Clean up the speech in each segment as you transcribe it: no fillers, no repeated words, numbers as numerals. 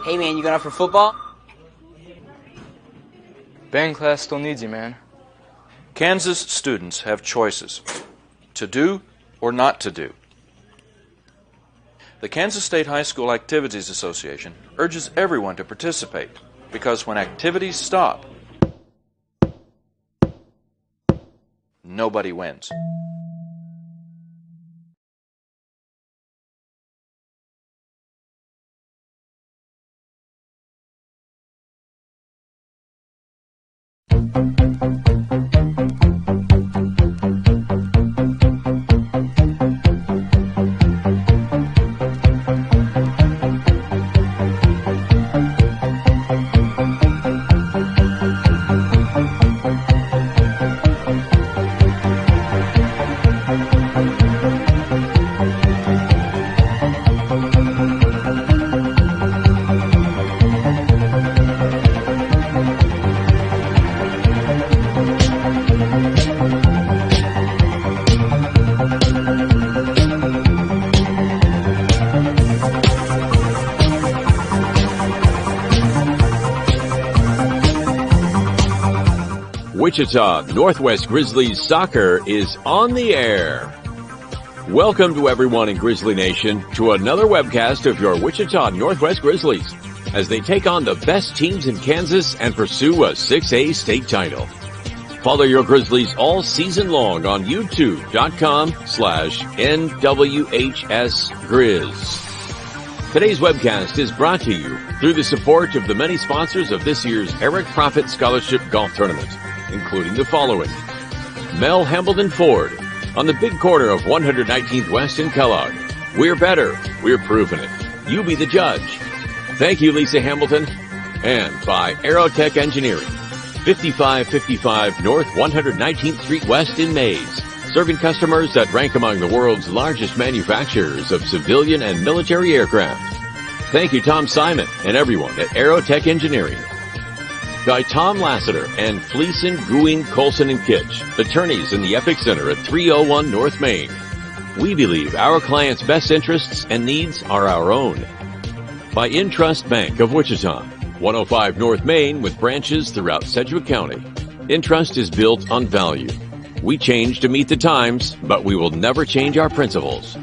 Hey man, you going out for football? Band class still needs you, man. Kansas students have choices to do or not to do. The Kansas State High School Activities Association urges everyone to participate because when activities stop, nobody wins. Wichita Northwest Grizzlies soccer is on the air. Welcome to everyone in Grizzly Nation to another webcast of your Wichita Northwest Grizzlies as they take on the best teams in Kansas and pursue a 6A state title. Follow your Grizzlies all season long on youtube.com/NWHSGrizz. Today's webcast is brought to you through the support of the many sponsors of this year's Eric Profit Scholarship Golf Tournament, including the following: Mel Hambledon Ford on the big corner of 119th West in Kellogg. We're better. We're proving it. You be the judge. Thank you, Lisa Hamilton. And by Aerotech Engineering, 5555 North 119th Street West in Mays, serving customers that rank among the world's largest manufacturers of civilian and military aircraft. Thank you, Tom Simon and everyone at Aerotech Engineering. By Tom Lassiter and Fleeson, Gooing, Colson, and Kitch, attorneys in the Epic Center at 301 North Main. We believe our clients' best interests and needs are our own. By Intrust Bank of Wichita, 105 North Main with branches throughout Sedgwick County. Intrust is built on value. We change to meet the times, but we will never change our principles.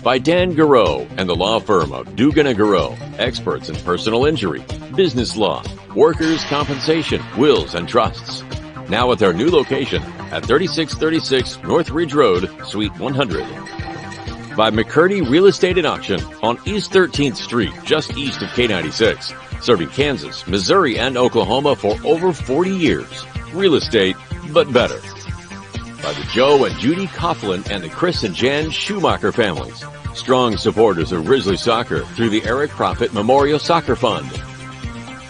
By Dan Garreau and the law firm of Dugan & Garreau, experts in personal injury, business law, workers' compensation, wills, and trusts. Now at their new location at 3636 North Ridge Road, Suite 100. By McCurdy Real Estate and Auction on East 13th Street, just east of K96, serving Kansas, Missouri, and Oklahoma for over 40 years. Real estate, but better. By the Joe and Judy Coughlin and the Chris and Jan Schumacher families, strong supporters of Grizzly soccer through the Eric Profit Memorial Soccer Fund.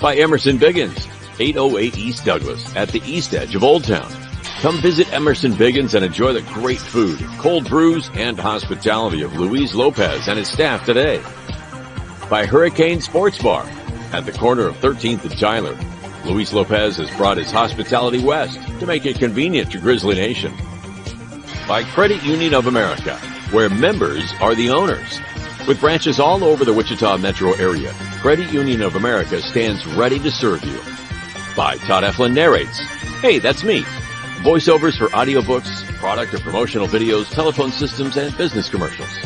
By Emerson Biggins, 808 East Douglas at the east edge of Old Town. Come visit Emerson Biggins and enjoy the great food, cold brews, and hospitality of Luis Lopez and his staff today. By Hurricane Sports Bar at the corner of 13th and Tyler. Luis Lopez has brought his hospitality west to make it convenient to Grizzly Nation. By Credit Union of America, where members are the owners. With branches all over the Wichita metro area, Credit Union of America stands ready to serve you. By Todd Eflin Narrates. Hey, that's me. Voiceovers for audiobooks, product or promotional videos, telephone systems, and business commercials.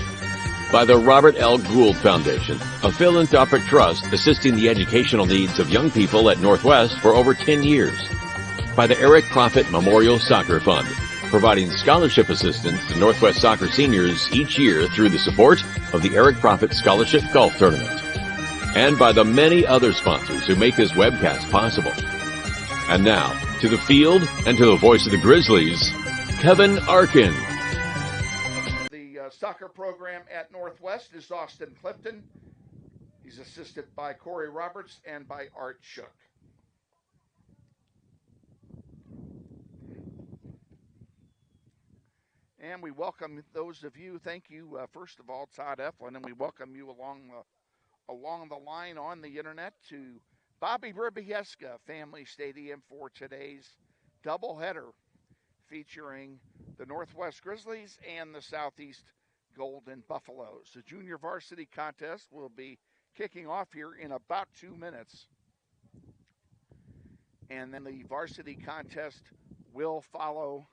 By the Robert L. Gould Foundation, a philanthropic trust assisting the educational needs of young people at Northwest for over 10 years. By the Eric Profit Memorial Soccer Fund, providing scholarship assistance to Northwest soccer seniors each year through the support of the Eric Profit Scholarship Golf Tournament. And by the many other sponsors who make this webcast possible. And now, to the field and to the voice of the Grizzlies, Kevin Arkin. The soccer program at Northwest is Austin Clifton. He's assisted by Corey Roberts and by Art Shook. And we welcome those of you, thank you, first of all, Todd Eflin, and we welcome you along the line on the internet to Bobby Bribiesca Family Stadium for today's doubleheader featuring the Northwest Grizzlies and the Southeast Golden Buffaloes. The junior varsity contest will be kicking off here in about 2 minutes. And then the varsity contest will follow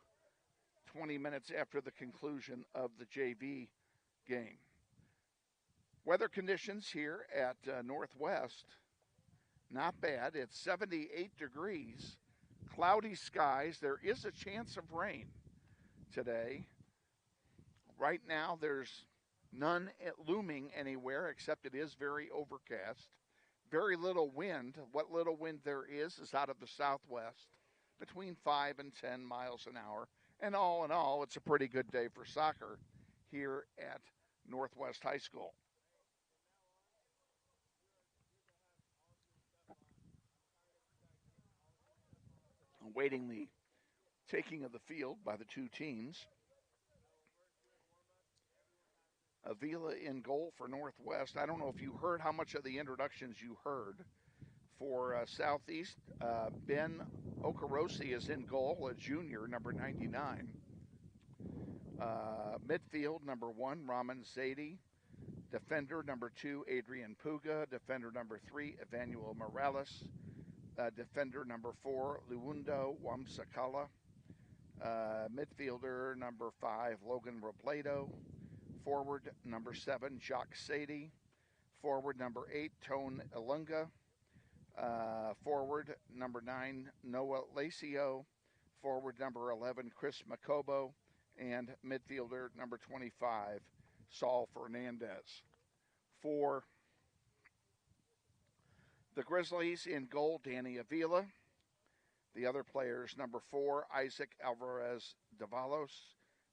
20 minutes after the conclusion of the JV game. Weather conditions here at Northwest, not bad. It's 78 degrees, cloudy skies. There is a chance of rain today. Right now, there's none looming anywhere, except it is very overcast. Very little wind. What little wind there is out of the southwest, between 5 and 10 miles an hour. And all in all, it's a pretty good day for soccer here at Northwest High School. Awaiting the taking of the field by the two teams. Avila in goal for Northwest. I don't know if you heard how much of the introductions you heard. For Southeast, Ben Okarosi is in goal, a junior, number 99. Midfield, number 1, Raman Zaidi. Defender, number 2, Adrian Puga. Defender, number 3, Emmanuel Morales. Defender, number 4, Luundo Wamsakala. Midfielder, number 5, Logan Robledo. Forward, number 7, Jacques Sadie. Forward, number 8, Tone Ilunga. Forward, number 9, Noah Lacio. Forward, number 11, Chris Macobo. And midfielder, number 25, Saul Fernandez. For the Grizzlies in goal, Danny Avila. The other players, number 4, Isaac Alvarez Davalos.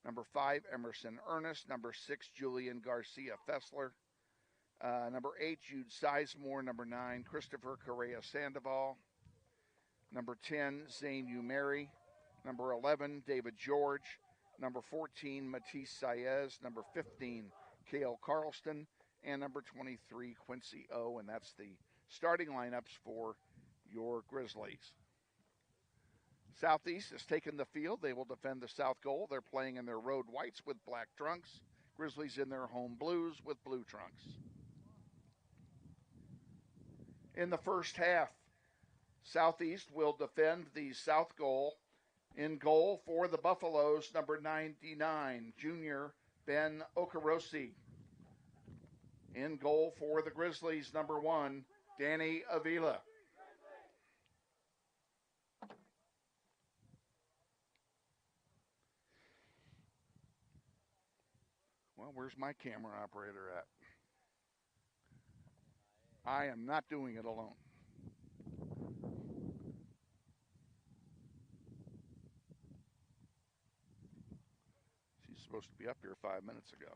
Number 5, Emerson Ernest. Number 6, Julian Garcia Fessler. Number 8, Jude Sizemore. Number 9, Christopher Correa Sandoval. Number 10, Zane Umeri. Number 11, David George. Number 14, Matisse Saez. Number 15, Cale Carlston. And number 23, Quincy O. And that's the starting lineups for your Grizzlies. Southeast has taken the field. They will defend the south goal. They're playing in their road whites with black trunks. Grizzlies in their home blues with blue trunks. In the first half, Southeast will defend the south goal. In goal for the Buffaloes, number 99, junior Ben Okarosi. In goal for the Grizzlies, number 1, Danny Avila. Well, where's my camera operator at? I am not doing it alone. She's supposed to be up here 5 minutes ago.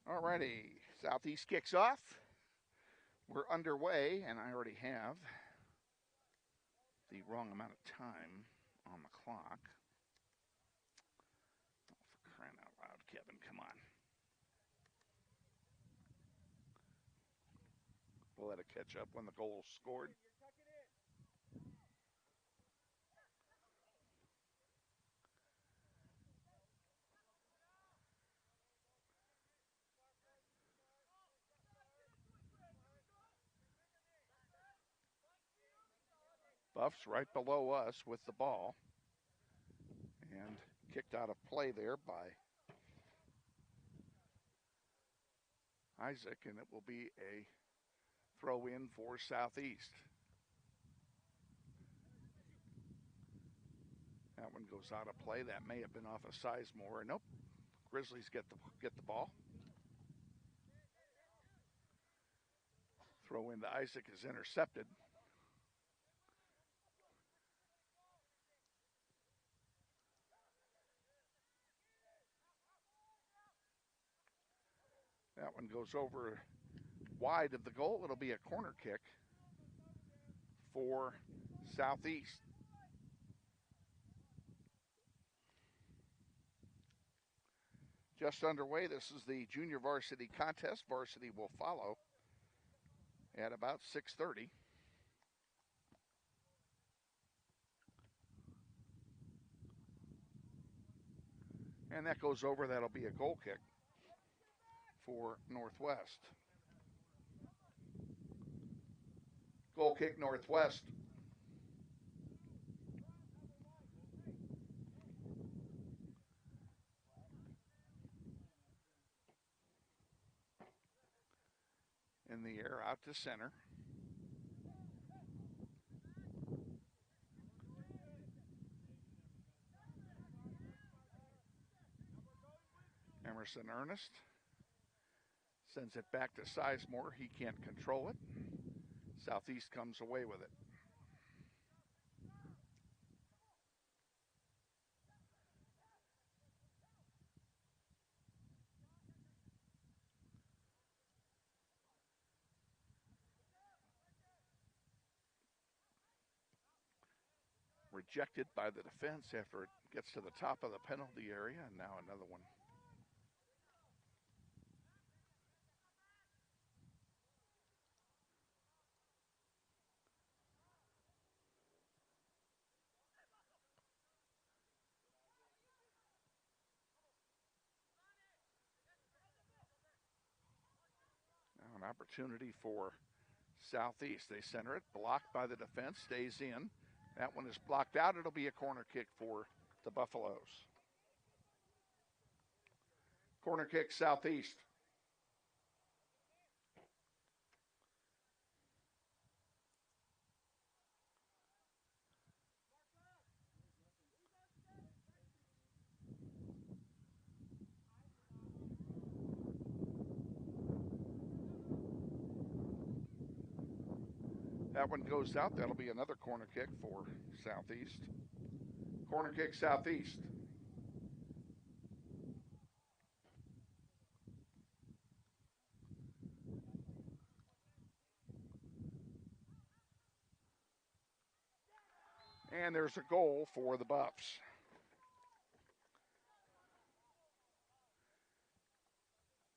All righty, Southeast kicks off. We're underway, and I already have the wrong amount of time on the clock. Oh, for crying out loud, Kevin, come on. We'll let it catch up when the goal's scored. Buffs right below us with the ball. And kicked out of play there by Isaac, and it will be a throw in for Southeast. That one goes out of play. That may have been off of Sizemore. Nope. Grizzlies get the ball. Throw into Isaac is intercepted. That one goes over wide of the goal. It'll be a corner kick for Southeast. Just underway. This is the junior varsity contest. Varsity will follow at about 6:30. And that goes over. That'll be a goal kick for Northwest. Goal kick, Northwest. In the air, out to center. Emerson Ernest sends it back to Sizemore. He can't control it. Southeast comes away with it. Rejected by the defense after it gets to the top of the penalty area, and now another one. Now an opportunity for Southeast. They center it, blocked by the defense, stays in. That one is blocked out. It'll be a corner kick for the Buffaloes. Corner kick, Southeast. That one goes out. That'll be another corner kick for Southeast. Corner kick, Southeast. And there's a goal for the Buffs.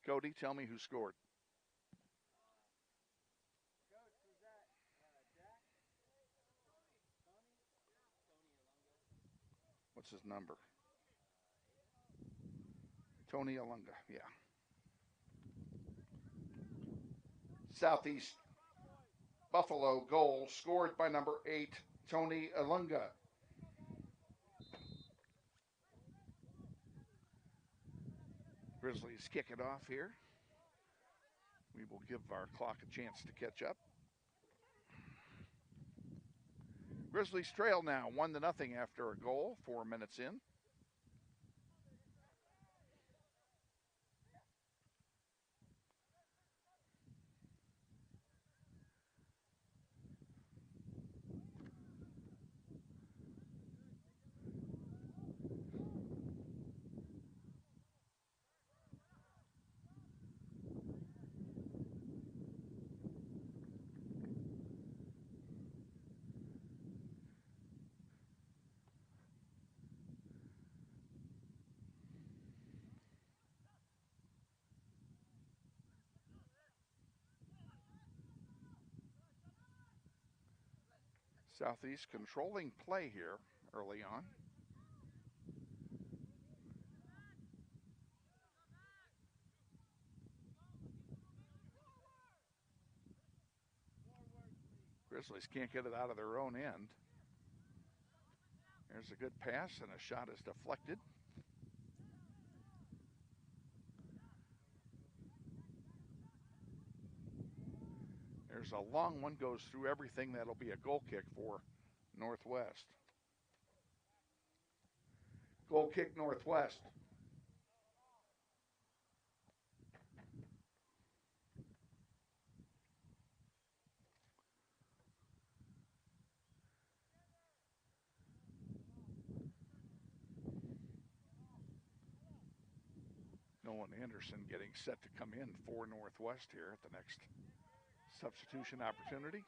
Cody, tell me who scored. What's his number? Tony Alunga, yeah. Southeast Buffalo goal scored by number 8, Tony Alunga. Grizzlies kick it off here. We will give our clock a chance to catch up. Grizzlies trail now 1-0 after a goal, 4 minutes in. Southeast controlling play here early on. Grizzlies can't get it out of their own end. There's a good pass, and a shot is deflected. There's a long one, goes through everything. That'll be a goal kick for Northwest. Goal kick, Northwest. Nolan Anderson getting set to come in for Northwest here at the next substitution opportunity.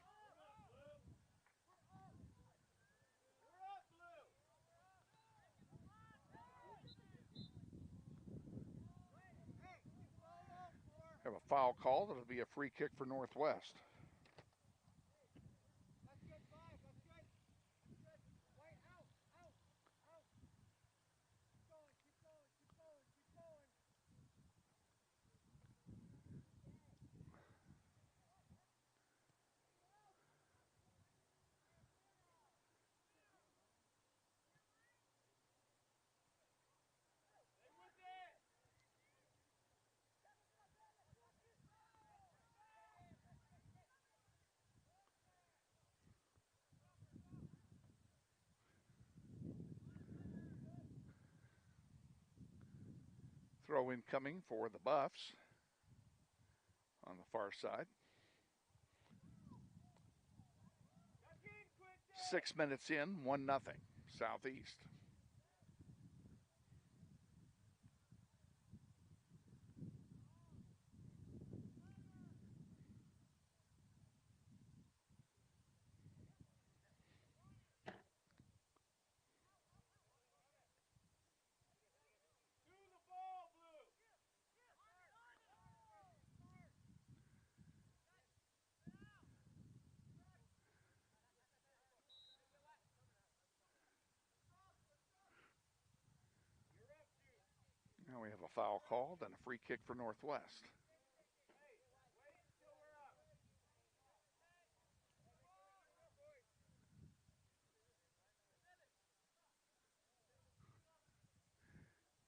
Have a foul called. It'll be a free kick for Northwest. Throw in coming for the Buffs on the far side. 6 minutes in, 1-0, Southeast. Now we have a foul called and a free kick for Northwest.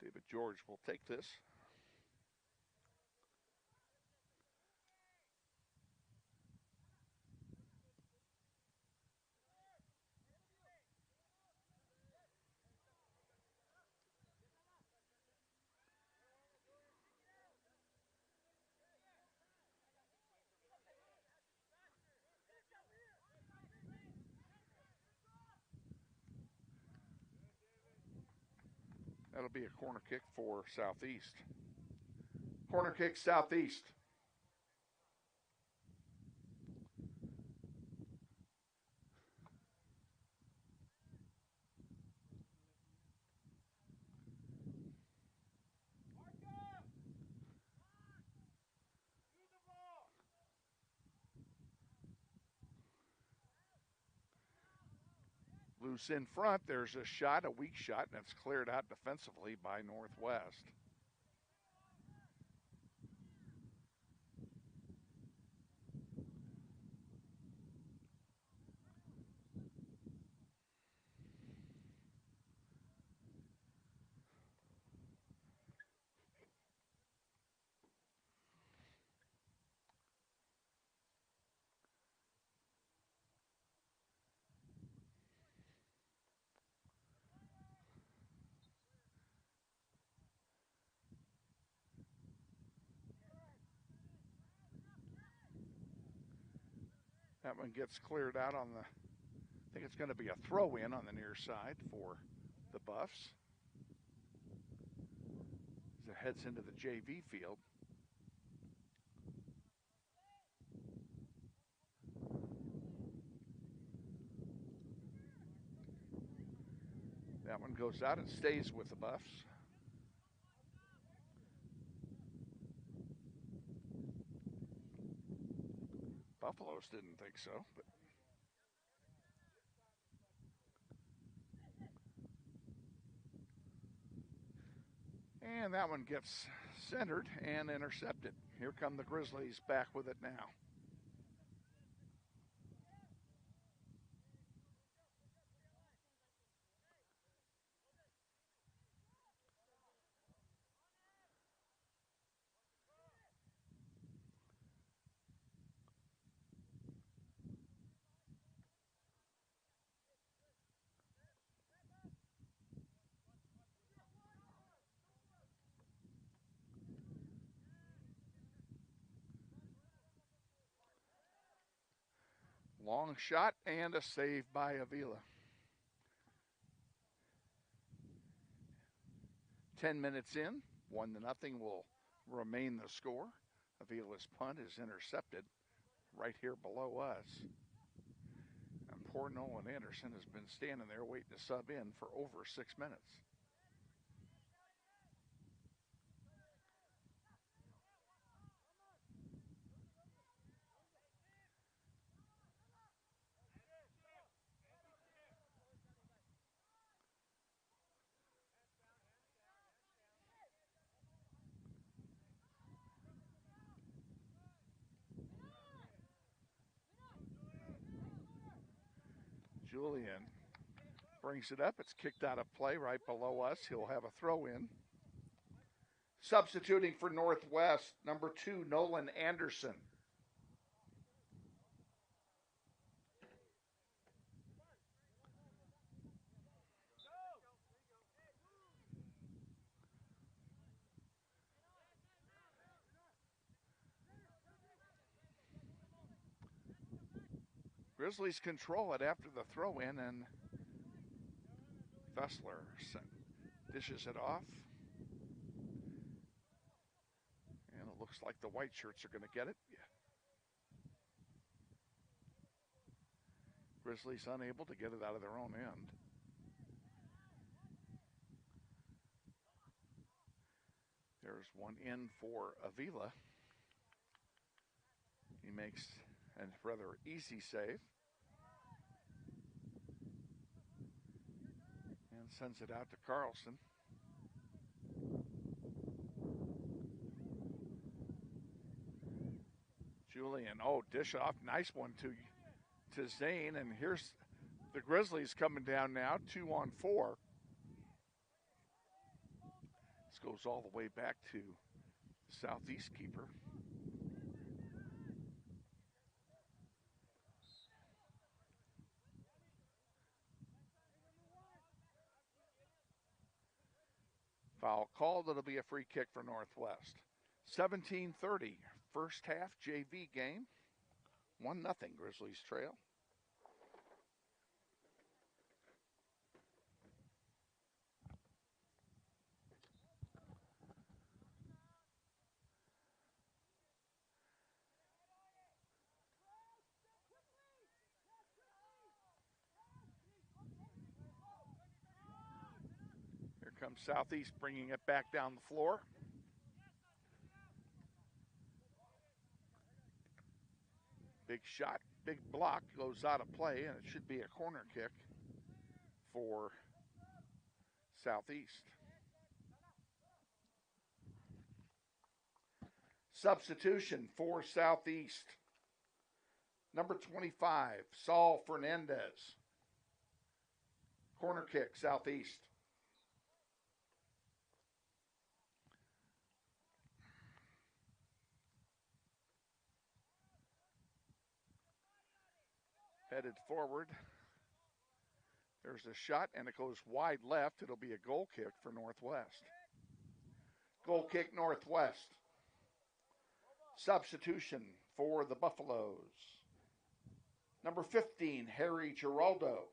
David George will take this. That'll be a corner kick for Southeast. Corner kick, Southeast. Loose in front. There's a shot, a weak shot, and it's cleared out defensively by Northwest. That one gets cleared out on the, I think it's going to be a throw in on the near side for the Buffs. As it heads into the JV field. That one goes out and stays with the Buffs. Buffaloes didn't think so, but and that one gets centered and intercepted. Here come the Grizzlies back with it now. Long shot and a save by Avila. 10 minutes in, 1-0 will remain the score. Avila's punt is intercepted right here below us. And poor Nolan Anderson has been standing there waiting to sub in for over 6 minutes. Julian brings it up. It's kicked out of play right below us. He'll have a throw in. Substituting for Northwest, number 2, Nolan Anderson. Grizzlies control it after the throw in, and Fessler dishes it off. And it looks like the white shirts are going to get it. Yeah. Grizzlies unable to get it out of their own end. There's one in for Avila. He makes a rather easy save. And sends it out to Carlson. Julian, dish off. Nice one to Zane. And here's the Grizzlies coming down now, 2-on-4. This goes all the way back to the southeast keeper. Foul called. It'll be a free kick for Northwest. 17:30, first half JV game. 1-0 Grizzlies trail. Here comes Southeast bringing it back down the floor. Big shot, big block, goes out of play, and it should be a corner kick for Southeast. Substitution for Southeast. Number 25, Saul Fernandez. Corner kick, Southeast. Headed forward. There's a shot, and it goes wide left. It'll be a goal kick for Northwest. Goal kick, Northwest. Substitution for the Buffaloes. Number 15, Harry Giraldo.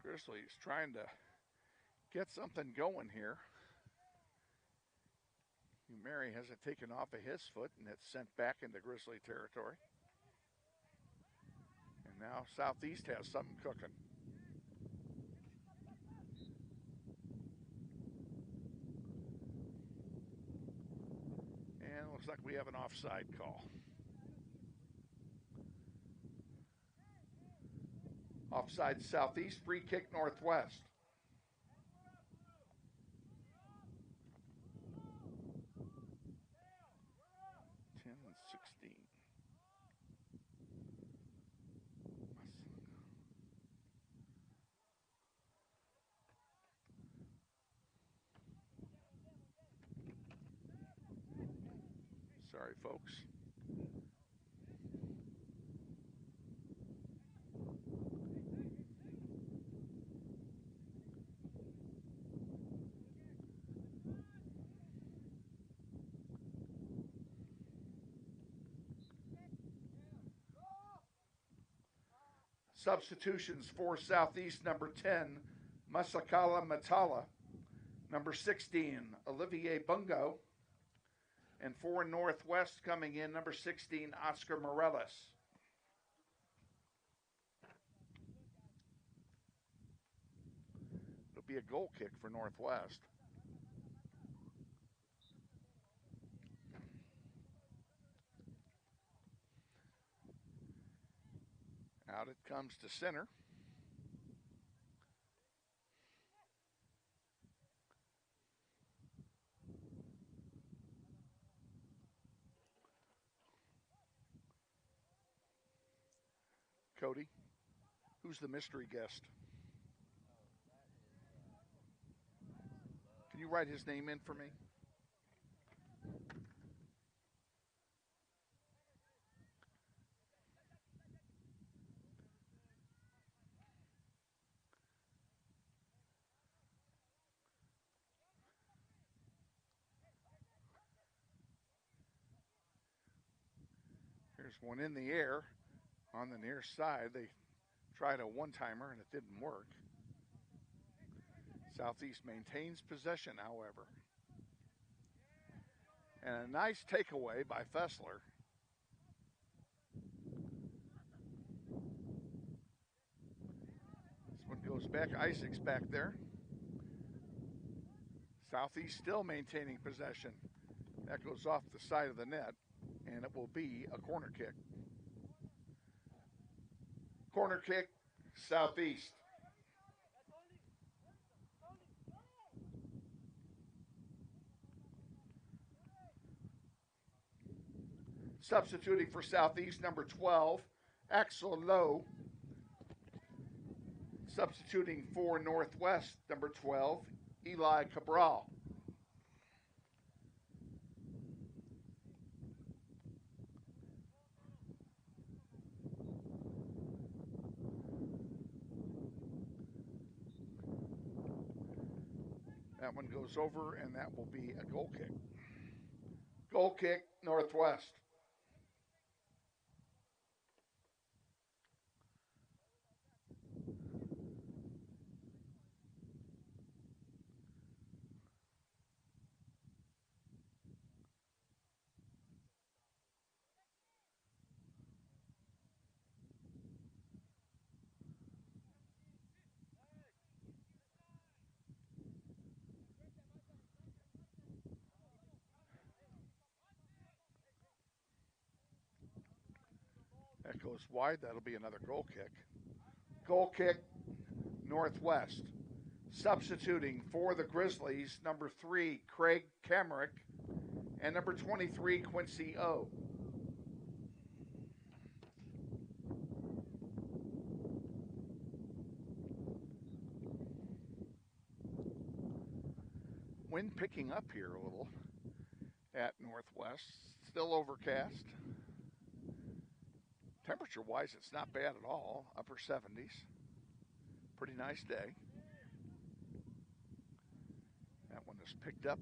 Grizzlies trying to get something going here. Mary has it taken off of his foot, and it's sent back into Grizzly territory. And now Southeast has something cooking. And it looks like we have an offside call. Offside Southeast, free kick Northwest. Sorry, folks. Substitutions for Southeast, number 10, Masakala Matala. Number 16, Olivier Bungo. And for Northwest coming in, number 16, Oscar Morales. It'll be a goal kick for Northwest. Out it comes to center. Cody? Who's the mystery guest? Can you write his name in for me? Here's one in the air on the near side. They tried a one-timer and it didn't work. Southeast maintains possession, however. And a nice takeaway by Fessler. This one goes back. Isaac's back there. Southeast still maintaining possession. That goes off the side of the net, and it will be a corner kick. Corner kick, Southeast. Substituting for Southeast, number 12, Axel Lowe. Substituting for Northwest, number 12, Eli Cabral. That one goes over, and that will be a goal kick. Goal kick, Northwest. That goes wide. That'll be another goal kick. Goal kick, Northwest. Substituting for the Grizzlies, number 3, Craig Kamerick, and number 23, Quincy O. Wind picking up here a little at Northwest. Still overcast. Temperature-wise, it's not bad at all. Upper 70s. Pretty nice day. That one is picked up.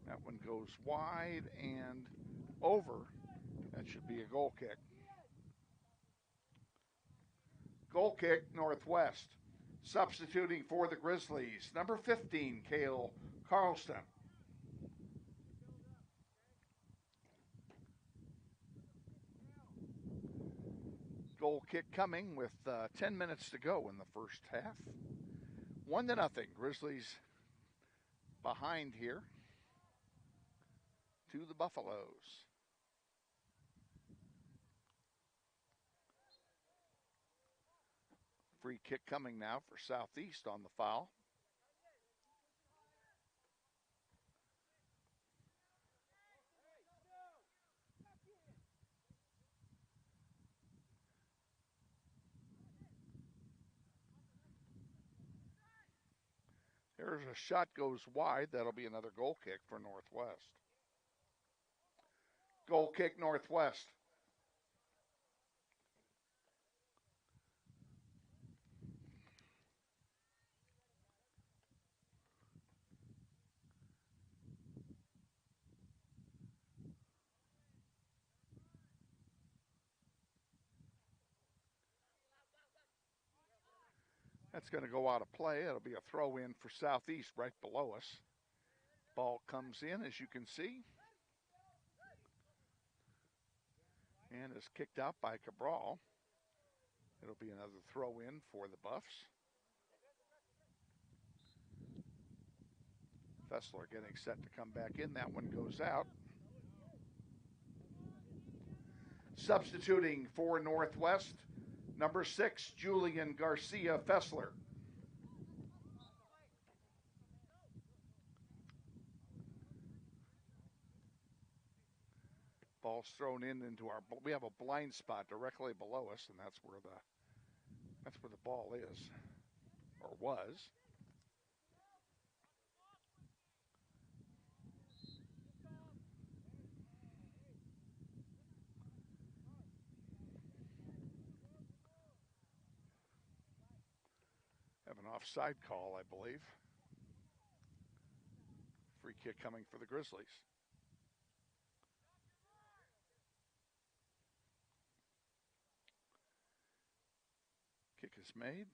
That one goes wide and over. That should be a goal kick. Goal kick, Northwest. Substituting for the Grizzlies, number 15, Cale Carlston. Goal kick coming with 10 minutes to go in the first half. 1-0. Grizzlies behind here to the Buffaloes. Free kick coming now for Southeast on the foul. There's a shot goes wide. That'll be another goal kick for Northwest. Goal kick, Northwest. That's going to go out of play. It'll be a throw in for Southeast right below us. Ball comes in, as you can see, and is kicked out by Cabral. It'll be another throw in for the Buffs. Fessler getting set to come back in. That one goes out. Substituting for Northwest, number 6, Julian Garcia Fessler. Ball's thrown into our. We have a blind spot directly below us, and that's where the ball is, or was. Have an offside call, I believe. Free kick coming for the Grizzlies. Kick is made.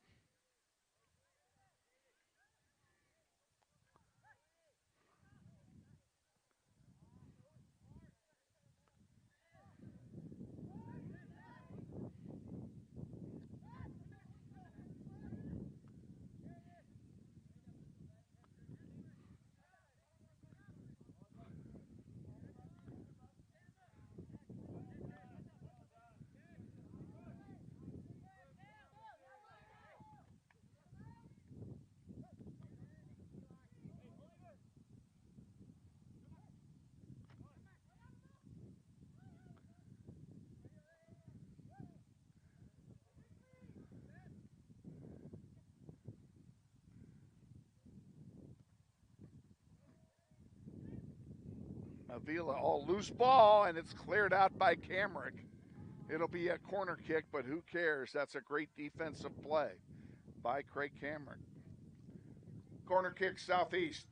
Avila, loose ball, and it's cleared out by Camrick. It'll be a corner kick, but who cares? That's a great defensive play by Craig Camrick. Corner kick, Southeast.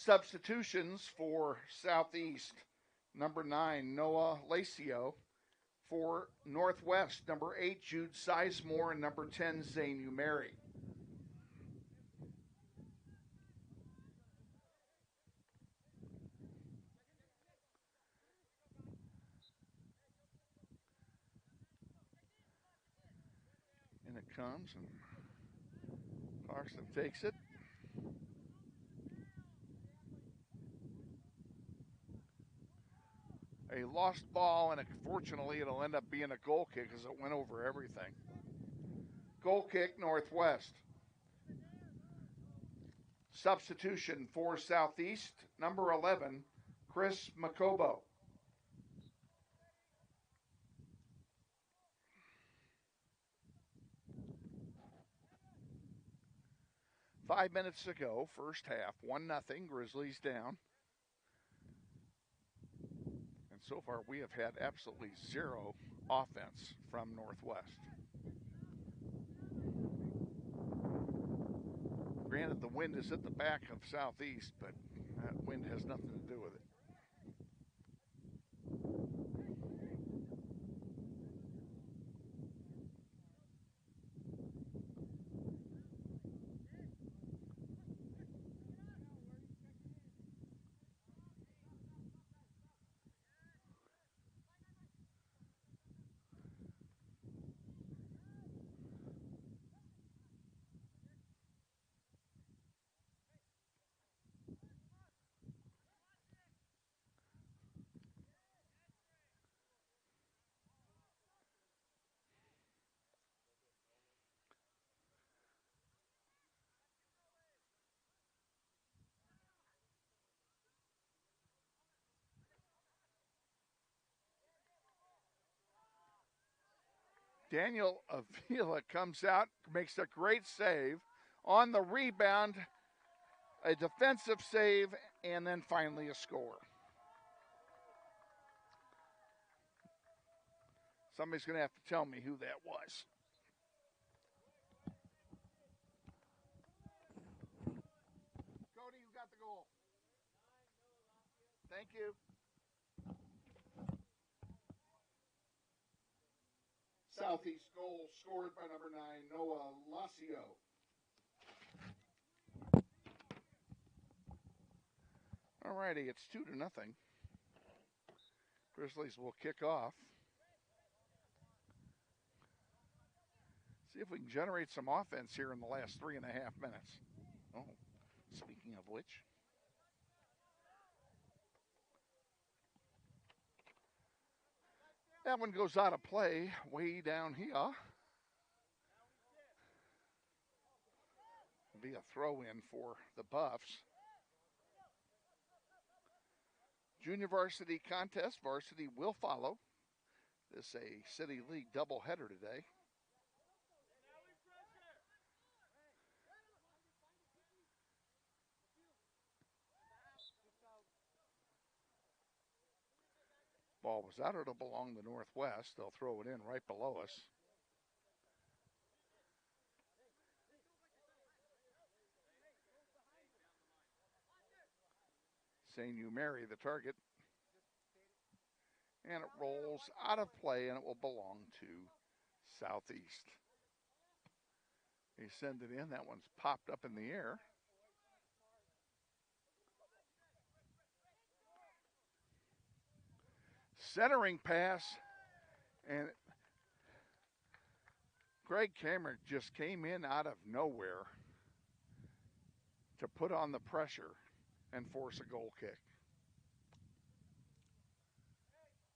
Substitutions for Southeast, number 9, Noah Lacio. For Northwest, number 8, Jude Sizemore, and number 10, Zane Umeri. And it comes, and Clarkson takes it. A lost ball, and fortunately it'll end up being a goal kick as it went over everything. Goal kick, Northwest. Substitution for Southeast, number 11, Chris Macobo. Five minutes ago, first half, 1-0, Grizzlies down. And so far, we have had absolutely zero offense from Northwest. Granted, the wind is at the back of Southeast, but that wind has nothing to do with it. Daniel Avila comes out, makes a great save. On the rebound, a defensive save, and then finally a score. Somebody's going to have to tell me who that was. Cody, you got the goal. Thank you. Southeast goal scored by number 9, Noah Lacio. All righty, it's 2-0. Grizzlies will kick off. See if we can generate some offense here in the last 3.5 minutes. Oh, speaking of which. That one goes out of play way down here. It'll be a throw-in for the Buffs. Junior varsity contest. Varsity will follow. This is a City League doubleheader today. Ball was out. It'll belong to Northwest. They'll throw it in right below us. St. Mary, the target. And it rolls out of play, and it will belong to Southeast. They send it in. That one's popped up in the air. Centering pass, and Greg Kamer just came in out of nowhere to put on the pressure and force a goal kick.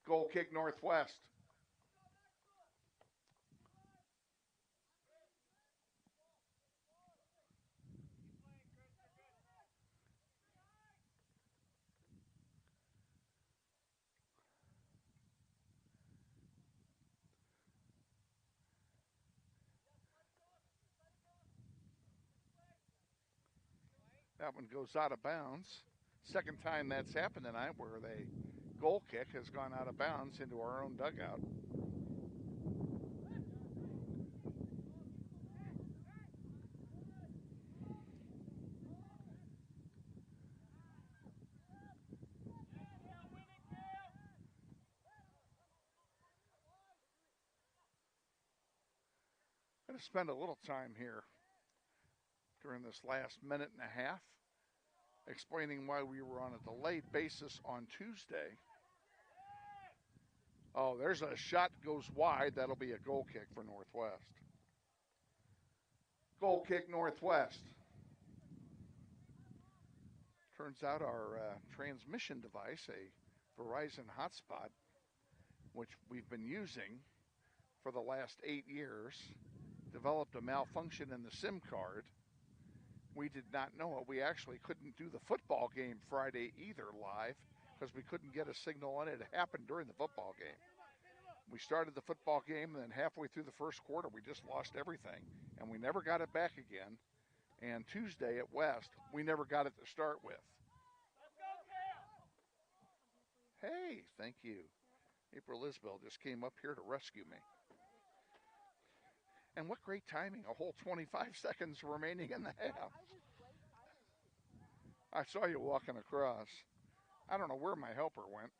Goal kick, Northwest. That one goes out of bounds. Second time that's happened tonight where the goal kick has gone out of bounds into our own dugout. I'm going to spend a little time here during this last minute and a half explaining why we were on a delayed basis on Tuesday. Oh, there's a shot goes wide. That'll be a goal kick for Northwest. Goal kick, Northwest. Turns out our transmission device, a Verizon hotspot, which we've been using for the last 8 years, developed a malfunction in the SIM card. We did not know it. We actually couldn't do the football game Friday either live because we couldn't get a signal on it. It happened during the football game. We started the football game, and then halfway through the first quarter, we just lost everything, and we never got it back again. And Tuesday at West, we never got it to start with. Hey, thank you. April Isbell just came up here to rescue me. And what great timing, a whole 25 seconds remaining in the half. I saw you walking across. I don't know where my helper went.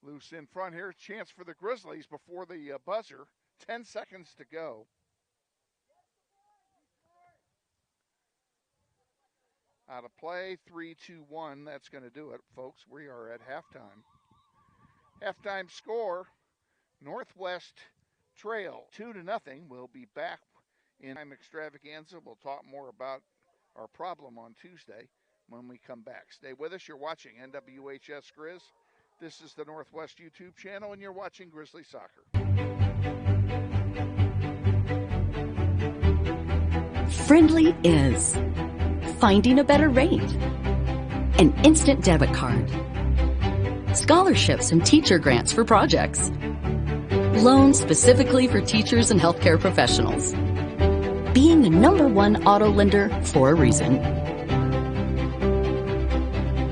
Loose in front here, chance for the Grizzlies before the buzzer. 10 seconds to go. Out of play, 3-2-1. That's going to do it, folks. We are at halftime. Halftime score, Northwest trail 2-0. We'll be back in time extravaganza. We'll talk more about our problem on Tuesday when we come back. Stay with us. You're watching NWHS Grizz. This is the Northwest YouTube channel, and you're watching Grizzly Soccer. Friendly is finding a better rate, an instant debit card, scholarships and teacher grants for projects, loans specifically for teachers and healthcare professionals, being the #1 auto lender for a reason.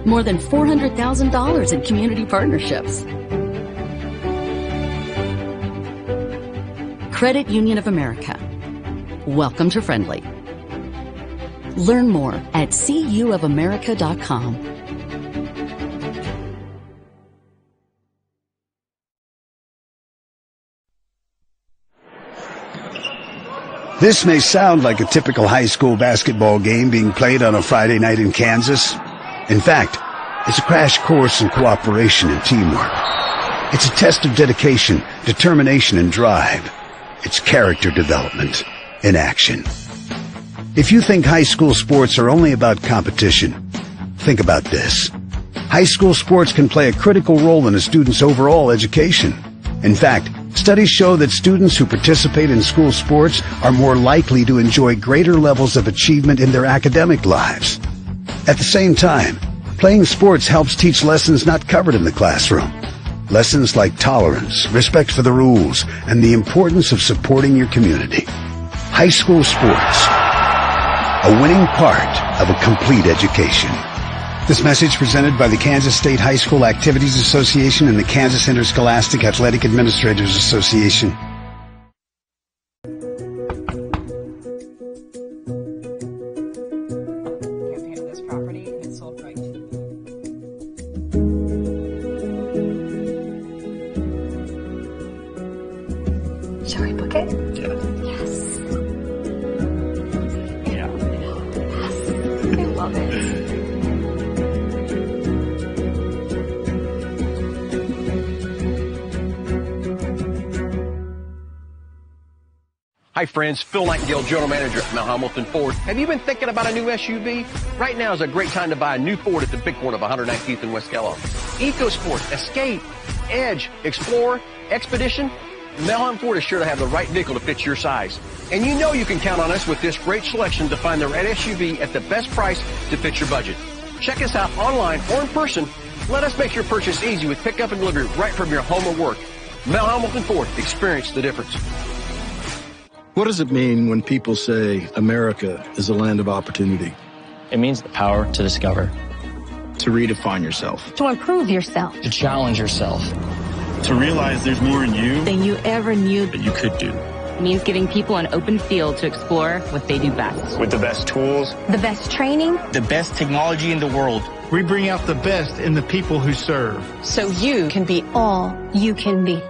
More than $400,000 in community partnerships. Credit Union of America. Welcome to Friendly. Learn more at cuofamerica.com. This may sound like a typical high school basketball game being played on a Friday night in Kansas. In fact, it's a crash course in cooperation and teamwork. It's a test of dedication, determination, and drive. It's character development in action. If you think high school sports are only about competition, think about this. High school sports can play a critical role in a student's overall education. In fact, studies show that students who participate in school sports are more likely to enjoy greater levels of achievement in their academic lives. At the same time, playing sports helps teach lessons not covered in the classroom. Lessons like tolerance, respect for the rules, and the importance of supporting your community. High school sports, a winning part of a complete education. This message presented by the Kansas State High School Activities Association and the Kansas Interscholastic Athletic Administrators Association. This property and it's sold right. Shall we book it? Yeah. Yes. Yeah. Yes. I love it. Hi friends, Phil Nightingale, General Manager at Mount Hamilton Ford. Have you been thinking about a new SUV? Right now is a great time to buy a new Ford at the big Ford of 119th and West Kellogg. EcoSport, Escape, Edge, Explorer, Expedition. Mount Hamilton Ford is sure to have the right vehicle to fit your size. And you know you can count on us with this great selection to find the right SUV at the best price to fit your budget. Check us out online or in person. Let us make your purchase easy with pickup and delivery right from your home or work. Mount Hamilton Ford, experience the difference. What does it mean when people say America is a land of opportunity? It means the power to discover, To redefine yourself. To improve yourself. to challenge yourself. To realize there's more in you Than you ever knew. that you could do. It means giving people an open field to explore what they do best. With the best tools, The best training. the best technology in the world. We bring out the best in the people who serve. So you can be all you can be.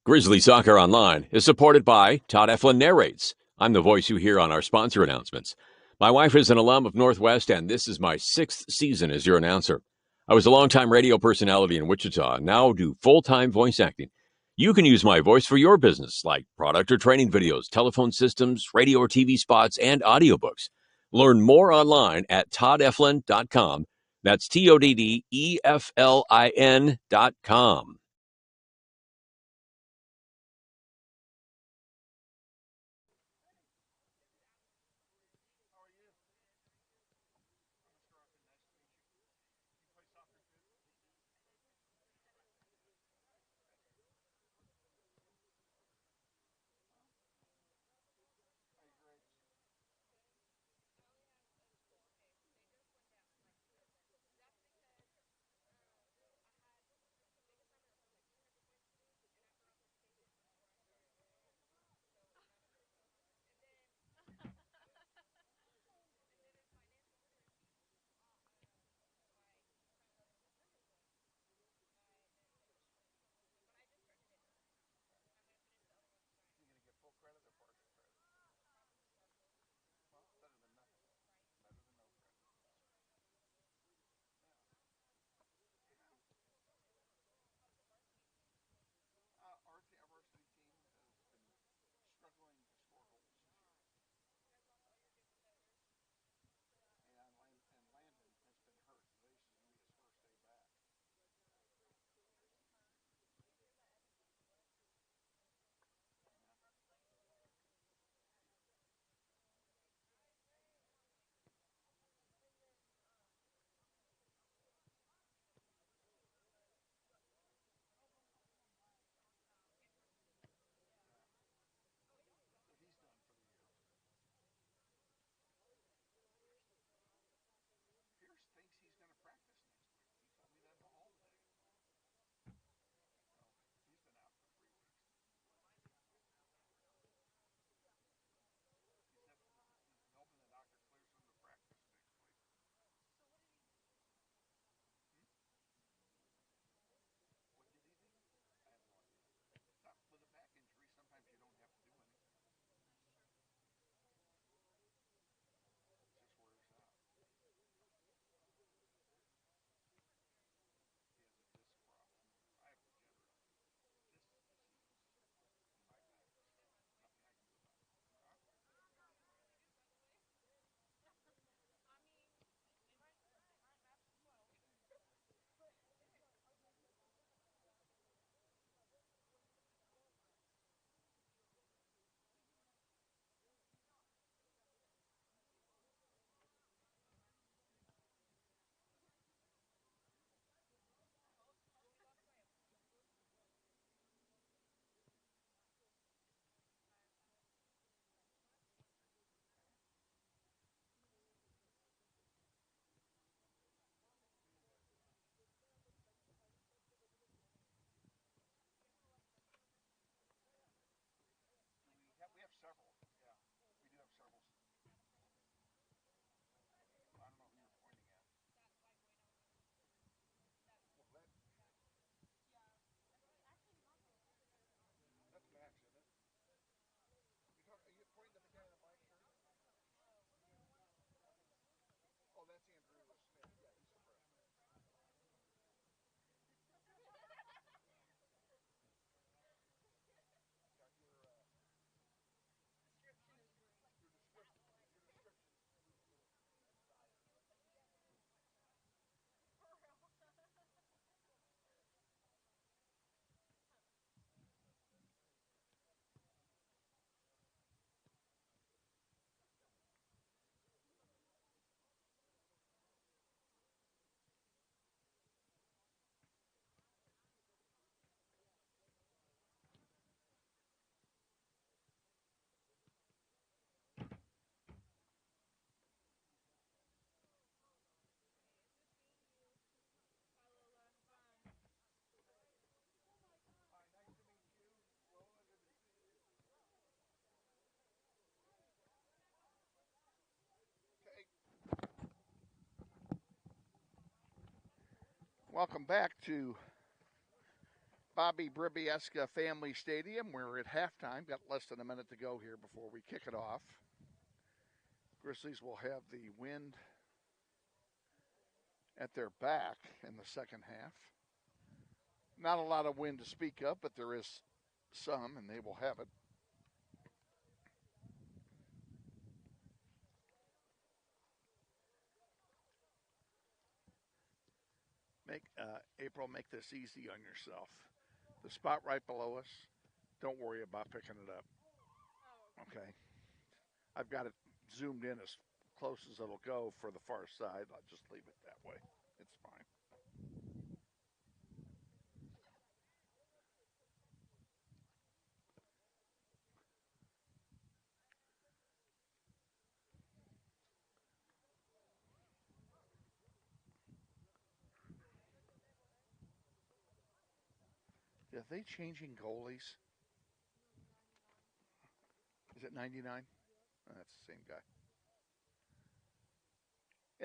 Grizzly Soccer Online is supported by Todd Eflin Narrates. I'm the voice you hear on our sponsor announcements. My wife is an alum of Northwest, and this is my 6th season as your announcer. I was a longtime radio personality in Wichita, and now do full-time voice acting. You can use my voice for your business, like product or training videos, telephone systems, radio or TV spots, and audiobooks. Learn more online at toddeflin.com. That's TODDEFLIN.com. Welcome back to Bobby Bribiesca Family Stadium. We're at halftime. Got less than a minute to go here before we kick it off. Grizzlies will have the wind at their back in the second half. Not a lot of wind to speak of, but there is some, and they will have it. April, make this easy on yourself. The spot right below us, don't worry about picking it up. Okay. I've got it zoomed in as close as it'll go for the far side. I'll just leave it that way. It's fine. Are they changing goalies? Is it 99? Oh, that's the same guy.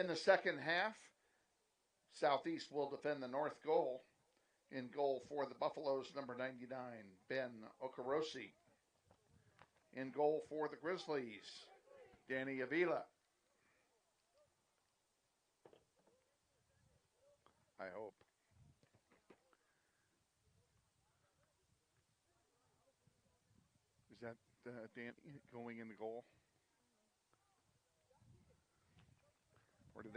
In the second half, Southeast will defend the north goal. In goal for the Buffaloes, number 99, Ben Okorosi. In goal for the Grizzlies, Danny Avila. I hope. Is that Danny going in the goal? Or did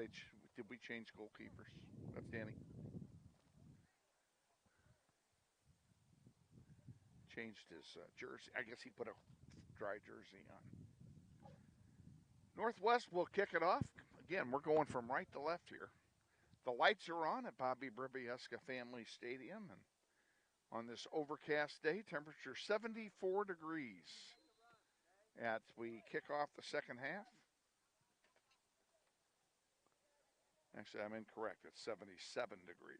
we change goalkeepers? That's Danny. Changed his jersey. I guess he put a dry jersey on. Northwest will kick it off. Again, we're going from right to left here. The lights are on at Bobby Bribiesca Family Stadium, and on this overcast day, temperature 74 degrees as we kick off the second half. Actually, I'm incorrect. It's 77 degrees.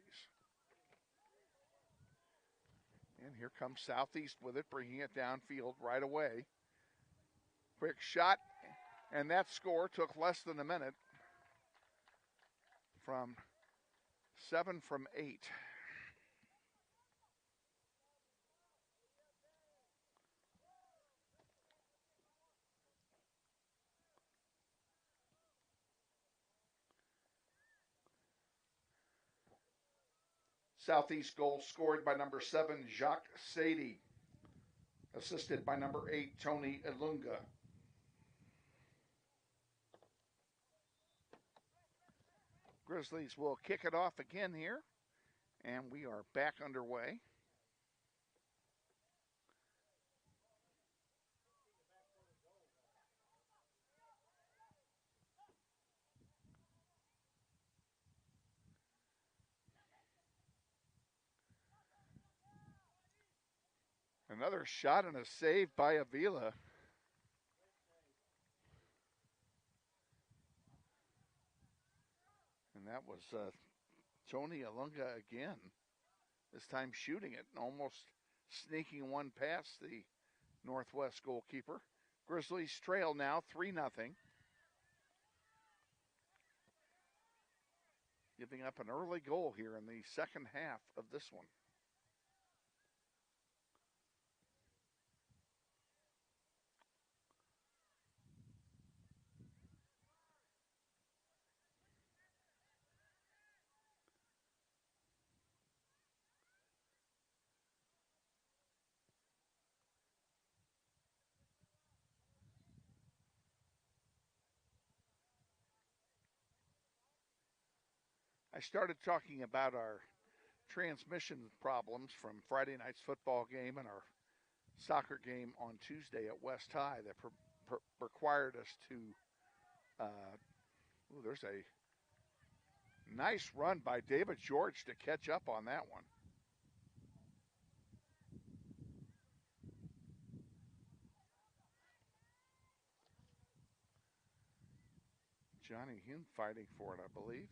And here comes Southeast with it, bringing it downfield right away. Quick shot, and that score took less than a minute from 7 from 8. Southeast goal scored by number 7, Jacques Sadie. Assisted by number 8, Tony Ilunga. Grizzlies will kick it off again here, and we are back underway. Another shot and a save by Avila. And that was Tony Ilunga again. This time shooting it and almost sneaking one past the Northwest goalkeeper. Grizzlies trail now 3-0. Giving up an early goal here in the second half of this one. I started talking about our transmission problems from Friday night's football game and our soccer game on Tuesday at West High that required us to, there's a nice run by David George to catch up on that one. Johnny Hume fighting for it, I believe.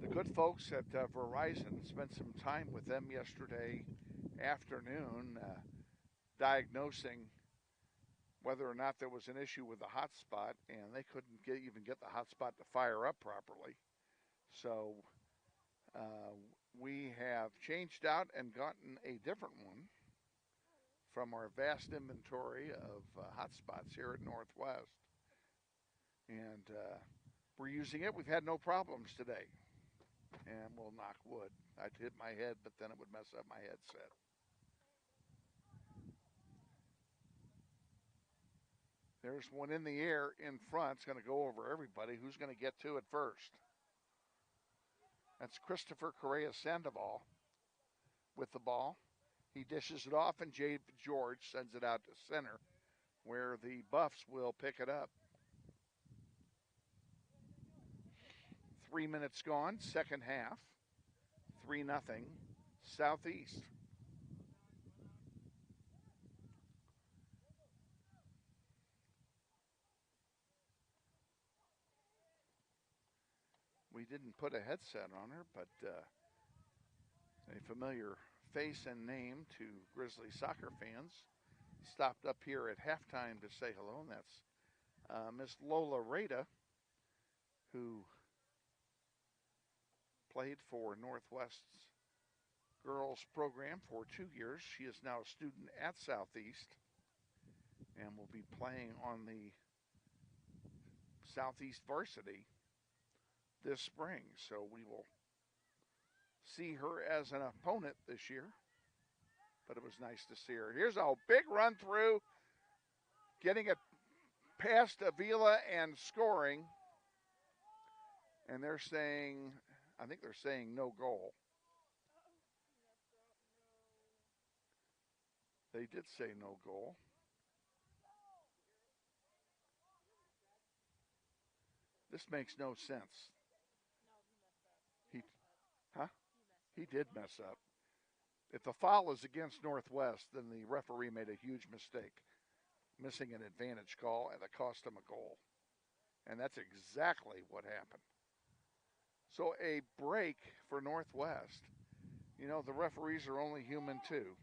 The good folks at Verizon spent some time with them yesterday afternoon diagnosing whether or not there was an issue with the hotspot, and they couldn't even get the hotspot to fire up properly. So we have changed out and gotten a different one from our vast inventory of hotspots here at Northwest. And we're using it. We've had no problems today. And we'll knock wood. I'd hit my head, but then it would mess up my headset. There's one in the air in front. It's going to go over everybody. Who's going to get to it first? That's Christopher Correa Sandoval with the ball. He dishes it off, and Jay George sends it out to center, where the Buffs will pick it up. 3 minutes gone, second half. 3-0, Southeast. We didn't put a headset on her, but a familiar face and name to Grizzlies soccer fans stopped up here at halftime to say hello, and that's Miss Lola Rada, who played for Northwest's girls program for 2 years. She is now a student at Southeast and will be playing on the Southeast Varsity this spring. So we will see her as an opponent this year, but it was nice to see her. Here's a big run through, getting it past Avila and scoring. And they're saying, I think they're saying no goal. They did say no goal. This makes no sense. He did mess up. If the foul is against Northwest, then the referee made a huge mistake, missing an advantage call, and it cost him a goal. And that's exactly what happened. So a break for Northwest. You know, the referees are only human too.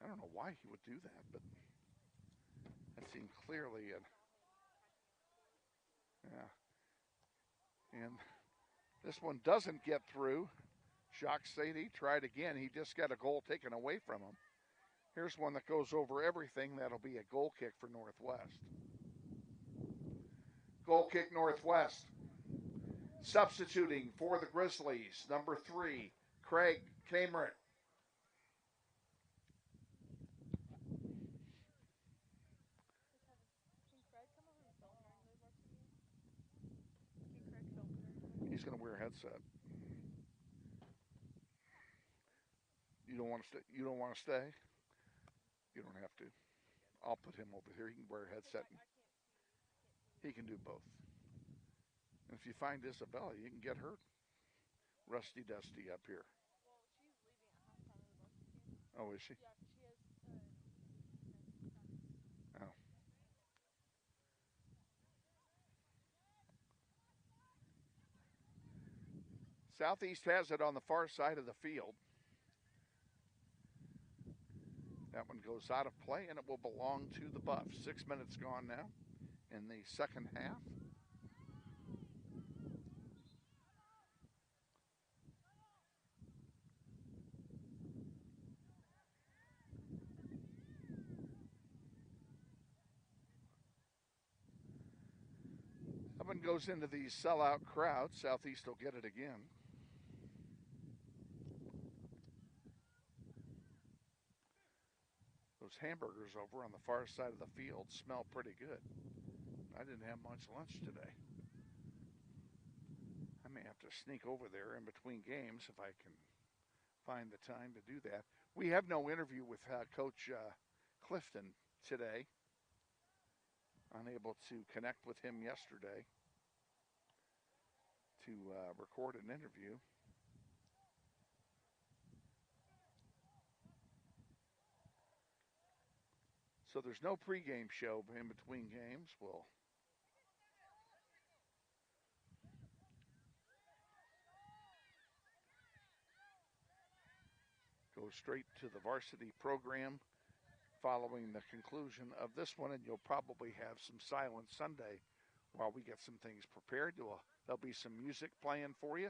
I don't know why he would do that, but that seemed clearly yeah. And this one doesn't get through. Jacques Sadie tried again. He just got a goal taken away from him. Here's one that goes over everything. That'll be a goal kick for Northwest. Goal kick Northwest. Substituting for the Grizzlies, number 3, Craig Kamerick. He's going to wear a headset. You don't want to stay? You don't want to stay? You don't have to. I'll put him over here. He can wear a headset. He can do both. And if you find Isabella, you can get her rusty dusty up here. Oh, is she? Oh. Southeast has it on the far side of the field. That one goes out of play, and it will belong to the Buffs. 6 minutes gone now in the second half. That one goes into the sellout crowd. Southeast will get it again. Those hamburgers over on the far side of the field smell pretty good. I didn't have much lunch today. I may have to sneak over there in between games if I can find the time to do that. We have no interview with Coach Clifton today. Unable to connect with him yesterday to record an interview. So there's no pregame show in between games. go straight to the varsity program following the conclusion of this one, and you'll probably have some Silent Sunday while we get some things prepared. There'll be some music playing for you.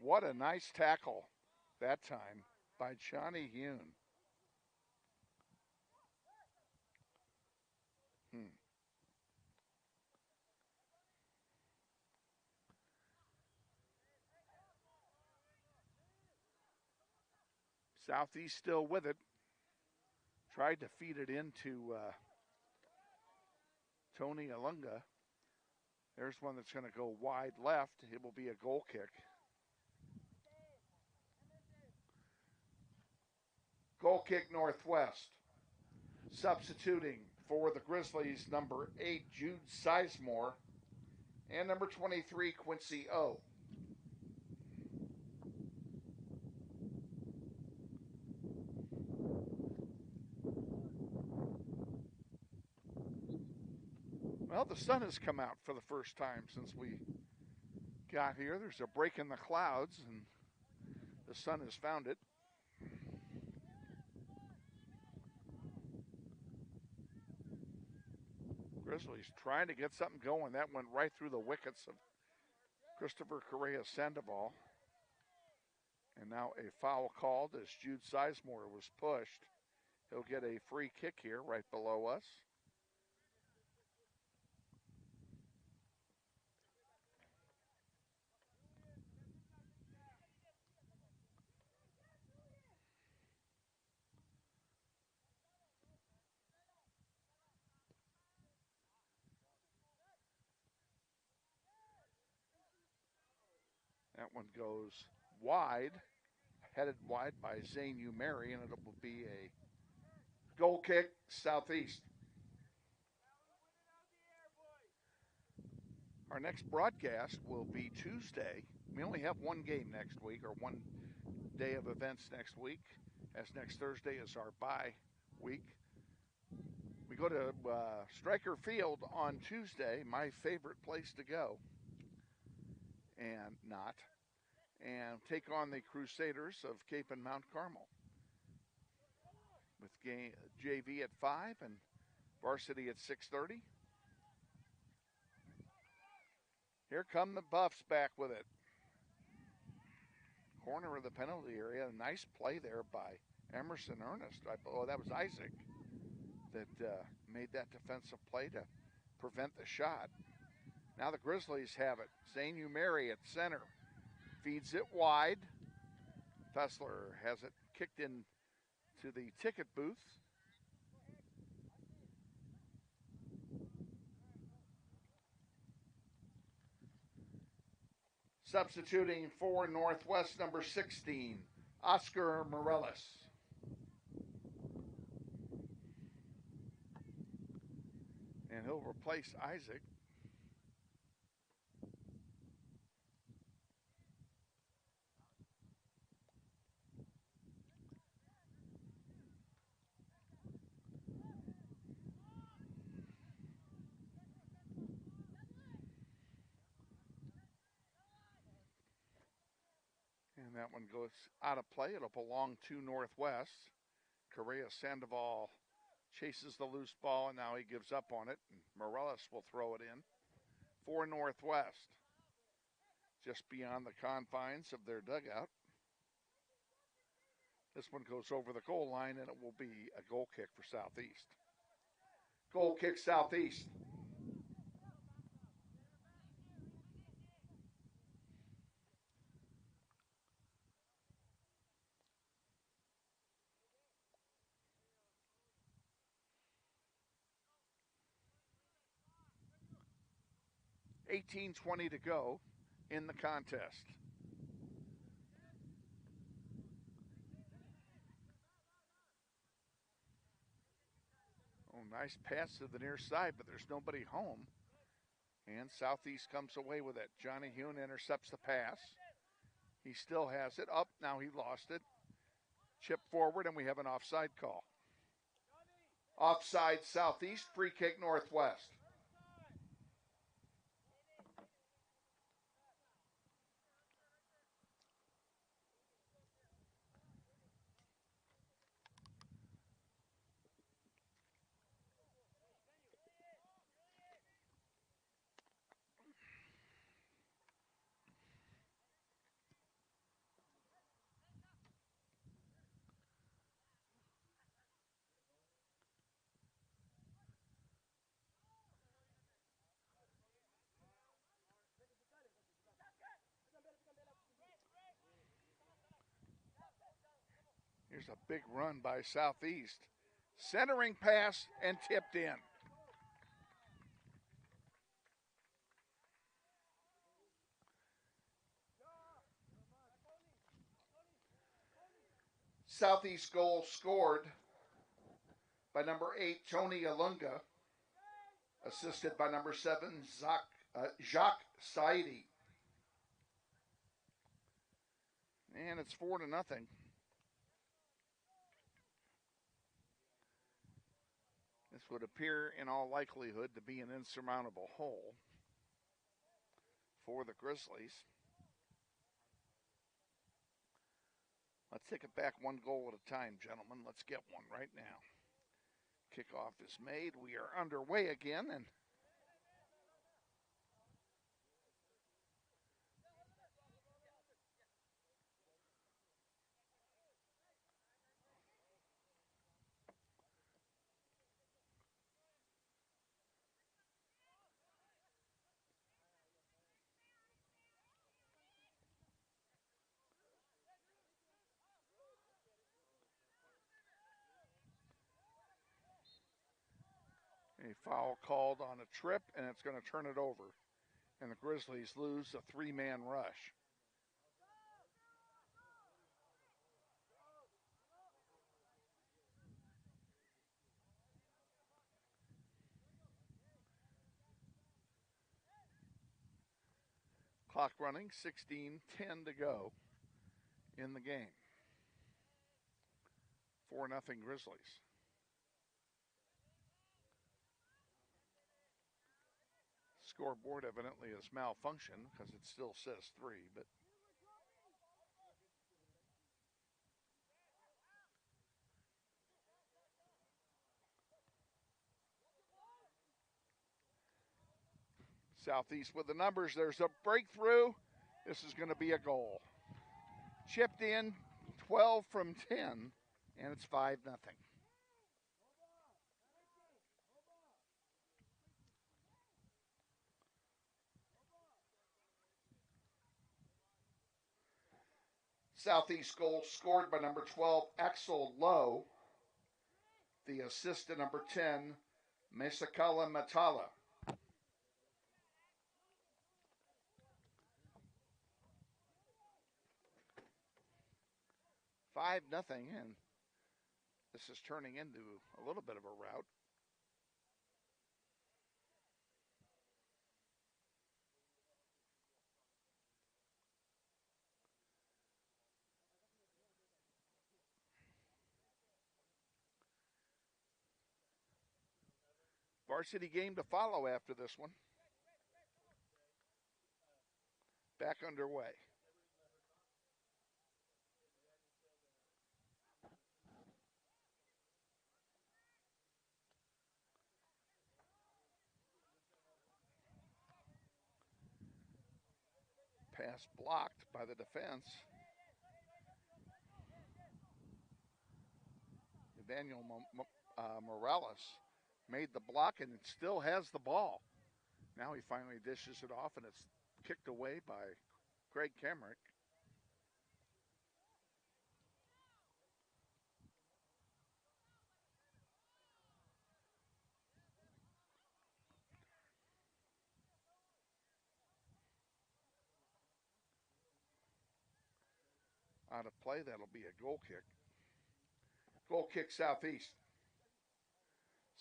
What a nice tackle that time by Johnny Hune. Southeast still with it. Tried to feed it into Tony Alunga. There's one that's going to go wide left. It will be a goal kick. Goal kick Northwest. Substituting for the Grizzlies, number 8, Jude Sizemore, and number 23, Quincy O. Well, the sun has come out for the first time since we got here. There's a break in the clouds, and the sun has found it. Grizzlies trying to get something going. That went right through the wickets of Christopher Correa Sandoval. And now a foul called as Jude Sizemore was pushed. He'll get a free kick here right below us. That one goes wide, headed wide by Zane Umeri, and it will be a goal kick, Southeast. Our next broadcast will be Tuesday. We only have one game next week, or one day of events next week, as next Thursday is our bye week. We go to Stryker Field on Tuesday, my favorite place to go, and take on the Crusaders of Cape and Mount Carmel with JV at 5 and varsity at 6:30. Here come the Buffs back with it. Corner of the penalty area. A nice play there by Emerson Ernest. That was Isaac that made that defensive play to prevent the shot. Now the Grizzlies have it. Zane Umeri at center. Feeds it wide. Fessler has it kicked in to the ticket booth. Substituting for Northwest, number 16, Oscar Morales. And he'll replace Isaac. And that one goes out of play. It'll belong to Northwest. Correa Sandoval chases the loose ball, and now he gives up on it. And Morales will throw it in for Northwest, just beyond the confines of their dugout. This one goes over the goal line, and it will be a goal kick for Southeast. Goal kick Southeast. $18:20 to go in the contest. Oh, nice pass to the near side, but there's nobody home. And Southeast comes away with it. Johnny Hune intercepts the pass. He still has it. Up, now he lost it. Chip forward, and we have an offside call. Offside Southeast, free kick Northwest. Here's a big run by Southeast. Centering pass and tipped in. Southeast goal scored by number 8, Tony Alunga, assisted by number 7, Jacques Saidi. And it's 4-0. This would appear in all likelihood to be an insurmountable hole for the Grizzlies. Let's take it back one goal at a time, gentlemen. Let's get one right now. Kickoff is made. We are underway again, and a foul called on a trip, and it's going to turn it over. And the Grizzlies lose a 3-man rush. Clock running, 16:10 to go in the game. 4-0 Grizzlies. Scoreboard evidently has malfunctioned because it still says 3, but Southeast with the numbers. There's a breakthrough. This is going to be a goal. Chipped in, 12 from 10, and it's 5-0. Southeast goal scored by number 12, Axel Lowe. The assist to number 10, Mesakala Matala. Five nothing, and this is turning into a little bit of a rout. Varsity game to follow after this one. Back underway. Pass blocked by the defense. Daniel Morales made the block and it still has the ball. Now he finally dishes it off and it's kicked away by Craig Kemrick. Out of play, that'll be a goal kick. Goal kick Southeast.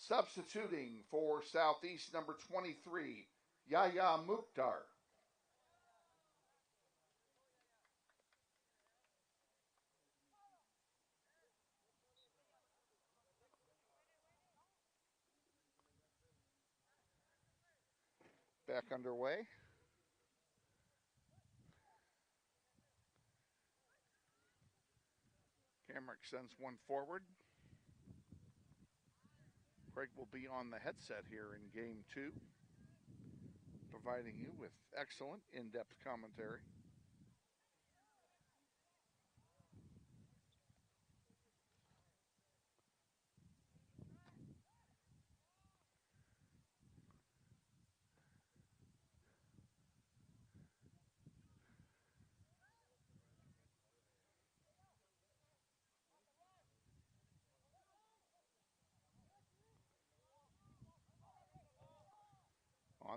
Substituting for Southeast, number 23, Yahya Mukhtar. Back underway. Kemrick sends one forward. Craig will be on the headset here in game 2, providing you with excellent in-depth commentary.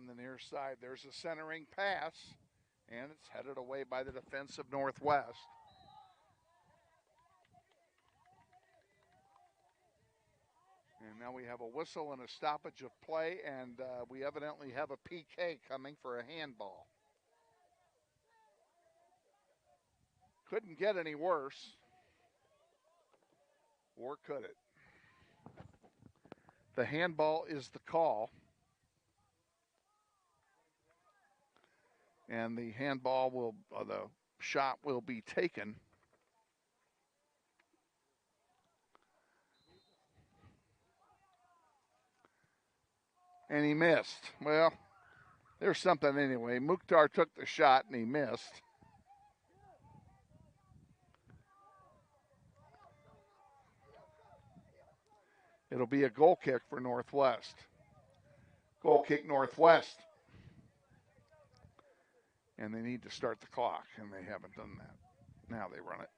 on the near side. There's a centering pass, and it's headed away by the defense of Northwest. And now we have a whistle and a stoppage of play, and we evidently have a PK coming for a handball. Couldn't get any worse, or could it? The handball is the call. And the handball will, the shot will be taken. And he missed. Well, there's something anyway. Mukhtar took the shot and he missed. It'll be a goal kick for Northwest. Goal kick Northwest. And they need to start the clock, and they haven't done that. Now they run it.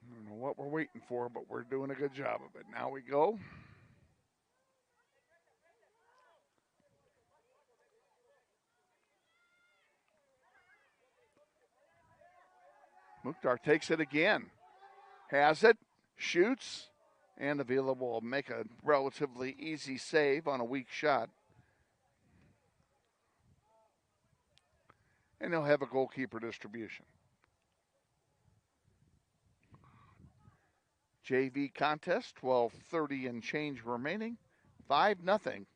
I don't know what we're waiting for, but we're doing a good job of it. Now we go. Mukhtar takes it again. Has it, shoots, and Avila will make a relatively easy save on a weak shot. And he'll have a goalkeeper distribution. JV contest, 12:30 and change remaining. 5-0,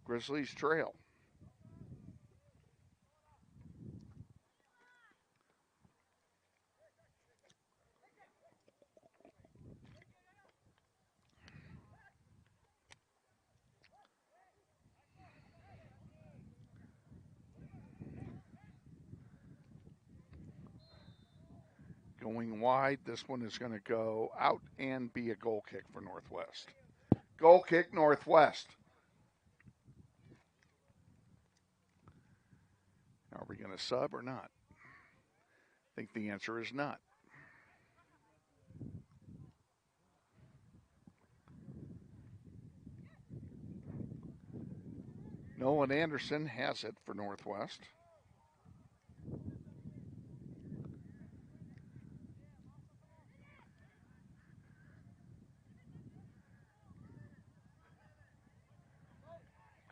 Grizzlies trail. Going wide, this one is going to go out and be a goal kick for Northwest. Goal kick Northwest. Are we going to sub or not? I think the answer is not. Nolan Anderson has it for Northwest.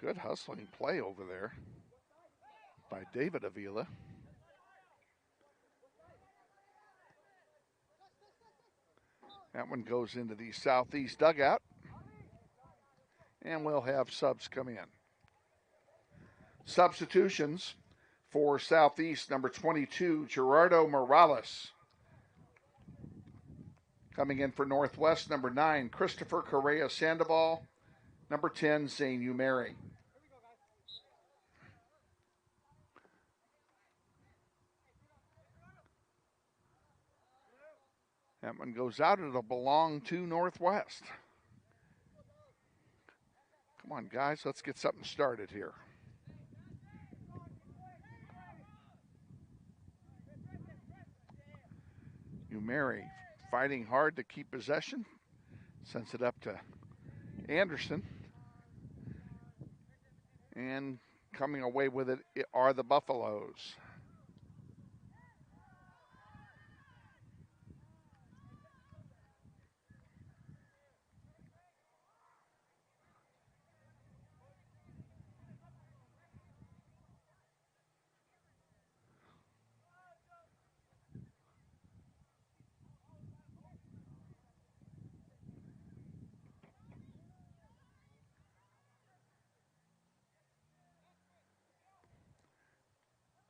Good hustling play over there by David Avila. That one goes into the southeast dugout. And we'll have subs come in. Substitutions for Southeast, number 22, Gerardo Morales. Coming in for Northwest, number 9, Christopher Correa Sandoval. Number 10, Zane Umeri. That one goes out. It'll belong to Northwest. Come on, guys. Let's get something started here. Umeri fighting hard to keep possession. Sends it up to Anderson. And coming away with it are the Buffaloes.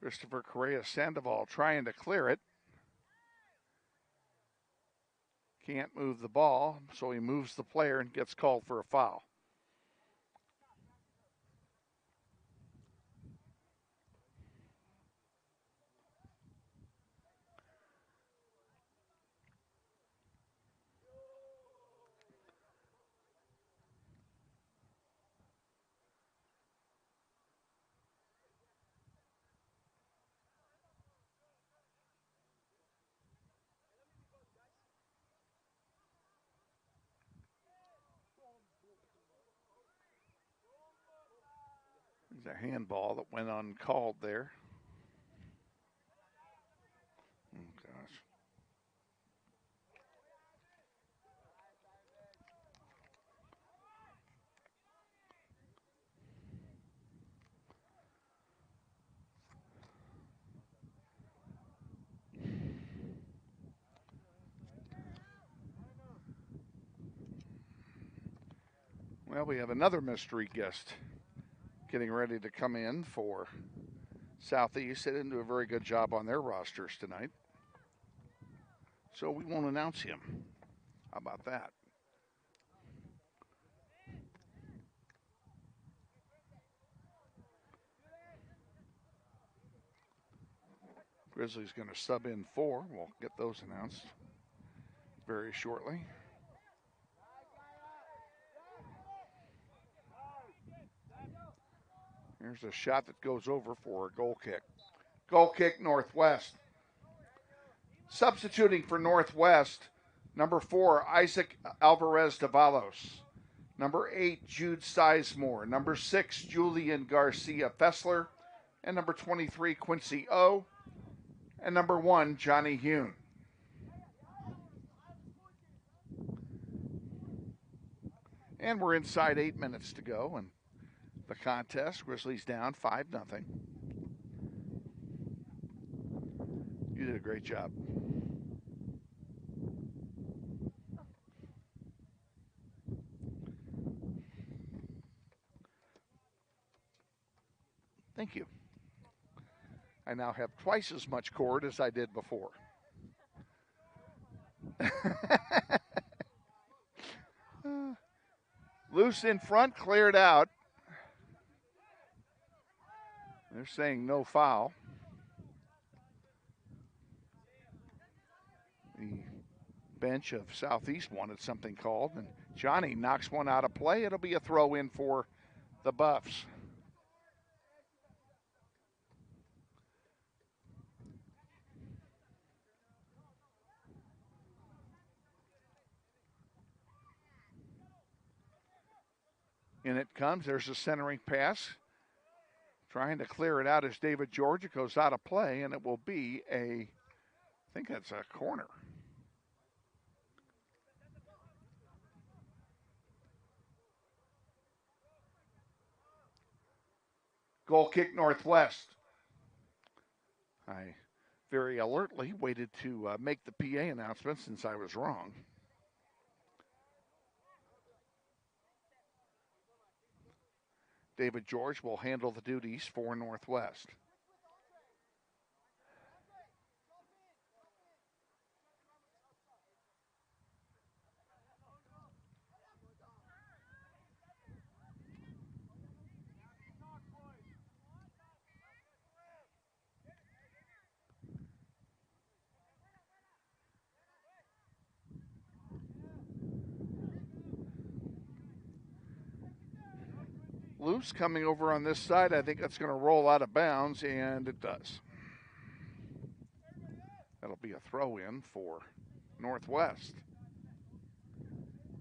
Christopher Correa Sandoval trying to clear it. Can't move the ball, so he moves the player and gets called for a foul. There's a handball that went uncalled there. Oh, gosh. Well, we have another mystery guest getting ready to come in for Southeast. They didn't do a very good job on their rosters tonight, so we won't announce him. How about that? Grizzlies going to sub in 4. We'll get those announced very shortly. Here's a shot that goes over for a goal kick. Goal kick, Northwest. Substituting for Northwest, number 4, Isaac Alvarez-Davalos. Number 8, Jude Sizemore. Number 6, Julian Garcia Fessler. And number 23, Quincy O. And number 1, Johnny Hune. And we're inside 8 minutes to go in the contest. Grizzlies down 5-0. You did a great job. Thank you. I now have twice as much cord as I did before. Loose in front, cleared out. They're saying no foul. The bench of Southeast wanted something called, and Johnny knocks one out of play. It'll be a throw in for the Buffs. In it comes. There's a centering pass. Trying to clear it out is David George. It goes out of play, and it will be I think that's a corner. Goal kick, Northwest. I very alertly waited to make the PA announcement since I was wrong. David George will handle the duties for Northwest. Loose coming over on this side. I think that's going to roll out of bounds, and it does. That'll be a throw in for Northwest.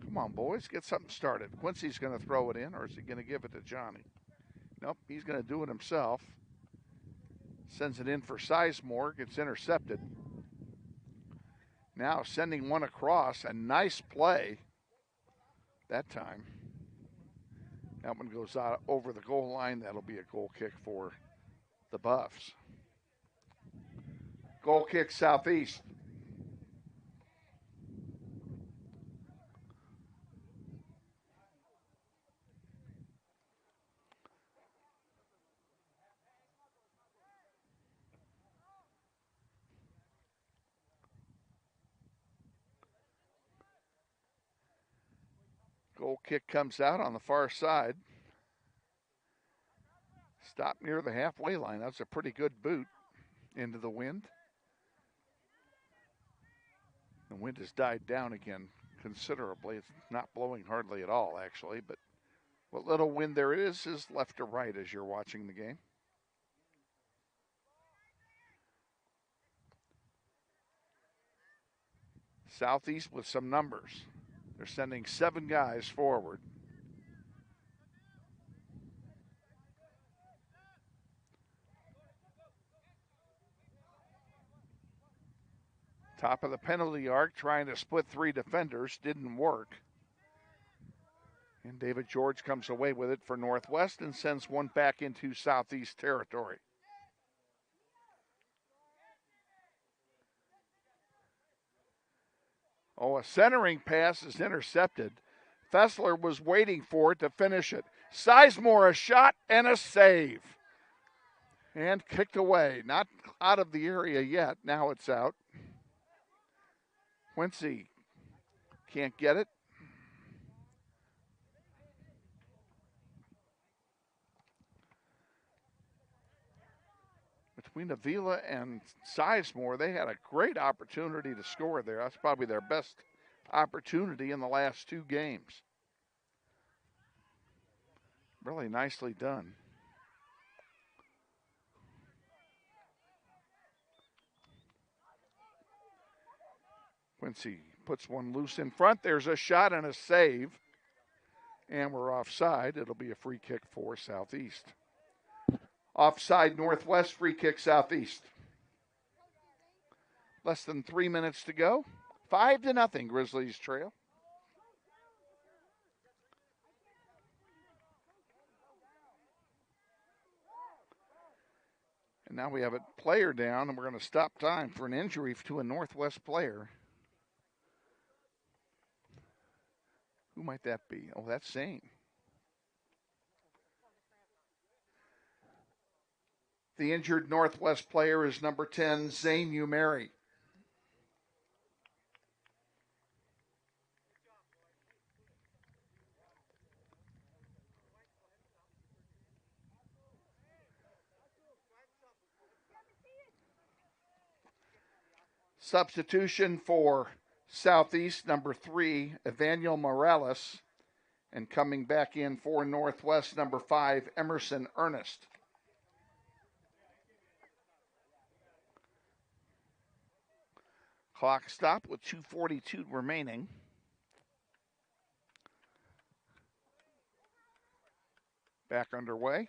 Come on, boys, get something started. Quincy's going to throw it in, or is he going to give it to Johnny? Nope, he's going to do it himself. Sends it in for Sizemore, gets intercepted. Now sending one across, a nice play that time. That one goes out over the goal line. That'll be a goal kick for the Buffs. Goal kick, Southeast. Goal kick comes out on the far side. Stop near the halfway line. That's a pretty good boot into the wind. The wind has died down again considerably. It's not blowing hardly at all, actually, but what little wind there is left to right as you're watching the game. Southeast with some numbers. They're sending 7 guys forward. Top of the penalty arc, trying to split three defenders, didn't work. And David George comes away with it for Northwest and sends one back into Southeast territory. Oh, a centering pass is intercepted. Fessler was waiting for it to finish it. Sizemore, a shot and a save. And kicked away. Not out of the area yet. Now it's out. Quincy can't get it. Between Avila and Sizemore, they had a great opportunity to score there. That's probably their best opportunity in the last two games. Really nicely done. Quincy puts one loose in front. There's a shot and a save. And we're offside. It'll be a free kick for Southeast. Offside Northwest, free kick Southeast. Less than 3 minutes to go. 5-0, Grizzlies trail. And now we have a player down, and we're going to stop time for an injury to a Northwest player. Who might that be? Oh, that's Zane. The injured Northwest player is number 10, Zane Umeri. Substitution for Southeast, number 3, Evanuel Morales. And coming back in for Northwest, number 5, Emerson Ernest. Clock stopped with 2:42 remaining. Back underway.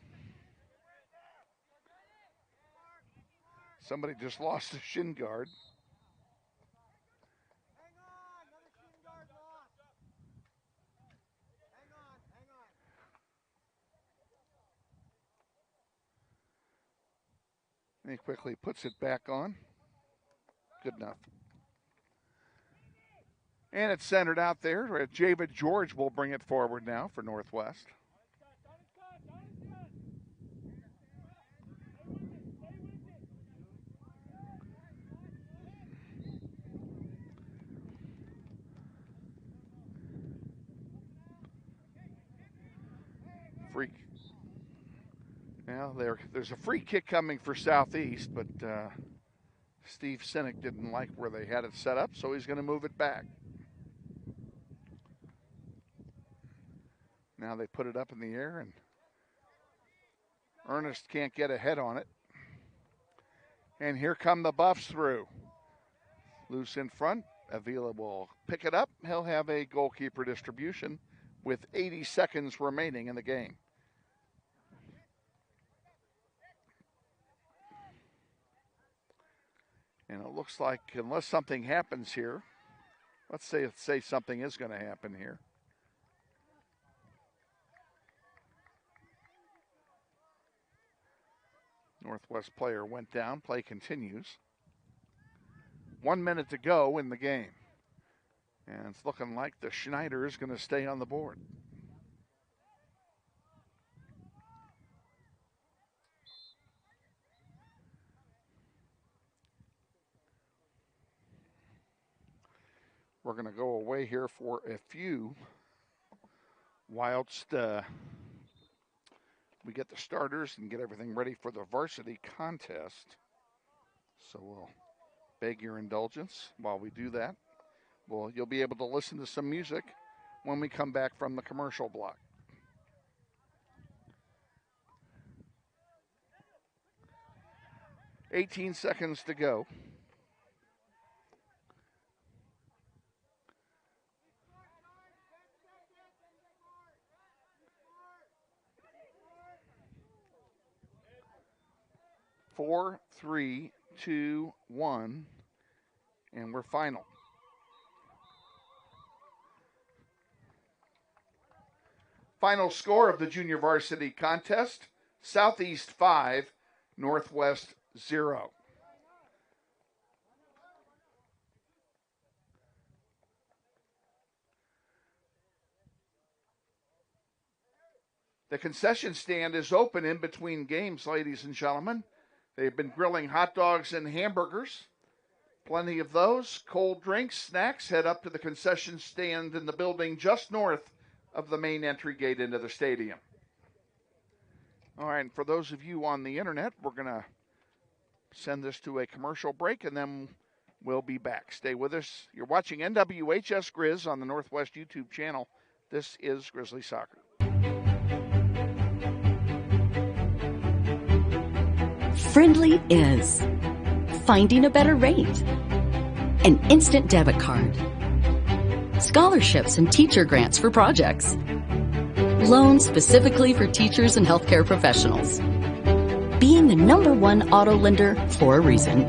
Somebody just lost a shin guard. And he quickly puts it back on. Good enough. And it's centered out there. David George will bring it forward now for Northwest. Free. Now there's a free kick coming for Southeast, but Steve Sinek didn't like where they had it set up, so he's going to move it back. Now they put it up in the air, and Ernest can't get a head on it. And here come the Buffs through. Loose in front. Avila will pick it up. He'll have a goalkeeper distribution with 80 seconds remaining in the game. And it looks like, unless something happens here, let's say something is going to happen here. Northwest player went down. Play continues. 1 minute to go in the game. And it's looking like the Schneider is going to stay on the board. We're going to go away here for a few whilst we get the starters and get everything ready for the varsity contest. So we'll beg your indulgence while we do that. Well, you'll be able to listen to some music when we come back from the commercial block. $18 seconds to go. Four, three, two, one, And we're final. Final score of the junior varsity contest, Southeast 5, Northwest 0. The concession stand is open in between games, ladies and gentlemen. They've been grilling hot dogs and hamburgers. Plenty of those. Cold drinks, snacks. Head up to the concession stand in the building just north of the main entry gate into the stadium. All right, and for those of you on the internet, we're going to send this to a commercial break, and then we'll be back. Stay with us. You're watching NWHS Grizz on the Northwest YouTube channel. This is Grizzly Soccer. Friendly is finding a better rate, an instant debit card, scholarships and teacher grants for projects, loans specifically for teachers and healthcare professionals, being the #1 auto lender for a reason,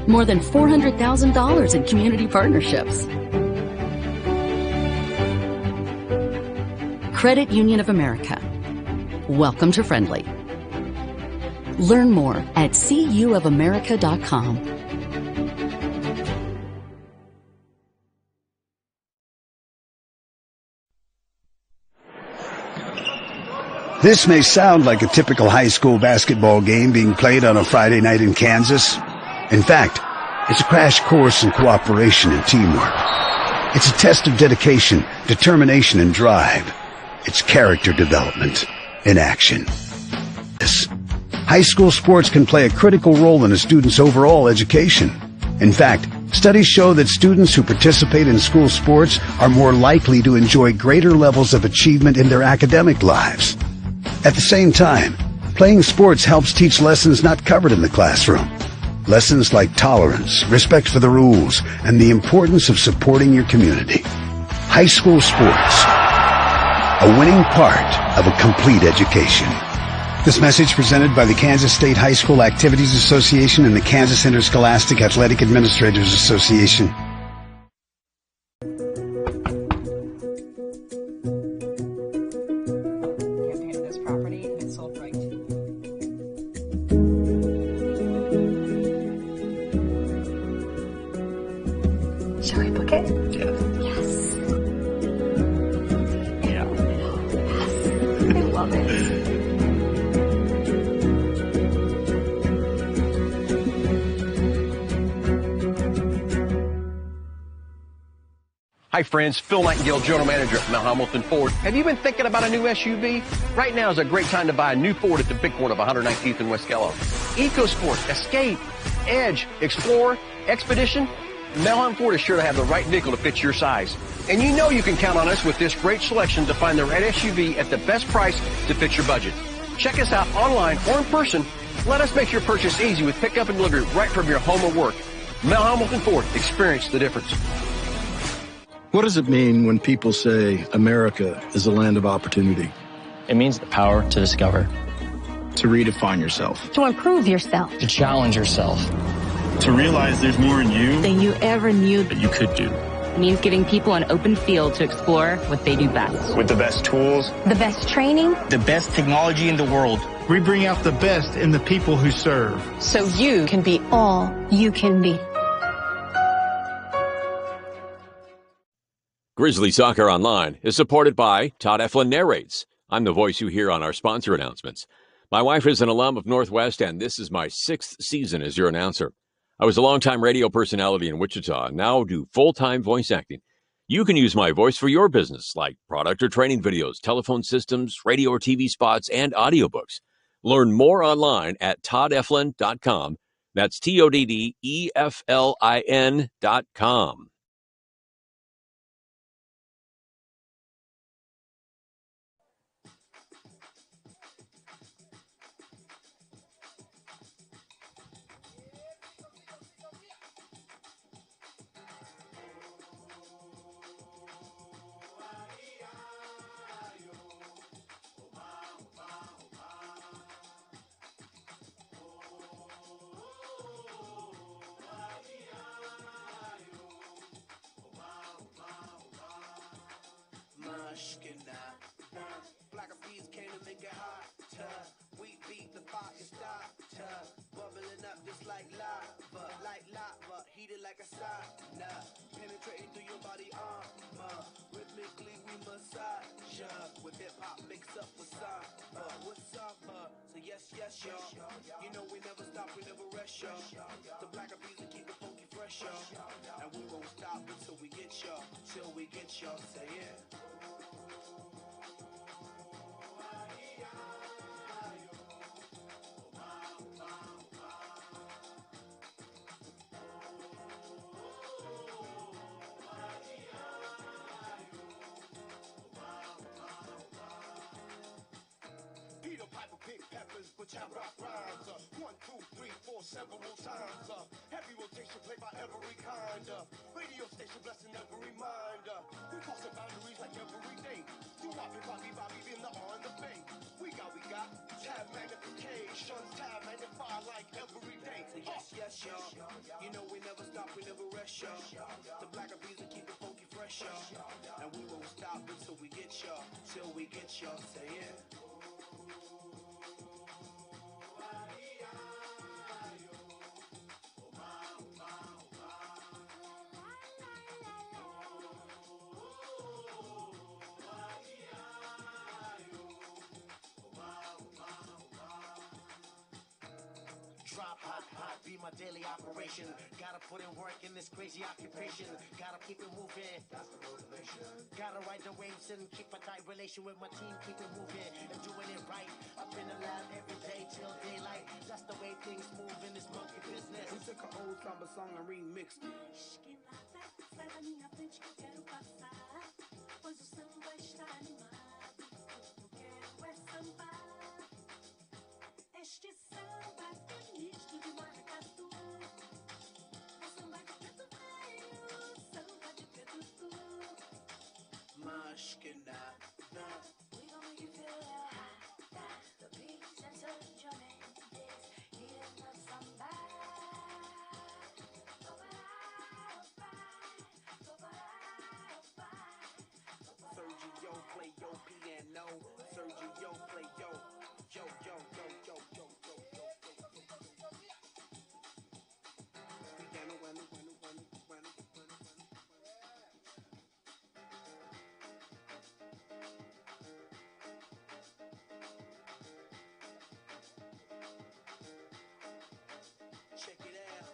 more than $400,000 in community partnerships, Credit Union of America. Welcome to Friendly. Learn more at cuofamerica.com. This may sound like a typical high school basketball game being played on a Friday night in Kansas. In fact, it's a crash course in cooperation and teamwork. It's a test of dedication, determination, and drive. It's character development in action. High school sports can play a critical role in a student's overall education. In fact, studies show that students who participate in school sports are more likely to enjoy greater levels of achievement in their academic lives. At the same time, playing sports helps teach lessons not covered in the classroom. Lessons like tolerance, respect for the rules, and the importance of supporting your community. High school sports, a winning part of a complete education. This message presented by the Kansas State High School Activities Association and the Kansas Interscholastic Athletic Administrators Association. This property and it's sold right. Shall we book it? Yeah. Yes. Yeah. Yes. I love it. Hi friends, Phil Nightingale, General Manager at Mount Hamilton Ford. Have you been thinking about a new SUV? Right now is a great time to buy a new Ford at the big corner of 119th and West Kellogg. EcoSport, Escape, Edge, Explorer, Expedition. Mount Hamilton Ford is sure to have the right vehicle to fit your size. And you know you can count on us with this great selection to find the right SUV at the best price to fit your budget. Check us out online or in person. Let us make your purchase easy with pickup and delivery right from your home or work. Mount Hamilton Ford, experience the difference. What does it mean when people say America is a land of opportunity? It means the power to discover, To redefine yourself. To improve yourself. to challenge yourself. To realize there's more in you Than you ever knew. that you could do. It means giving people an open field to explore what they do best. With the best tools, The best training. The best technology in the world. We bring out the best in the people who serve. So you can be all you can be. Grizzly Soccer Online is supported by Todd Eflin Narrates. I'm the voice you hear on our sponsor announcements. My wife is an alum of Northwest, and this is my 6th season as your announcer. I was a longtime radio personality in Wichita and now do full-time voice acting. You can use my voice for your business, like product or training videos, telephone systems, radio or TV spots, and audiobooks. Learn more online at toddeflin.com. That's TODDEFLIN.com. make it hotter. We beat the fire starter, bubbling up just like lava, heated like a sauna, penetrating through your body armor. Rhythmically we massage ya, with hip hop mixed up with samba. With samba, so yes, y'all. You know we never stop, we never rest, y'all. The black of music keep it funky fresh, y'all. And we won't stop until we get y'all, till we get y'all. Say yeah. Big peppers, but I rock rhymes. 1, 2, 3, 4, several times. Heavy rotation played by every kind. Radio station blessing every mind. We crossing boundaries like every day. Do Bobby in the R and the Bay. We got tab magnification, tab magnify like every day. So yes, y'all. You know we never stop, we never rest, y'all. The black of music keep it funky fresh, y'all. And we won't stop until we get y'all, till we get y'all. Say yeah. Drop hot, be my daily operation. Gotta put in work in this crazy occupation. Gotta keep it moving. That's the motivation. Gotta ride the waves and keep a tight relation with my team. Keep it moving and doing it right. Up in the lab every day till daylight. That's the way things move in this monkey business. We took an old samba song and remixed it. Sai da minha frente que eu quero passar, pois o samba está animado. Eu quero é sambar. Este samba é misto de maracatu. É samba de preto velho, samba de preto tu. Mas que nada. We gon' make you feel hot. The beats and touch your hands. Heating up samba. Sergio, play your piano. Sergio, play yo. Piano, bueno. Check it out.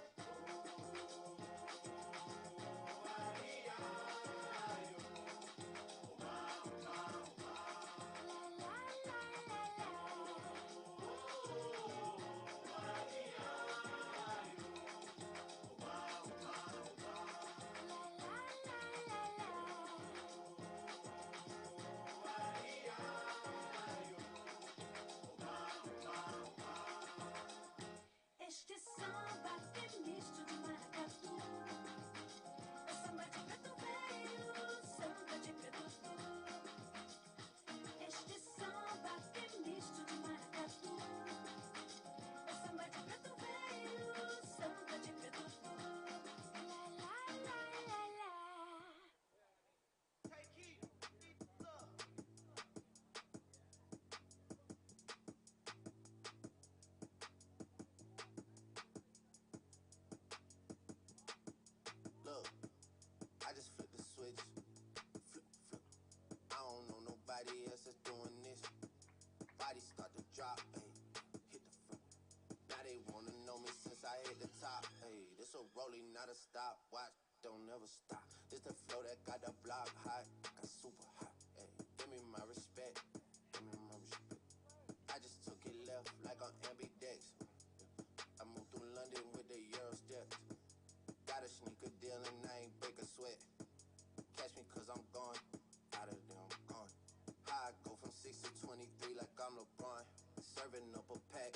Este samba é misto de maracatu. É samba de preto velho, samba de preto tu. Este samba é misto de maracatu. É samba de preto velho, samba de preto tu. La la la la la. Take it. Look, I just flipped the switch. Flip. I don't know nobody else that's doing this. Body start to drop, ayy. Hit the front. Now they wanna know me since I hit the top, ayy. This a rolling, not a stop. Watch, don't never stop. This the flow that got the block hot. Got super hot, ayy. Give me my respect. I just took it left like on ambidex. I moved through London with the Euro steps. Got a sneaker deal and I ain't break a sweat. Catch me cause I'm gone. Out of there, I'm gone. How I go from 6 to 23 like I'm LeBron. Serving up a pack.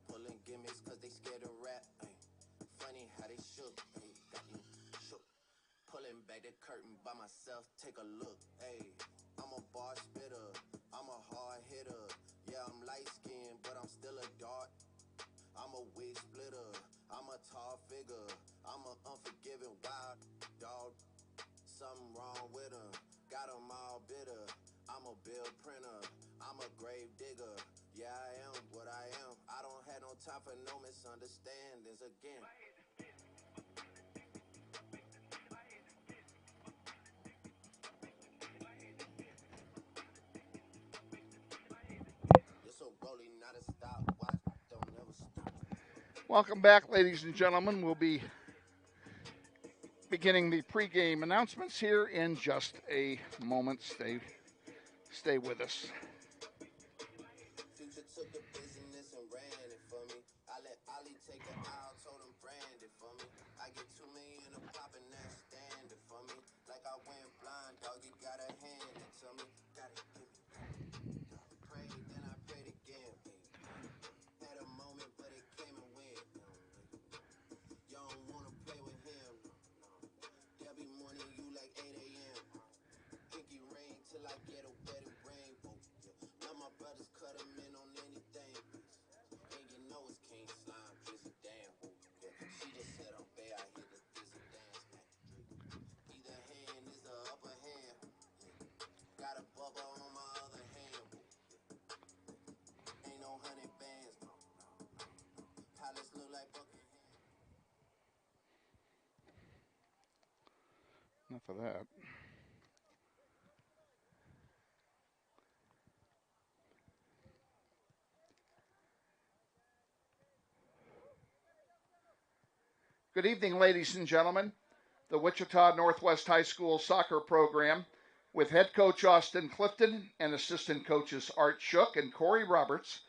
Pulling gimmicks cause they scared to rap. Ay. Funny how they shook. Ay. Got you shook. Pulling back the curtain by myself. Take a look. Ay. I'm a bar spitter. I'm a hard hitter. Yeah, I'm light skinned, but I'm still a dart. I'm a wig splitter. I'm a tall figure. I'm an unforgiving wild dog. Something wrong with 'em. Got 'em all bitter. I I'm a bill printer, I'm a grave digger. Yeah, I am what I am. I don't have no time for no misunderstandings again. It's a rolling, not a stop. Watch, don't never stop. Welcome back, ladies and gentlemen. We'll be beginning the pregame announcements here in just a moment. Stay with us. Future took a business and ran it for me. I let Ollie take it out, told him brand it for me. I get 2 million a pop and that stand it for me. Like I went blind, dog, you gotta hand it to me. Gotta give me. Prayed, then I prayed again. Had a moment, but it came and went. You don't wanna play with him. There'll be morning you like 8 a.m. Pinky ring till I get a wedding ring. Now my brothers cut him in on anything. And you know it's King Slime, Drizzy damn. She just said I'm bad, I hit the Drizzy dance. Either hand is the upper hand. Got a bubble on my other hand. Ain't no 100 bands. Palace look like Buckingham. Enough of that. Good evening, ladies and gentlemen. The Wichita Northwest High School soccer program with head coach Austin Clifton and assistant coaches Art Shook and Corey Roberts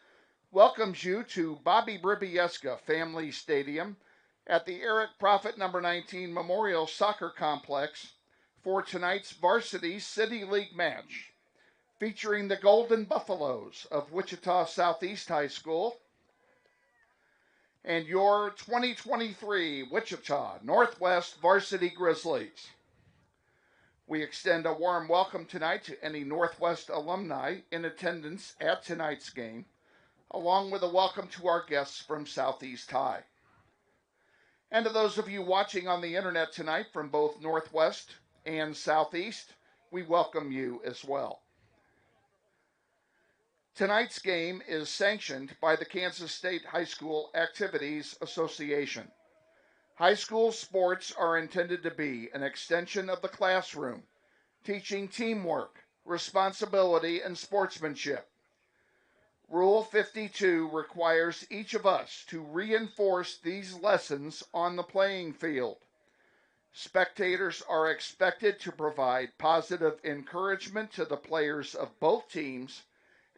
welcomes you to Bobby Bribiesca Family Stadium at the Eric Prophet No. 19 Memorial Soccer Complex for tonight's Varsity City League match featuring the Golden Buffaloes of Wichita Southeast High School and your 2023 Wichita Northwest Varsity Grizzlies. We extend a warm welcome tonight to any Northwest alumni in attendance at tonight's game, along with a welcome to our guests from Southeast High. And to those of you watching on the internet tonight from both Northwest and Southeast, we welcome you as well. Tonight's game is sanctioned by the Kansas State High School Activities Association. High school sports are intended to be an extension of the classroom, teaching teamwork, responsibility, and sportsmanship. Rule 52 requires each of us to reinforce these lessons on the playing field. Spectators are expected to provide positive encouragement to the players of both teams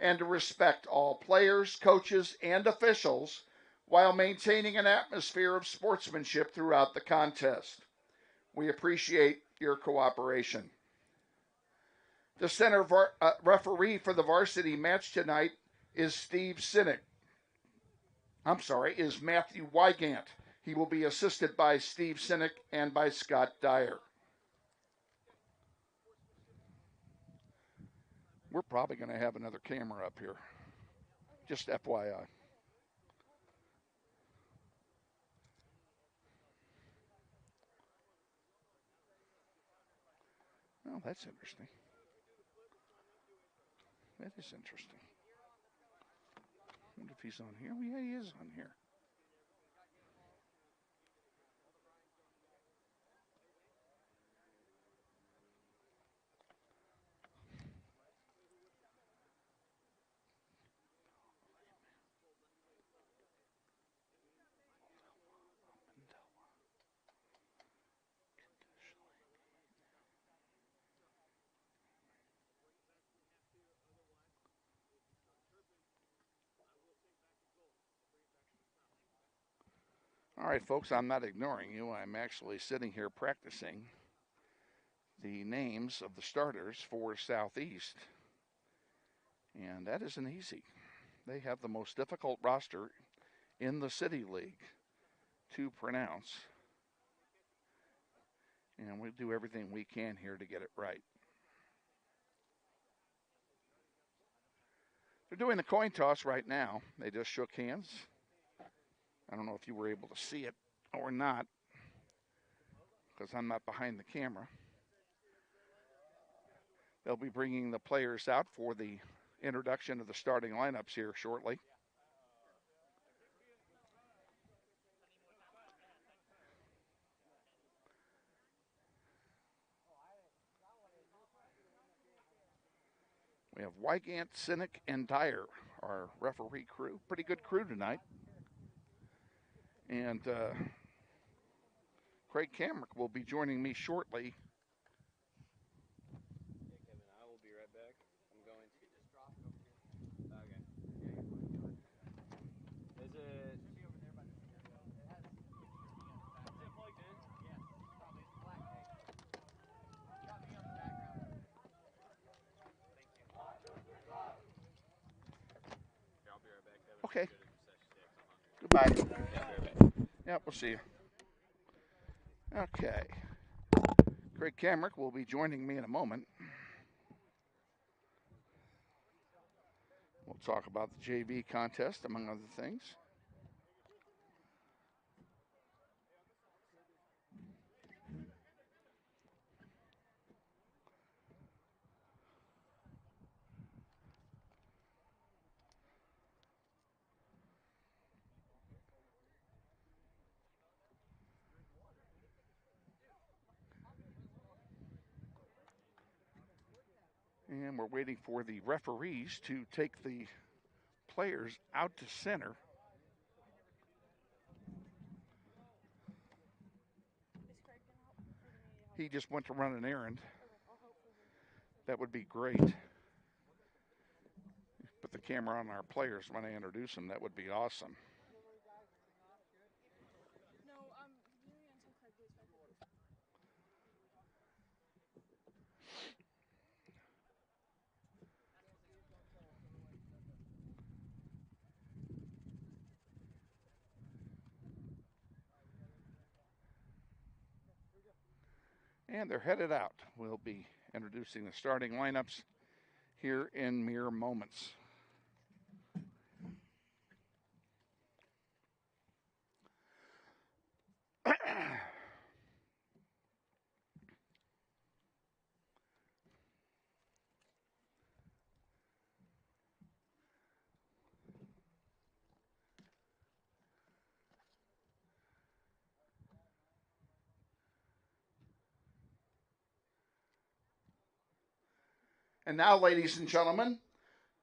and to respect all players, coaches, and officials while maintaining an atmosphere of sportsmanship throughout the contest. We appreciate your cooperation. The center referee for the varsity match tonight is Matthew Wygant. He will be assisted by Steve Sinek and by Scott Dyer. We're probably going to have another camera up here. Just FYI. Oh, that's interesting. That is interesting. I wonder if he's on here. Oh, yeah, he is on here. All right, folks, I'm not ignoring you. I'm actually sitting here practicing the names of the starters for Southeast. And that isn't easy. They have the most difficult roster in the City League to pronounce. And we'll do everything we can here to get it right. They're doing the coin toss right now. They just shook hands. I don't know if you were able to see it or not, because I'm not behind the camera. They'll be bringing the players out for the introduction of the starting lineups here shortly. We have Wygant, Cynic, and Dyer, our referee crew. Pretty good crew tonight. And Craig Kamrick will be joining me shortly. Kevin, I will be right back. I'm going to just drop it over here. Okay. Is it? Should be over there by the stereo. It has. Is it plugged in? Yes. Probably it's black tape. Got me on the background. Thank you. Here, I'll be right back, Kevin. Okay. Goodbye. Yeah, be right back. Yep, we'll see you. Okay. Craig Kamrick will be joining me in a moment. We'll talk about the JV contest, among other things. And we're waiting for the referees to take the players out to center. He just went to run an errand. That would be great. Put the camera on our players when I introduce them. That would be awesome. And they're headed out. We'll be introducing the starting lineups here in mere moments. And now, ladies and gentlemen,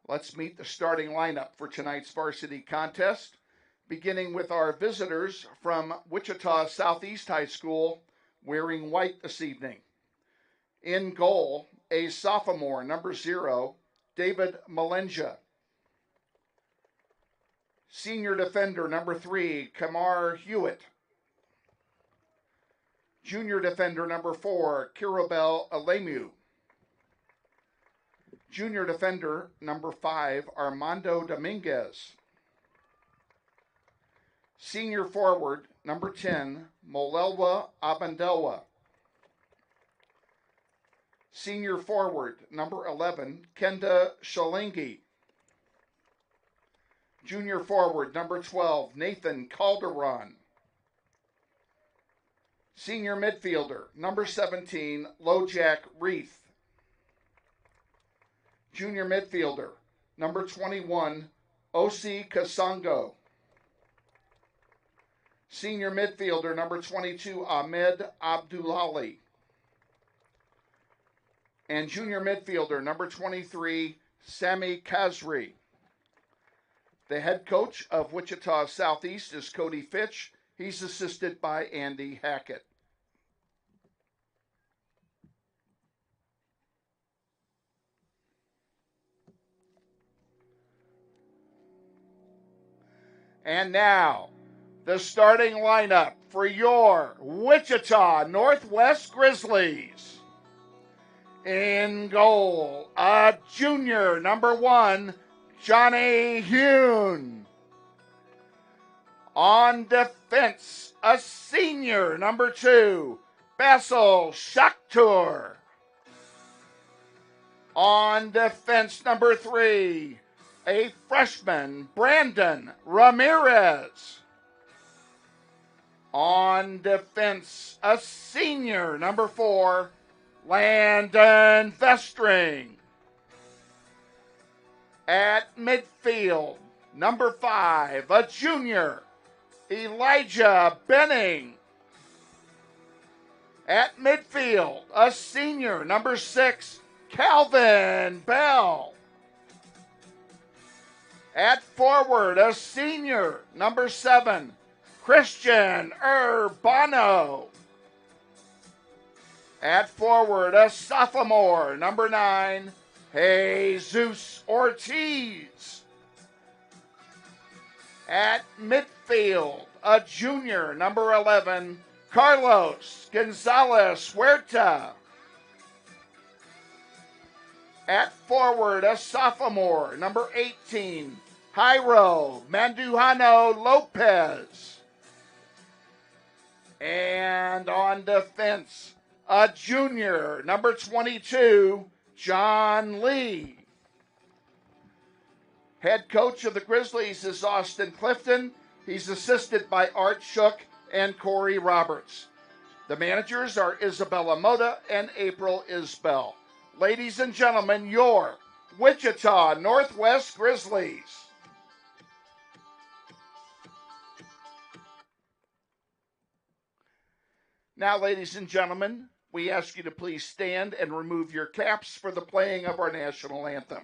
let's meet the starting lineup for tonight's varsity contest, beginning with our visitors from Wichita Southeast High School wearing white this evening. In goal, a sophomore, number 0, David Malenja. Senior defender, number 3, Kamar Hewitt. Junior defender, number 4, Kirabel Alemu. Junior defender, number 5, Armando Dominguez. Senior forward, number 10, Molelwa Abandelwa. Senior forward, number 11, Kenda Shalingi. Junior forward, number 12, Nathan Calderon. Senior midfielder, number 17, Lojak Reith. Junior midfielder, number 21, Osi Kasango. Senior midfielder, number 22, Ahmed Abdullali. And junior midfielder, number 23, Sami Kazri. The head coach of Wichita Southeast is Cody Fitch. He's assisted by Andy Hackett. And now, the starting lineup for your Wichita Northwest Grizzlies. In goal, a junior, number 1, Johnny Hune. On defense, a senior, number 2, Basil Shakhtur. On defense, number 3, a freshman, Brandon Ramirez. On defense, a senior, number 4, Landon Vestring. At midfield, number 5, a junior, Elijah Benning. At midfield, a senior, number 6, Calvin Bell. At forward, a senior, number 7, Christian Urbano. At forward, a sophomore, number 9, Jesus Ortiz. At midfield, a junior, number 11, Carlos Gonzalez Huerta. At forward, a sophomore, number 18, Jairo Mandujano Lopez. And on defense, a junior, number 22, John Lee. Head coach of the Grizzlies is Austin Clifton. He's assisted by Art Shook and Corey Roberts. The managers are Isabella Mota and April Isbell. Ladies and gentlemen, your Wichita Northwest Grizzlies. Now, ladies and gentlemen, we ask you to please stand and remove your caps for the playing of our national anthem.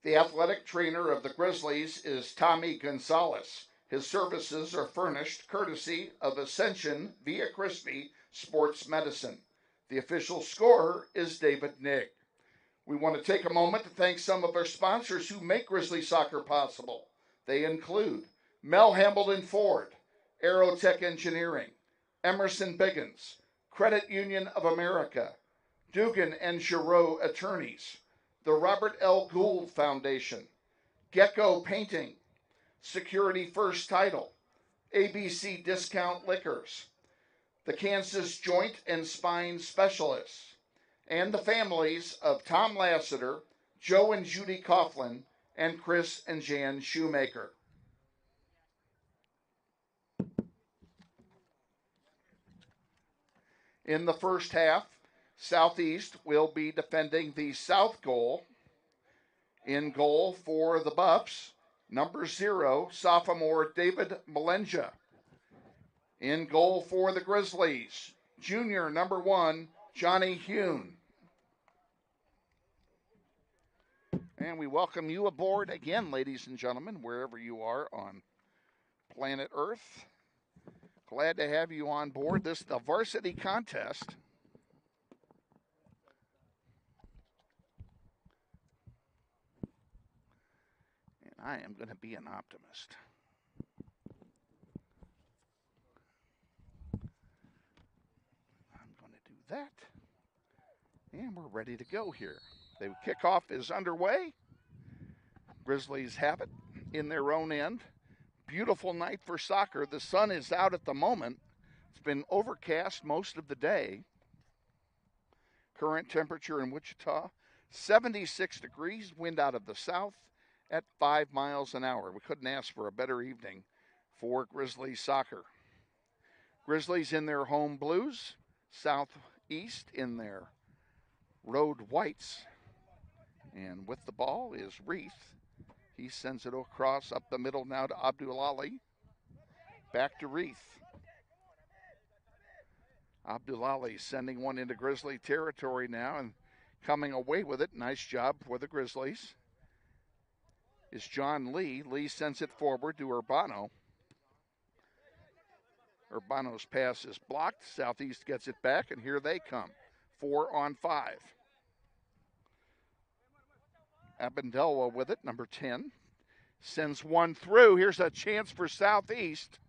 The athletic trainer of the Grizzlies is Tommy Gonzalez. His services are furnished courtesy of Ascension Via Crispy Sports Medicine. The official scorer is David Nigg. We want to take a moment to thank some of our sponsors who make Grizzly soccer possible. They include Mel Hambledon Ford, Aerotech Engineering, Emerson Biggins, Credit Union of America, Dugan and Giroux Attorneys, the Robert L. Gould Foundation, Gecko Painting, Security First Title, ABC Discount Liquors, the Kansas Joint and Spine Specialists, and the families of Tom Lassiter, Joe and Judy Coughlin, and Chris and Jan Shoemaker. In the first half, Southeast will be defending the south goal. In goal for the Buffs, number 0, sophomore David Malenja. In goal for the Grizzlies, junior number 1, Johnny Hune. And we welcome you aboard again, ladies and gentlemen, wherever you are on planet Earth. Glad to have you on board. This is the varsity contest. I am going to be an optimist. I'm going to do that. And we're ready to go here. The kickoff is underway. Grizzlies have it in their own end. Beautiful night for soccer. The sun is out at the moment. It's been overcast most of the day. Current temperature in Wichita, 76 degrees, wind out of the south at 5 miles an hour. We couldn't ask for a better evening for Grizzlies soccer. Grizzlies in their home blues, Southeast in their road whites. And with the ball is Reith. He sends it across up the middle now to Abdulali. Back to Reith. Abdulali sending one into Grizzly territory now and coming away with it. Nice job for the Grizzlies. Is John Lee. Lee sends it forward to Urbano. Urbano's pass is blocked. Southeast gets it back, and here they come. 4 on 5. Abendelwa with it, number 10. Sends one through. Here's a chance for Southeast.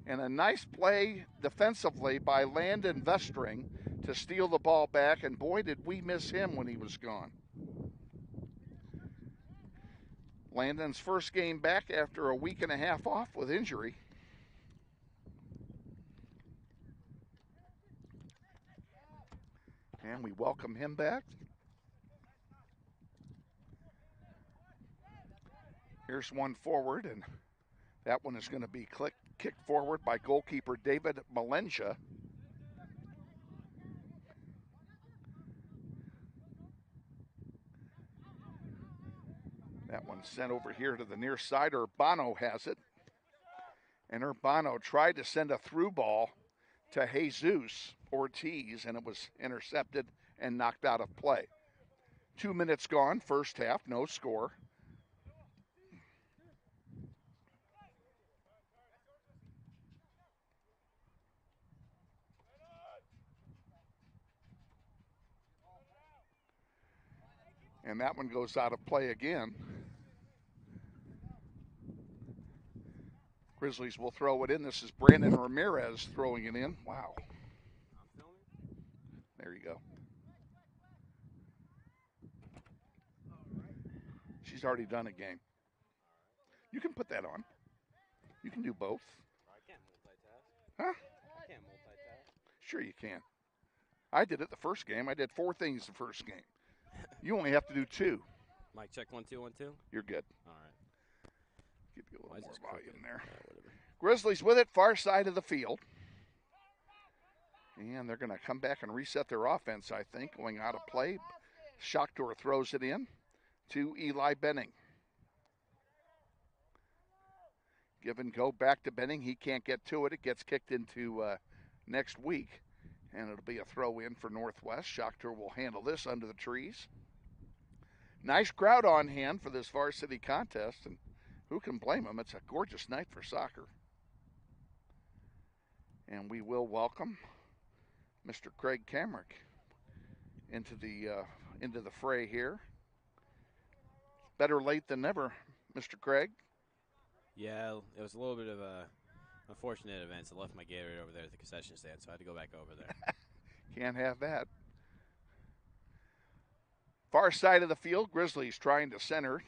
And a nice play defensively by Landon Vestring to steal the ball back, and boy, did we miss him when he was gone. Landon's first game back after a week and a half off with injury. And we welcome him back. Here's one forward, and that one is going to be kicked forward by goalkeeper David Malenja. That one sent over here to the near side. Urbano has it. And Urbano tried to send a through ball to Jesus Ortiz, and it was intercepted and knocked out of play. 2 minutes gone, first half, no score. And that one goes out of play again. Grizzlies will throw it in. This is Brandon Ramirez throwing it in. Wow. There you go. She's already done a game. You can put that on. You can do both. I can't multitask. Huh? I can't multitask. Sure you can. I did it the first game. I did 4 things the first game. You only have to do 2. Mic check 1 2 1 2. You're good. All right. Give you a little more volume there. Whatever. Grizzlies with it, far side of the field. And they're going to come back and reset their offense, I think, going out of play. Shakhtar throws it in to Eli Benning. Give and go back to Benning. He can't get to it. It gets kicked into next week. And it'll be a throw in for Northwest. Shakhtar will handle this under the trees. Nice crowd on hand for this varsity contest, and who can blame them? It's a gorgeous night for soccer. And we will welcome Mr. Craig Kamrick into the fray here. Better late than never, Mr. Craig. Yeah, it was a little bit of a unfortunate event. I left my Gatorade over there at the concession stand, so I had to go back over there. Can't have that. Far side of the field, Grizzlies trying to center.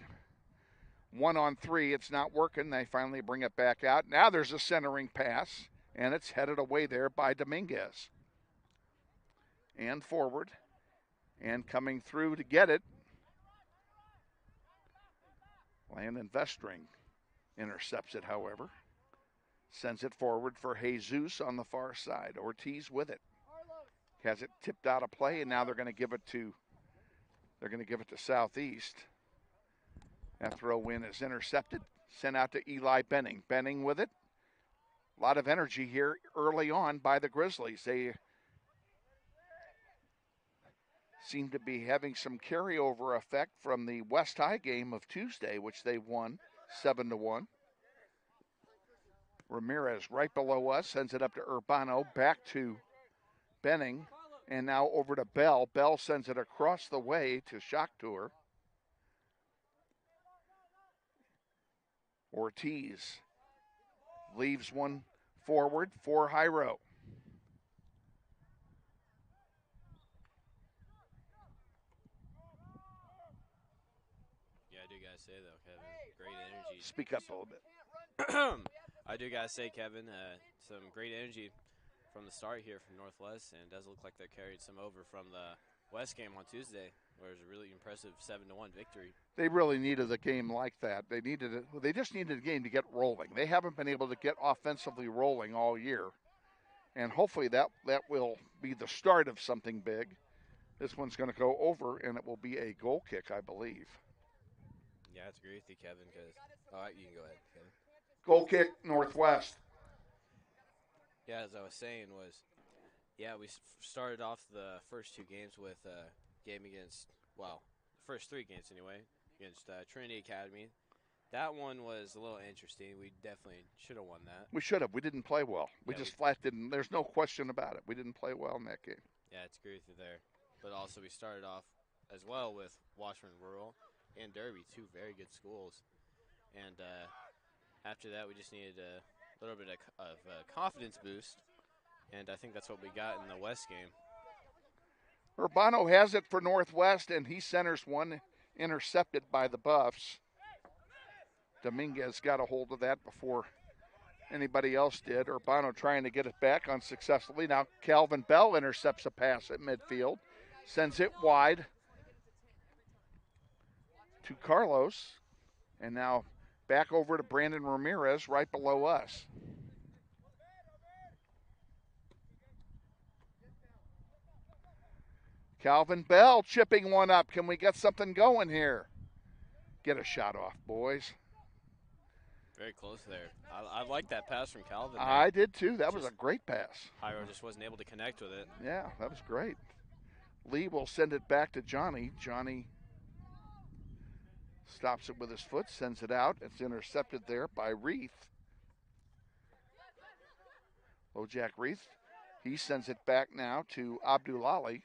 1 on 3, it's not working. They finally bring it back out. Now there's a centering pass, and it's headed away there by Dominguez. And forward, and coming through to get it. Landon Vestring intercepts it, however. Sends it forward for Jesus on the far side. Ortiz with it. Has it tipped out of play, and now they're going to give it to Southeast. That throw in is intercepted. Sent out to Eli Benning. Benning with it. A lot of energy here early on by the Grizzlies. They seem to be having some carryover effect from the West High game of Tuesday, which they won 7-1. Ramirez right below us, sends it up to Urbano, back to Benning, and now over to Bell. Bell sends it across the way to Shakhtar. Ortiz leaves one forward for Hyro. Yeah, I do gotta say though, Kevin, great energy. Speak up a little bit. I do gotta say, Kevin, some great energy from the start here from Northwest, and it does look like they carried some over from the West game on Tuesday. where it was a really impressive 7-1 victory. They really needed a game like that. They just needed a game to get rolling. They haven't been able to get offensively rolling all year. And hopefully that will be the start of something big. This one's going to go over, and it will be a goal kick, I believe. Yeah, I agree with you, Kevin, because you can go ahead, Kevin. Goal kick, Northwest. Yeah, as I was saying we started off the first two games with a game against, the first three games anyway, against Trinity Academy. That one was a little interesting. We definitely should have won that. We should have. We didn't play well. We flat didn't. There's no question about it. We didn't play well in that game. Yeah, I agree with you there. But also we started off as well with Washburn Rural and Derby, two very good schools. And after that, we just needed a little bit of a confidence boost. And I think that's what we got in the West game. Urbano has it for Northwest, and he centers one, intercepted by the Buffs. Dominguez got a hold of that before anybody else did. Urbano trying to get it back unsuccessfully. Now Calvin Bell intercepts a pass at midfield, sends it wide to Carlos, and now back over to Brandon Ramirez right below us. Calvin Bell chipping one up. Can we get something going here? Get a shot off, boys. Very close there. I like that pass from Calvin there. I did too. That was a great pass. Hyro just wasn't able to connect with it. Yeah, that was great. Lee will send it back to Johnny. Johnny stops it with his foot, sends it out. It's intercepted there by Reith. Lojack Reith. He sends it back now to Abdulali.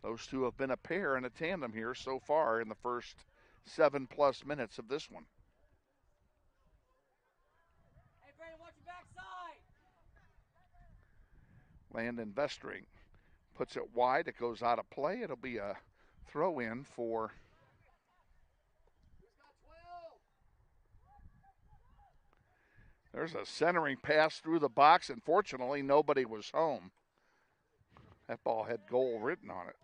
Those two have been a pair and a tandem here so far in the first 7+ minutes of this one. Hey, Brandon, watch your backside. Landon Vestring puts it wide. It goes out of play. It'll be a throw in for there's a centering pass through the box. Unfortunately, nobody was home. That ball had goal written on it.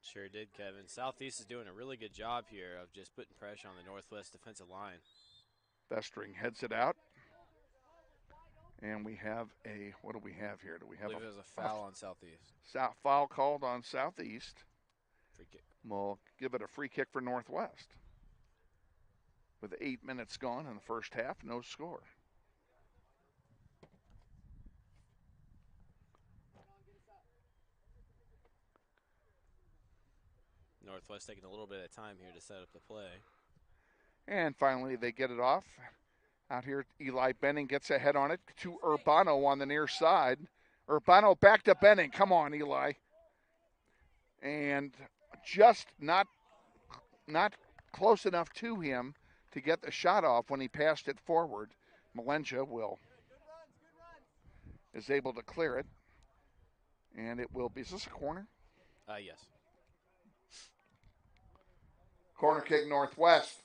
Sure did, Kevin. Southeast is doing a really good job here of just putting pressure on the Northwest defensive line. Vestring heads it out. And we have what do we have here? Do we have I believe there's a foul on Southeast. Foul called on Southeast. Free kick. We'll give it a free kick for Northwest. With 8 minutes gone in the first half, no score. Northwest taking a little bit of time here to set up the play. And finally, they get it off. Out here, Eli Benning gets ahead on it to Urbano on the near side. Urbano back to Benning. Come on, Eli. And just not close enough to him to get the shot off when he passed it forward. Malenja is able to clear it. And it will be, is this a corner? Yes. Corner kick Northwest.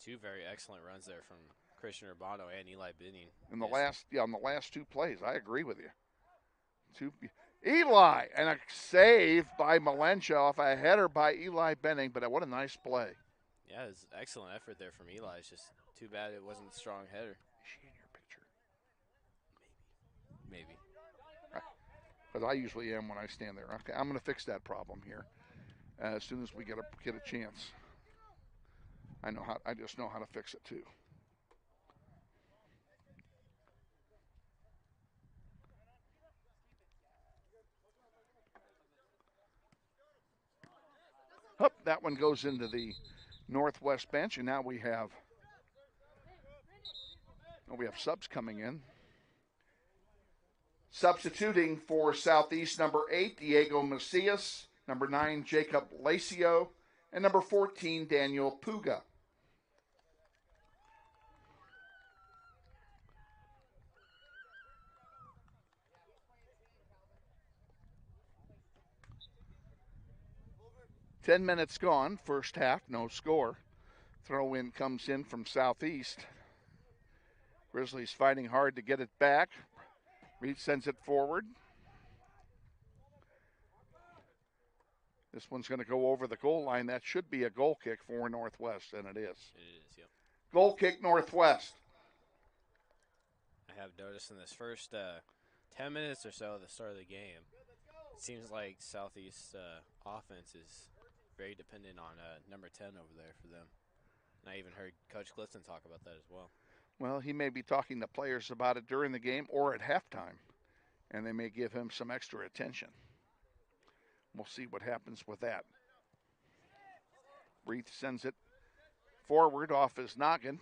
Two very excellent runs there from Christian Urbano and Eli Benning. On the last two plays, I agree with you. Eli, and a save by Malencha off a header by Eli Benning, but what a nice play. Yeah, it's excellent effort there from Eli. It's just too bad it wasn't a strong header. Is she in your picture? Maybe. Because I usually am when I stand there. Okay, I'm going to fix that problem here as soon as we get a chance. I just know how to fix it too. That one goes into the Northwest bench, and now we have subs coming in. Substituting for Southeast, number 8, Diego Macias, number 9, Jacob Lacio, and number 14, Daniel Puga. Ten minutes gone, first half, no score. Throw in comes in from Southeast. Grizzlies fighting hard to get it back. Reed sends it forward. This one's going to go over the goal line. That should be a goal kick for Northwest, and it is. It is, yep. Goal kick, Northwest. I have noticed in this first 10 minutes or so at the start of the game, it seems like Southeast offense is very dependent on number 10 over there for them. And I even heard Coach Clifton talk about that as well. Well, he may be talking to players about it during the game or at halftime, and they may give him some extra attention. We'll see what happens with that. Reith sends it forward off his noggin.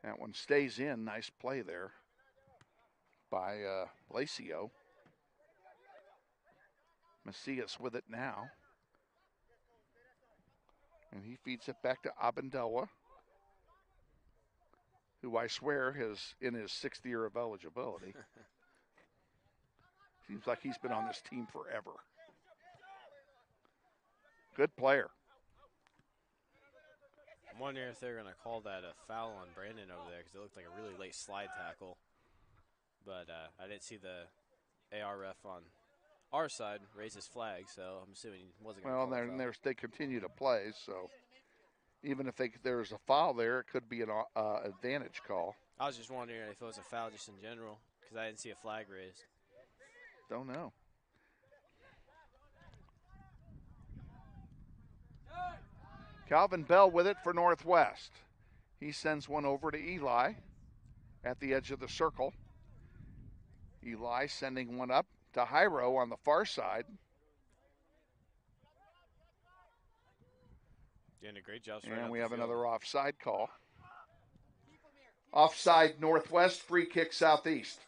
That one stays in. Nice play there by Lacio. Macias with it now. And he feeds it back to Abendoa, who I swear is in his 6th year of eligibility. Seems like he's been on this team forever. Good player. I'm wondering if they're going to call that a foul on Brandon over there because it looked like a really late slide tackle. But I didn't see the AR ref on our side raise his flag, so I'm assuming he wasn't going to call a foul. They continue to play, so even if there's a foul there, it could be an advantage call. I was just wondering if it was a foul just in general because I didn't see a flag raised. Don't know. Calvin Bell with it for Northwest. He sends one over to Eli at the edge of the circle. Eli sending one up to Hyro on the far side. Doing a great job. And we have another offside call. Offside Northwest, free kick Southeast.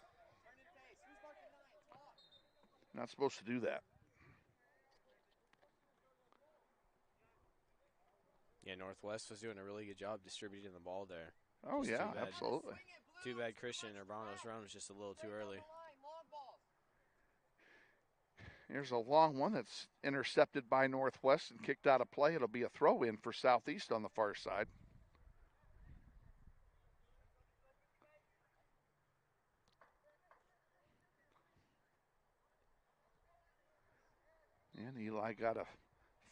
Not supposed to do that. Yeah, Northwest was doing a really good job distributing the ball there. Oh, yeah, absolutely. Too bad Christian Urbano's run was just a little too early. Here's a long one that's intercepted by Northwest and kicked out of play. It'll be a throw-in for Southeast on the far side. And Eli got a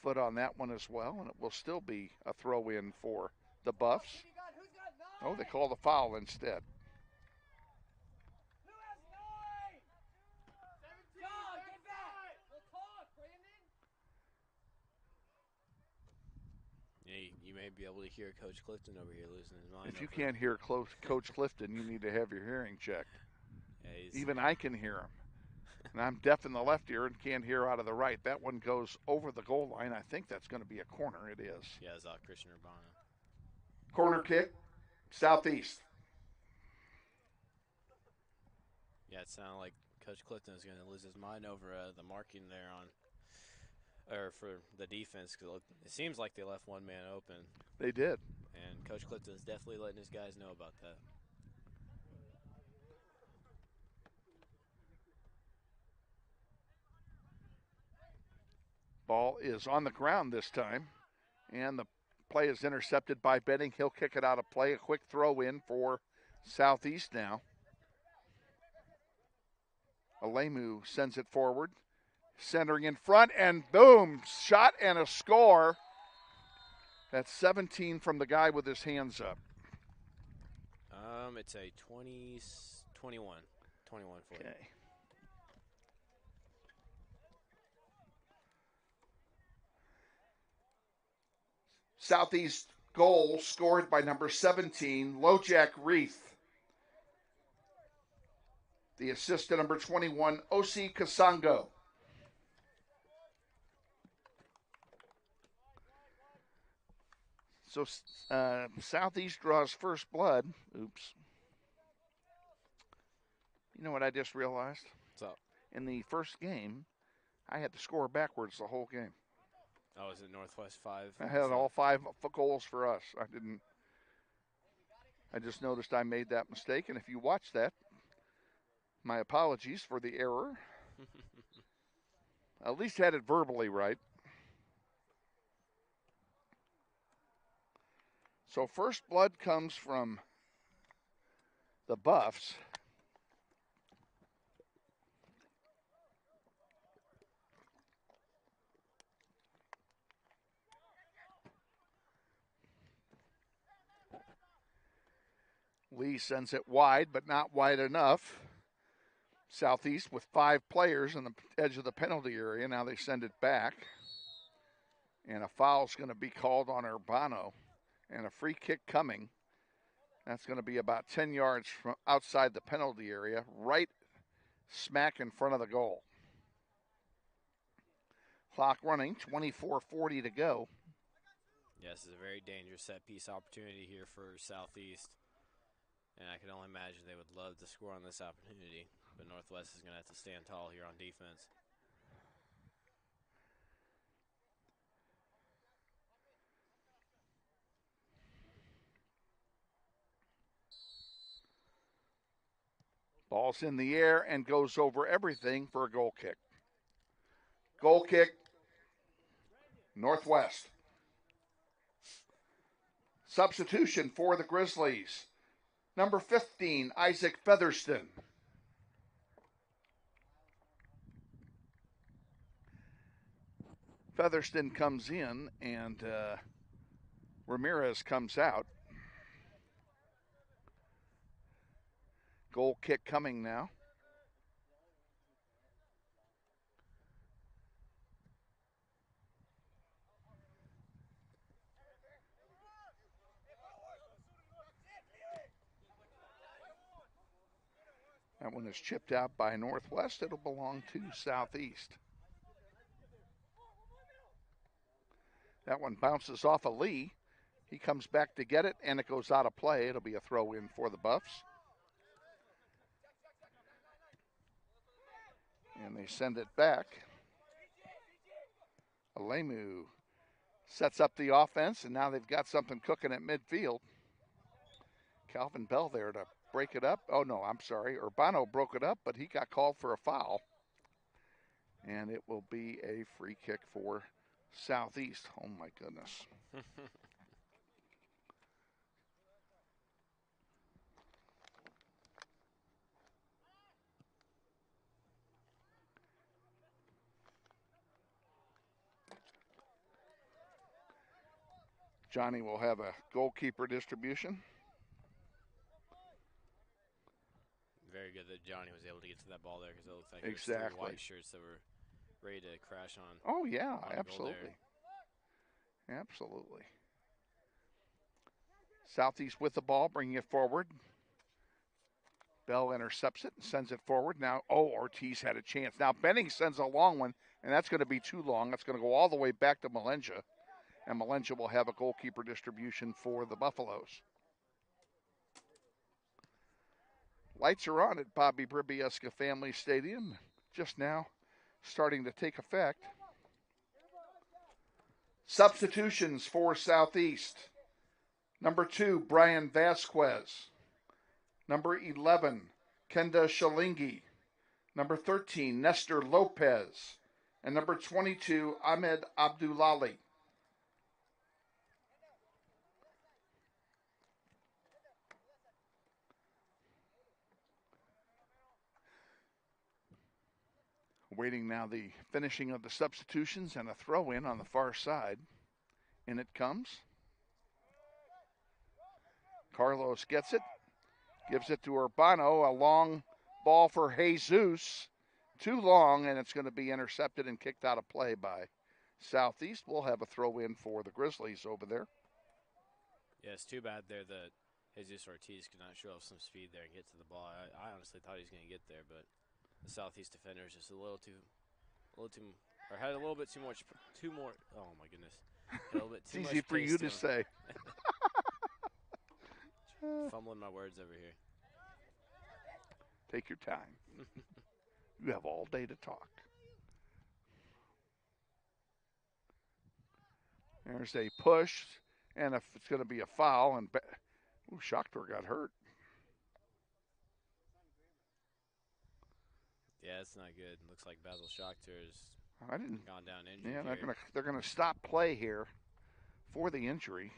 foot on that one as well, and it will still be a throw-in for the Buffs. Oh, they call the foul instead. Yeah, you may be able to hear Coach Clifton over here losing his mind. If you can't hear Coach Clifton, you need to have your hearing checked. Yeah, even I can hear him. And I'm deaf in the left ear and can't hear out of the right. That one goes over the goal line. I think that's going to be a corner. It is. Yeah, it's Christian Urbano. Corner kick, Southeast. Yeah, it sounded like Coach Clifton is going to lose his mind over the marking there for the defense, because it seems like they left one man open. They did. And Coach Clifton is definitely letting his guys know about that. Ball is on the ground this time, and the play is intercepted by Betting. He'll kick it out of play. A quick throw in for Southeast now. Alemu sends it forward, centering in front, and boom, shot and a score. That's 17 from the guy with his hands up. It's a 21 for okay. you. Southeast goal scored by number 17, Lojak Reith. The assist to number 21, Osi Kasango. So Southeast draws first blood. Oops. You know what I just realized? What's up? In the first game, I had to score backwards the whole game. Oh, is it Northwest 5? I had all 5 goals for us. I just noticed I made that mistake, and if you watch that, my apologies for the error. At least had it verbally right. So first blood comes from the Buffs. Lee sends it wide, but not wide enough. Southeast with 5 players on the edge of the penalty area. Now they send it back. And a foul's going to be called on Urbano. And a free kick coming. That's going to be about 10 yards from outside the penalty area, right smack in front of the goal. Clock running, 24:40 to go. Yes, it's a very dangerous set-piece opportunity here for Southeast. And I can only imagine they would love to score on this opportunity. But Northwest is going to have to stand tall here on defense. Ball's in the air and goes over everything for a goal kick. Goal kick, Northwest. Substitution for the Grizzlies. Number 15, Isaac Featherston. Featherston comes in and Ramirez comes out. Goal kick coming now. That one is chipped out by Northwest. It'll belong to Southeast. That one bounces off of Lee. He comes back to get it, and it goes out of play. It'll be a throw in for the Buffs. And they send it back. Alemu sets up the offense, and now they've got something cooking at midfield. Calvin Bell there to break it up. Oh, no, I'm sorry. Urbano broke it up, but he got called for a foul. And it will be a free kick for Southeast. Oh, my goodness. Johnny will have a goalkeeper distribution. Very good that Johnny was able to get to that ball there because it looked like exactly. There was 3 white shirts that were ready to crash on. Oh, yeah, on absolutely. Absolutely. Southeast with the ball, bringing it forward. Bell intercepts it and sends it forward. Now, Ortiz had a chance. Now, Benning sends a long one, and that's going to be too long. That's going to go all the way back to Malenja. And Malenja will have a goalkeeper distribution for the Buffaloes. Lights are on at Bobby Bribiesca Family Stadium. Just now starting to take effect. Substitutions for Southeast. Number 2, Brian Vasquez. Number 11, Kenda Shalingi. Number 13, Nestor Lopez. And number 22, Ahmed Abdullali. Waiting now the finishing of the substitutions and a throw in on the far side. In it comes. Carlos gets it. Gives it to Urbano. A long ball for Jesus. Too long, and it's going to be intercepted and kicked out of play by Southeast. We'll have a throw in for the Grizzlies over there. Yeah, it's too bad there that Jesus Ortiz could not show off some speed there and get to the ball. I honestly thought he was going to get there, but the Southeast defender is just had a little bit too more. Oh my goodness, a little bit too it's much easy for you to say. Fumbling my words over here. Take your time. You have all day to talk. There's a push, and if it's going to be a foul, and Shakhtar got hurt. Yeah, it's not good. Looks like Basil Shakhtar's gone down injured. Yeah, they're gonna stop play here for the injury,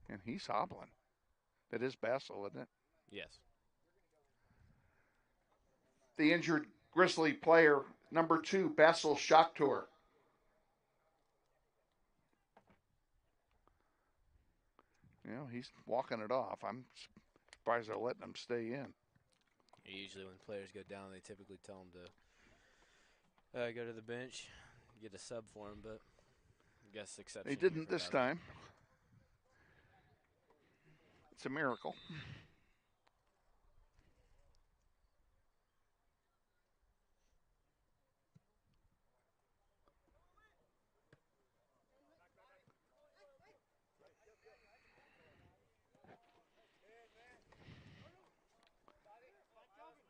and he's hobbling. That is Basil, isn't it? Yes. The injured Grizzly player, number 2, Basil Shakhtar. You know, he's walking it off. I'm Surprised they're letting them stay in. Usually when players go down, they typically tell them to go to the bench, get a sub for them, but I guess exception. They didn't this time. It's a miracle.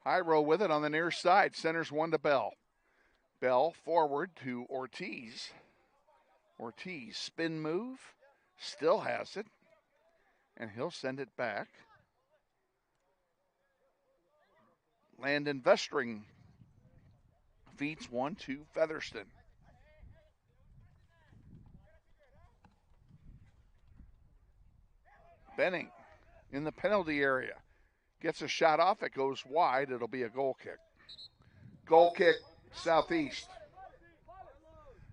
High row with it on the near side. Centers one to Bell. Bell forward to Ortiz. Ortiz spin move. Still has it. And he'll send it back. Landon Vestring feeds one to Featherston. Benning in the penalty area. Gets a shot off. It goes wide. It'll be a goal kick. Goal kick, Southeast.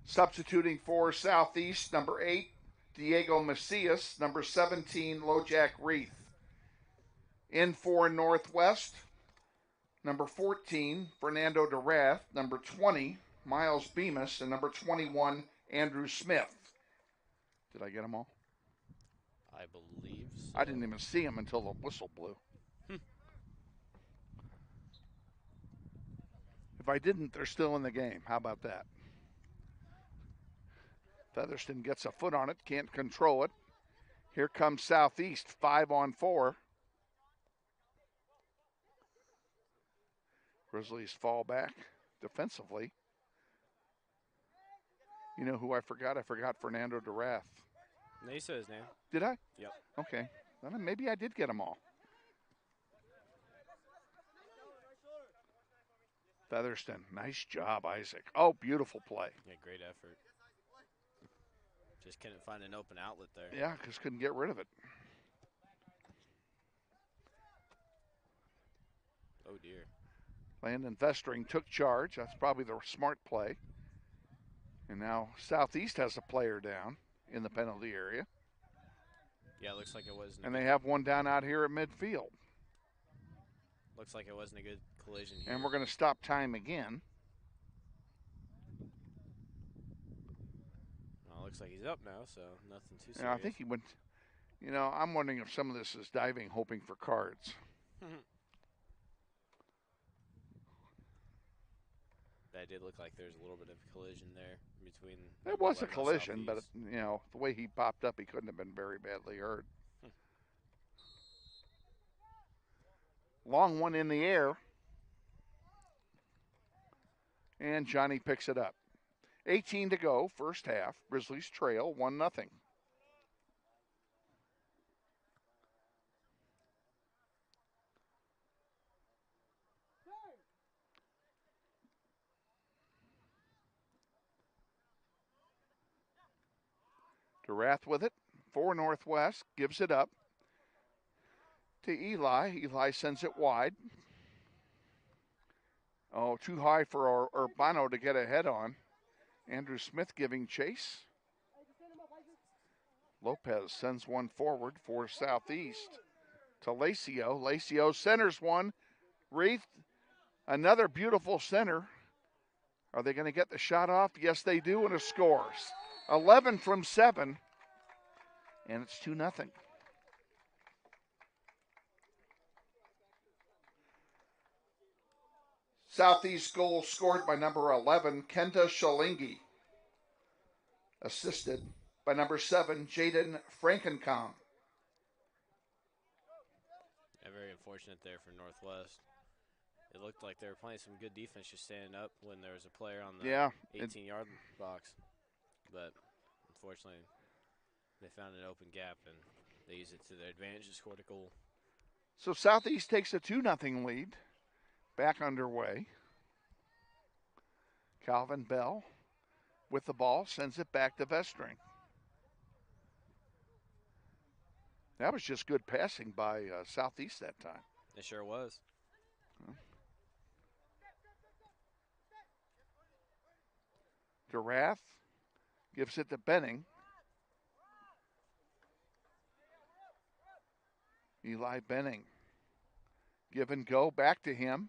Substituting for Southeast, number 8, Diego Macias. Number 17, Lojack Reith. In for Northwest, number 14, Fernando DeRath. Number 20, Miles Bemis. And number 21, Andrew Smith. Did I get them all? I believe so. I didn't even see them until the whistle blew. If I didn't, they're still in the game. How about that? Featherston gets a foot on it, can't control it. Here comes Southeast, 5-on-4. Grizzlies fall back defensively. You know who I forgot? I forgot Fernando DeRath. No, you said his name. Did I? Yep. Okay. Well, then maybe I did get them all. Featherston, nice job, Isaac. Oh, beautiful play. Yeah, great effort. Just couldn't find an open outlet there. Yeah, just couldn't get rid of it. Oh, dear. Landon Vestring took charge. That's probably the smart play. And now Southeast has a player down in the penalty area. Yeah, it looks like it wasn't. And they have one down out here at midfield. Looks like it wasn't a good collision here. And we're going to stop time again. Well, looks like he's up now, so nothing too serious. Yeah, I think he went. You know, I'm wondering if some of this is diving, hoping for cards. That did look like there's a little bit of collision there between. There was a collision, but, you know, the way he popped up, he couldn't have been very badly hurt. Long one in the air. And Johnny picks it up. 18 to go, first half. Grizzlies trail 1-0. DeRath with it for Northwest, gives it up to Eli. Eli sends it wide. Oh, too high for Urbano to get ahead on. Andrew Smith giving chase. Lopez sends one forward for Southeast to Lacio. Lacio centers one. Reith, another beautiful center. Are they going to get the shot off? Yes, they do, and it scores. 11 from 7, and it's 2-0. Southeast goal scored by number 11, Kenta Shalingi. Assisted by number 7, Jaden Frankenkamp. Yeah, very unfortunate there for Northwest. It looked like they were playing some good defense just standing up when there was a player on the 18-yard box. But unfortunately, they found an open gap, and they used it to their advantage and scored a goal. So Southeast takes a 2-0 lead. Back underway. Calvin Bell with the ball, sends it back to Vestring. That was just good passing by Southeast that time. It sure was. DeRath gives it to Benning. Eli Benning Give and go back to him.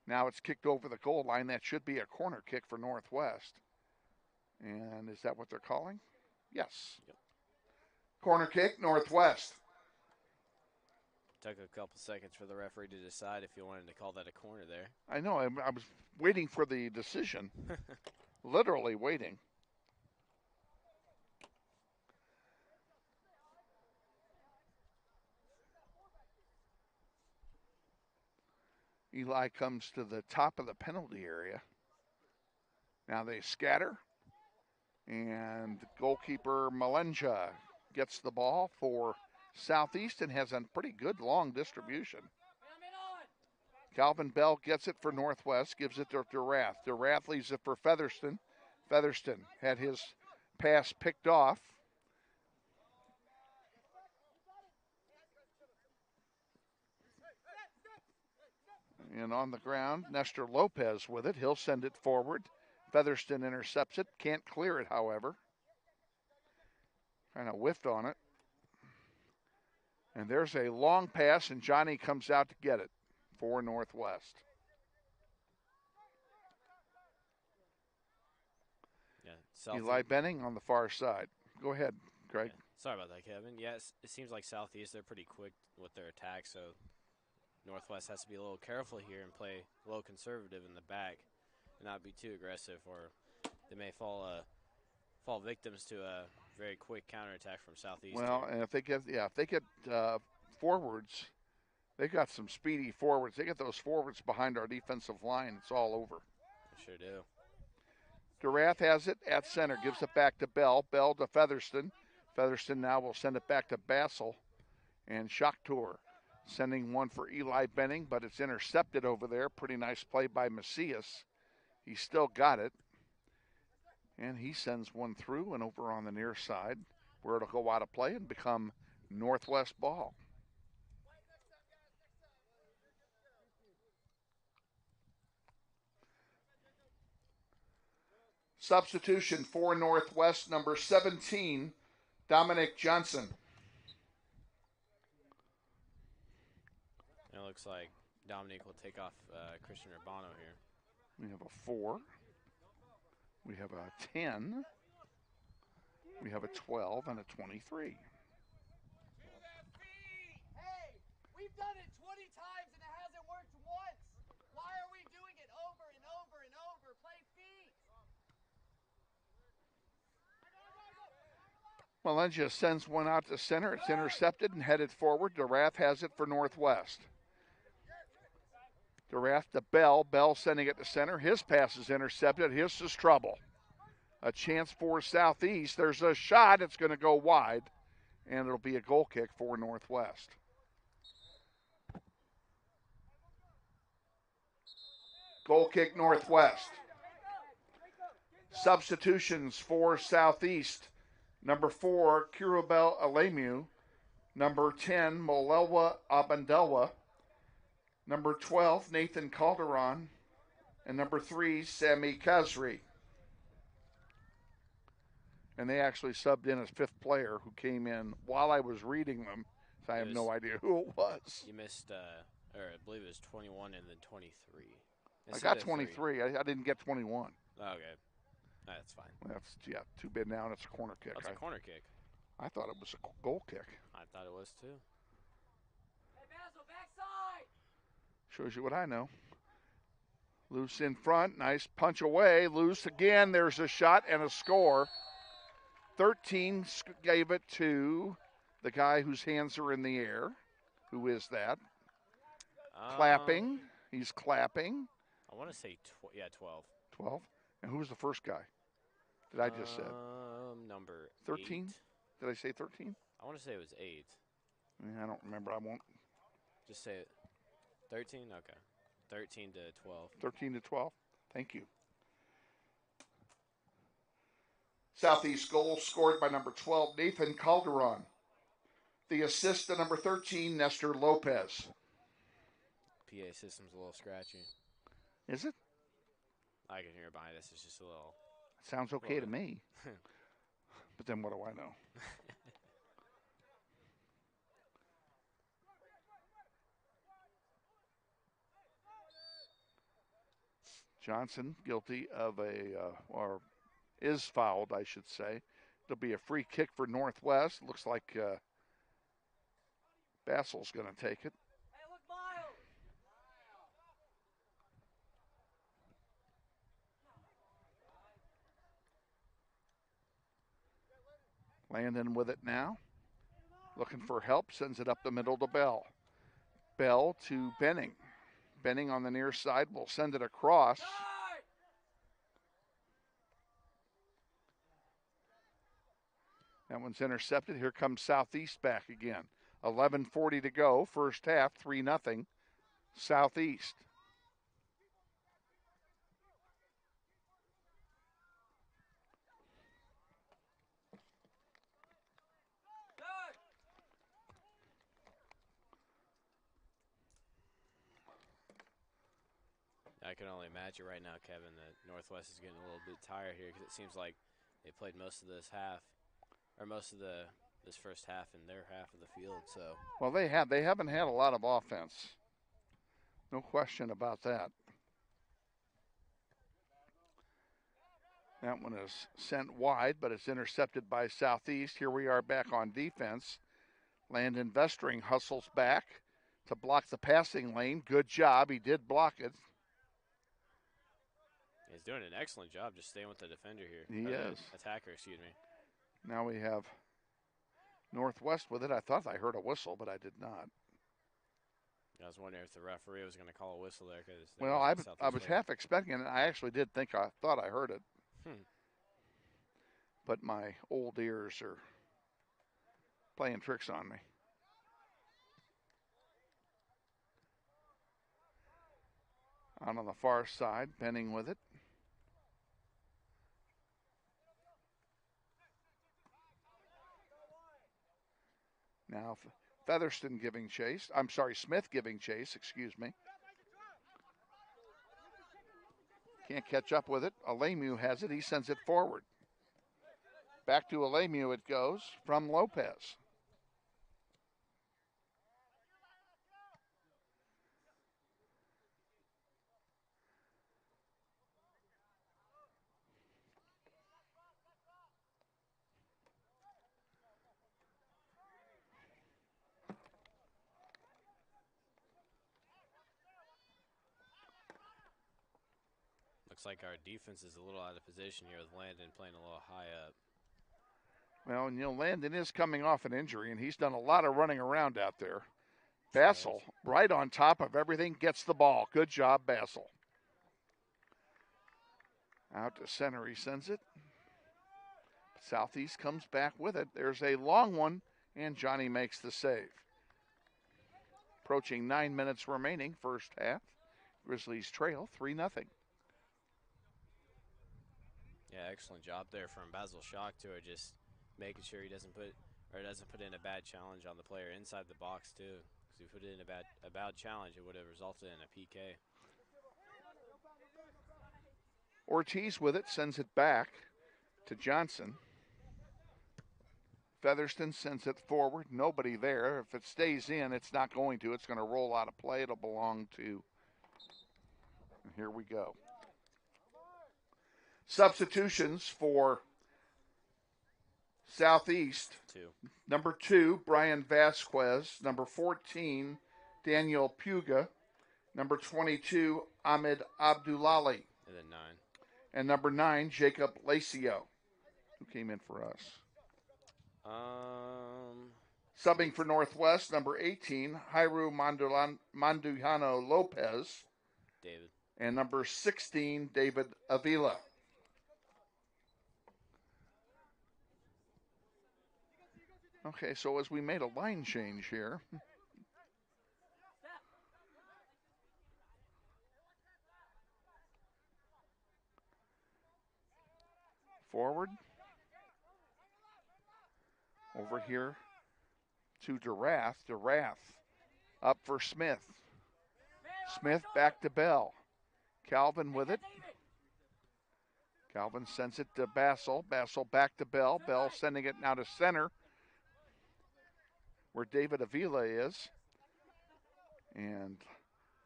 Now it's kicked over the goal line. That should be a corner kick for Northwest. And is that what they're calling? Yes. Yep. Corner kick, Northwest. Took a couple seconds for the referee to decide if he wanted to call that a corner there. I know. I was waiting for the decision. Literally waiting. Eli comes to the top of the penalty area. Now they scatter. And goalkeeper Malenja gets the ball for Southeast and has a pretty good long distribution. Calvin Bell gets it for Northwest, gives it to Durath. Durath leaves it for Featherston. Featherston had his pass picked off. And on the ground, Nestor Lopez with it. He'll send it forward. Featherston intercepts it. Can't clear it, however. Kind of whiffed on it. And there's a long pass, and Johnny comes out to get it for Northwest. Yeah, Eli Benning on the far side. Go ahead, Greg. Yeah. Sorry about that, Kevin. Yes, it seems like Southeast, they're pretty quick with their attack, so Northwest has to be a little careful here and play a little conservative in the back and not be too aggressive, or they may fall victims to a very quick counterattack from Southeast. Well, here. and if they get forwards, they got some speedy forwards. They get those forwards behind our defensive line. It's all over. They sure do. Durath has it at center, gives it back to Bell. Bell to Featherston. Featherston now will send it back to Bassel. And Shakhtar sending one for Eli Benning, but it's intercepted over there. Pretty nice play by Macias. He still got it. And he sends one through and over on the near side where it'll go out of play and become Northwest ball. Substitution for Northwest, number 17, Dominic Johnson. It looks like Dominic will take off Christian Urbano here. We have a 4. We have a 10. We have a 12 and a 23. Hey, we've done it 20 times and it hasn't worked once. Why are we doing it over and over and over? Play feet. Malenja sends one out to center. It's intercepted and headed forward. Durath has it for Northwest. Durath to Bell. Bell sending it to center. His pass is intercepted. His is trouble. A chance for Southeast. There's a shot. It's going to go wide, and it'll be a goal kick for Northwest. Goal kick Northwest. Substitutions for Southeast. Number 4, Kirubel Alemu. Number 10, Molelwa Abandelwa. Number 12, Nathan Calderon. And number 3, Sami Kazri. And they actually subbed in as 5th player who came in while I was reading them. So I have no idea who it was. You missed, or I believe it was 21 and then 23. I got 23. I didn't get 21. Okay. That's fine. That's, too bad now, and it's a corner kick. That's a corner kick. I thought it was a goal kick. I thought it was too. Hey, Basil, backside. Shows you what I know. Loose in front. Nice punch away. Loose again. There's a shot and a score. 13 gave it to the guy whose hands are in the air. Who is that? Clapping. He's clapping. I want to say 12. 12? And who was the first guy that I just said? Number 13? 8. Did I say 13? I want to say it was 8. Yeah, I don't remember. I won't. Just say it. 13? Okay. 13 to 12. 13 to 12. Thank you. Southeast goal scored by number 12, Nathan Calderon. The assist to number 13, Nestor Lopez. PA system's a little scratchy. Is it? I can hear it behind us. It's just a little. Sounds okay to me. But then what do I know? Johnson guilty of or is fouled, I should say. It'll be a free kick for Northwest. Looks like Bassel's going to take it. Landon with it now. Looking for help, sends it up the middle to Bell. Bell to Benning. Benning on the near side will send it across. That one's intercepted. Here comes Southeast back again. 11:40 to go. First half, 3-0. Southeast. I can only imagine right now, Kevin, that Northwest is getting a little bit tired here because it seems like they played most of this half, or most of this first half in their half of the field. So well, they haven't had a lot of offense. No question about that. That one is sent wide, but it's intercepted by Southeast. Here we are back on defense. Landon Vestring hustles back to block the passing lane. Good job. He did block it. He's doing an excellent job just staying with the defender here. He is. Attacker, excuse me. Now we have Northwest with it. I thought I heard a whistle, but I did not. I was wondering if the referee was going to call a whistle there. Well, I was half expecting it. I actually thought I heard it. But my old ears are playing tricks on me. Out on the far side, Benning with it. Now Featherston giving chase. I'm sorry, Smith giving chase, excuse me. Can't catch up with it. Alemu has it. He sends it forward. Back to Alemu it goes from Lopez. Looks like our defense is a little out of position here with Landon playing a little high up. Well, and Landon is coming off an injury, and he's done a lot of running around out there. Bassel, right on top of everything, gets the ball. Good job, Bassel. Out to center, he sends it. Southeast comes back with it. There's a long one, and Johnny makes the save. Approaching 9 minutes remaining, first half. Grizzlies trail 3-0. Yeah, excellent job there from Basil Schock to her, just making sure he doesn't put in a bad challenge on the player inside the box too. Because if he put it in a bad challenge, it would have resulted in a PK. Ortiz with it, sends it back to Johnson. Featherston sends it forward. Nobody there. If it stays in, it's not going to. It's going to roll out of play. It'll belong to. And here we go. Substitutions for Southeast. Number 2, Brian Vasquez. Number 14, Daniel Puga. Number 22, Ahmed Abdullali. And then 9. And number 9, Jacob Lacio, who came in for us. Subbing for Northwest, number 18, Jairu Mandujano Lopez. David. And number 16, David Avila. Okay, so as we made a line change here. Forward. Over here to DeRath. DeRath up for Smith. Smith back to Bell. Calvin with it. Calvin sends it to Bassel. Bassel back to Bell. Bell sending it now to center, where David Avila is. And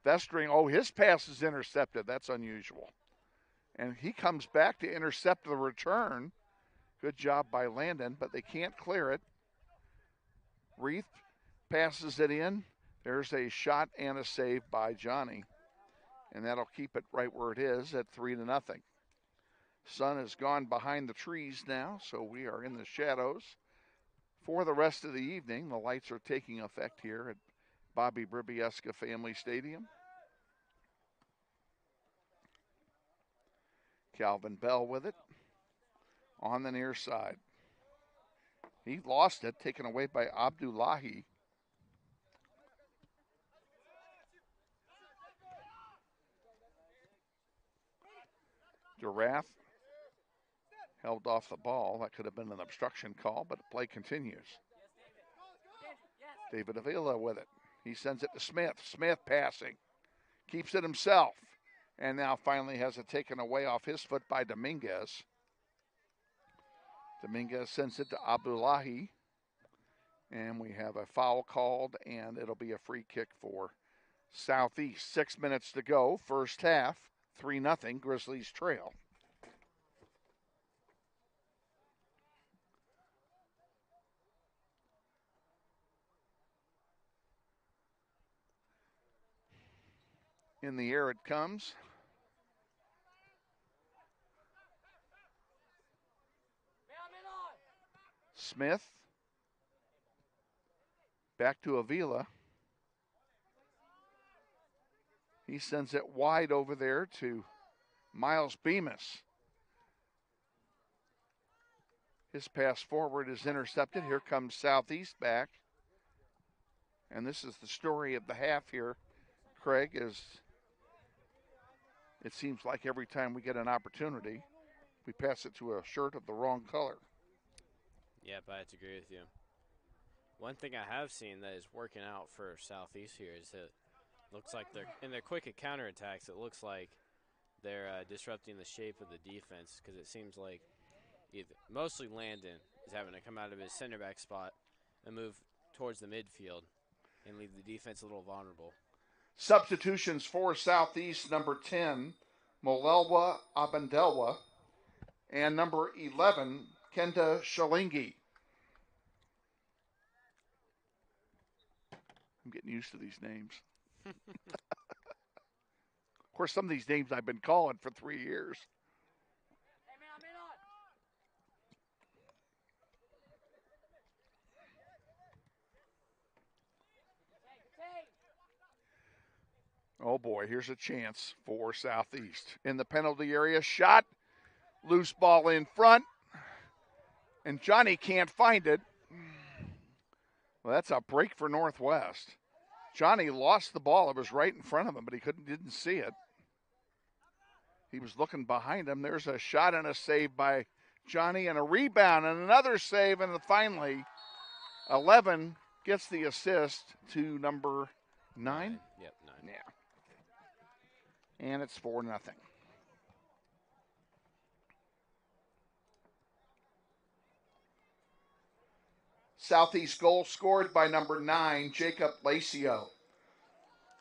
Vestring, his pass is intercepted. That's unusual. And he comes back to intercept the return. Good job by Landon, but they can't clear it. Reith passes it in. There's a shot and a save by Johnny. And that'll keep it right where it is at 3-0. Sun has gone behind the trees now, so we are in the shadows for the rest of the evening. The lights are taking effect here at Bobby Bribiesca Family Stadium. Calvin Bell with it on the near side. He lost it, taken away by Abdullahi. Durath held off the ball. That could have been an obstruction call, but the play continues. David Avila with it. He sends it to Smith. Smith passing. Keeps it himself. And now finally has it taken away off his foot by Dominguez. Dominguez sends it to Abdullahi. And we have a foul called, and it'll be a free kick for Southeast. 6 minutes to go. First half. 3-0. Grizzlies trail. In the air it comes. Smith. Back to Avila. He sends it wide over there to Miles Bemis. His pass forward is intercepted. Here comes Southeast back. And this is the story of the half here, Craig, is it seems like every time we get an opportunity, we pass it to a shirt of the wrong color. Yep, I have to agree with you. One thing I have seen that is working out for Southeast here is that looks like they're in their quick counterattacks. It looks like they're disrupting the shape of the defense because it seems like mostly Landon is having to come out of his center back spot and move towards the midfield and leave the defense a little vulnerable. Substitutions for Southeast: number 10, Molelwa Abendelwa, and number 11, Kenda Shalingi. I'm getting used to these names. Of course, some of these names I've been calling for 3 years. Oh boy, here's a chance for Southeast. In the penalty area, shot, loose ball in front, and Johnny can't find it. Well, that's a break for Northwest. Johnny lost the ball. It was right in front of him, but he didn't see it. He was looking behind him. There's a shot and a save by Johnny, and a rebound and another save, and finally 11 gets the assist to number 9. Yep, 9. Yeah. And it's 4-0. Southeast goal scored by number 9, Jacob Lacio.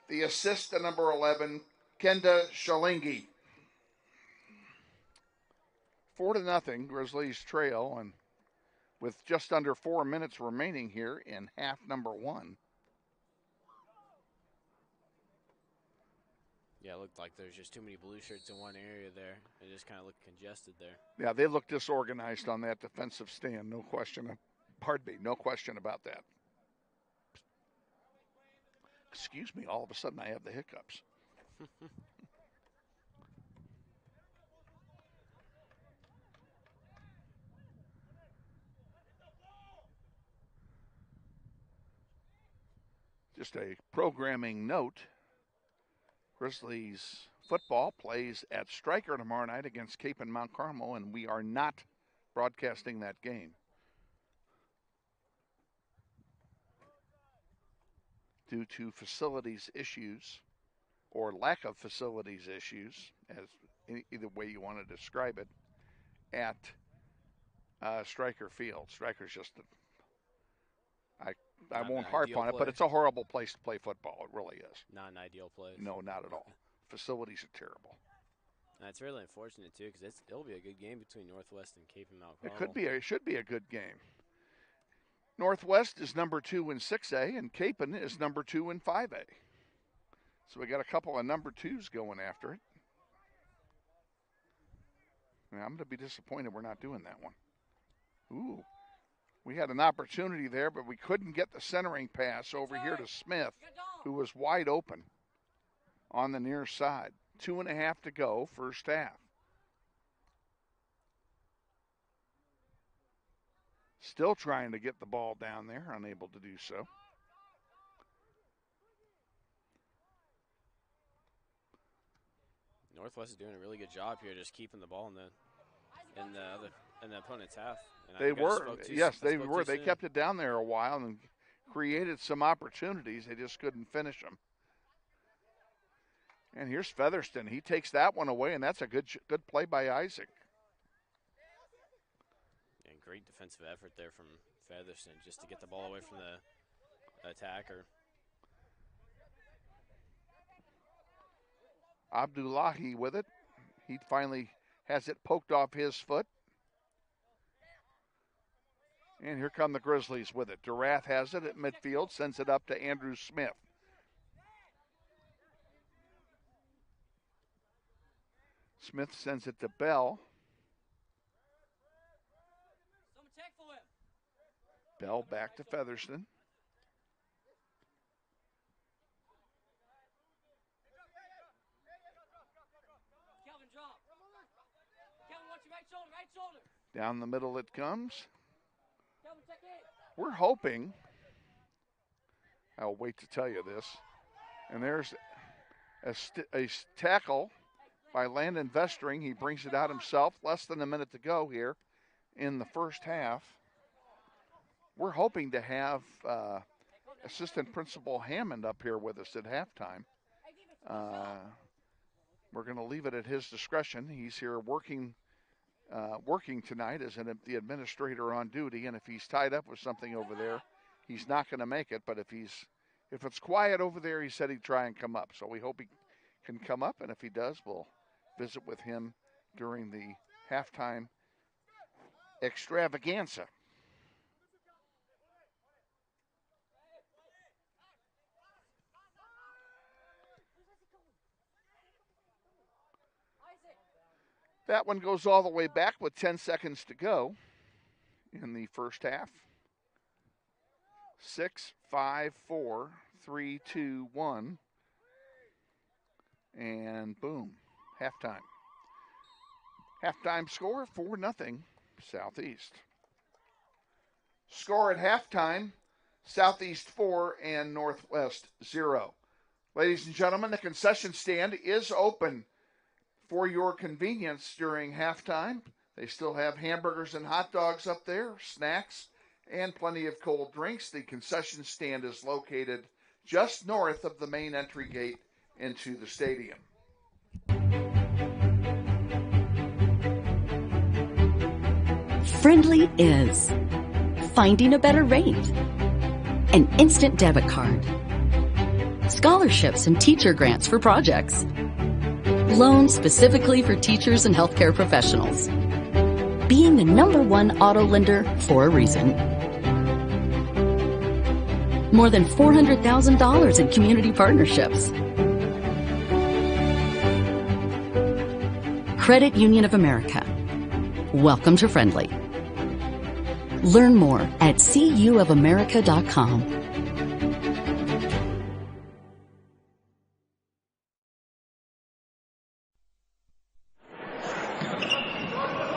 The assist to number 11, Kenda Shalingi. 4-0, Grizzlies trail, and with just under 4 minutes remaining here in half number 1. Yeah, it looked like there's just too many blue shirts in one area there. It just kind of looked congested there. Yeah, they look disorganized on that defensive stand, no question. Pardon me, no question about that. Excuse me, all of a sudden I have the hiccups. Just a programming note. Grizzlies football plays at Stryker tomorrow night against Cape and Mount Carmel, and we are not broadcasting that game. Due to facilities issues or lack of facilities issues, as either way you want to describe it, at Stryker Field. Stryker's just, I won't harp on it, but it's a horrible place to play football. It really is. Not an ideal place. No, not at all. Facilities are terrible. That's really unfortunate, too, because it'll be a good game between Northwest and Cape and Mount It should be a good game. Northwest is number 2 in 6A, and Capen is number 2 in 5A. So we got a couple of number 2s going after it. Now, I'm going to be disappointed we're not doing that one. Ooh. We had an opportunity there, but we couldn't get the centering pass over here to Smith, who was wide open on the near side. 2.5 to go, first half. Still trying to get the ball down there, unable to do so. Northwest is doing a really good job here, just keeping the ball in the opponent's half. And They were. They kept it down there a while and created some opportunities. They just couldn't finish them. And here's Featherston. He takes that one away, and that's a good play by Isaac. And great defensive effort there from Featherston just to get the ball away from the attacker. Abdullahi with it. He finally has it poked off his foot. And here come the Grizzlies with it. Durath has it at midfield, sends it up to Andrew Smith. Smith sends it to Bell. Bell back to Featherston. Down the middle it comes. We're hoping, I'll wait to tell you this, and there's a tackle by Landon Vestring. He brings it out himself. Less than a minute to go here in the first half. We're hoping to have Assistant Principal Hammond up here with us at halftime. We're going to leave it at his discretion. He's here working tonight as the administrator on duty, and if he's tied up with something over there, he's not going to make it. But if it's quiet over there, he said he'd try and come up. So we hope he can come up, and if he does, we'll visit with him during the halftime extravaganza. That one goes all the way back with 10 seconds to go in the first half. 6, 5, 4, 3, 2, 1. And boom, halftime. Halftime score, 4-0, Southeast. Score at halftime, Southeast 4 and Northwest 0. Ladies and gentlemen, the concession stand is open for your convenience during halftime. They still have hamburgers and hot dogs up there, snacks, and plenty of cold drinks. The concession stand is located just north of the main entry gate into the stadium. Friendly is finding a better rate, an instant debit card, scholarships and teacher grants for projects, loans specifically for teachers and healthcare professionals, being the #1 auto lender for a reason. More than $400,000 in community partnerships. Credit Union of America. Welcome to Friendly. Learn more at cuofamerica.com.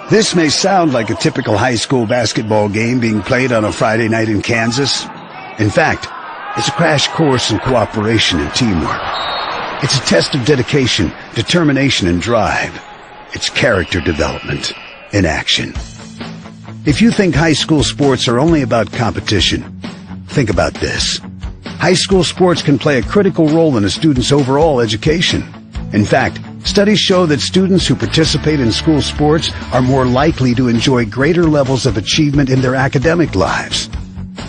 This may sound like a typical high school basketball game being played on a Friday night in Kansas. In fact, it's a crash course in cooperation and teamwork. It's a test of dedication, determination, and drive. It's character development in action. If you think high school sports are only about competition, think about this. High school sports can play a critical role in a student's overall education. In fact, studies show that students who participate in school sports are more likely to enjoy greater levels of achievement in their academic lives.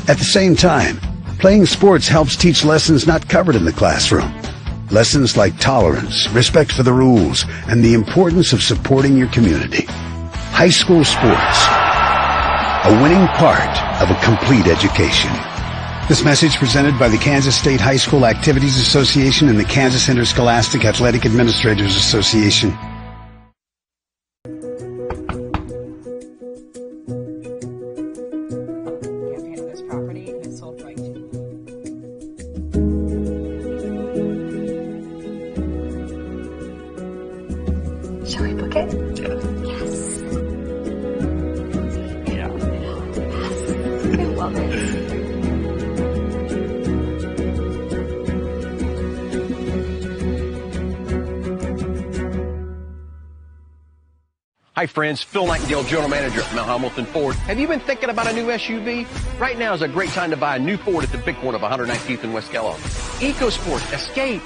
At the same time, playing sports helps teach lessons not covered in the classroom. Lessons like tolerance, respect for the rules, and the importance of supporting your community. High school sports, a winning part of a complete education. This message presented by the Kansas State High School Activities Association and the Kansas Interscholastic Athletic Administrators Association. Shall we book it? Yes. Yeah. I love it. Hi friends, Phil Nightingale, General Manager at Mount Hamilton Ford. Have you been thinking about a new SUV? Right now is a great time to buy a new Ford at the big corner of 119th and West Kellogg. EcoSport, Escape,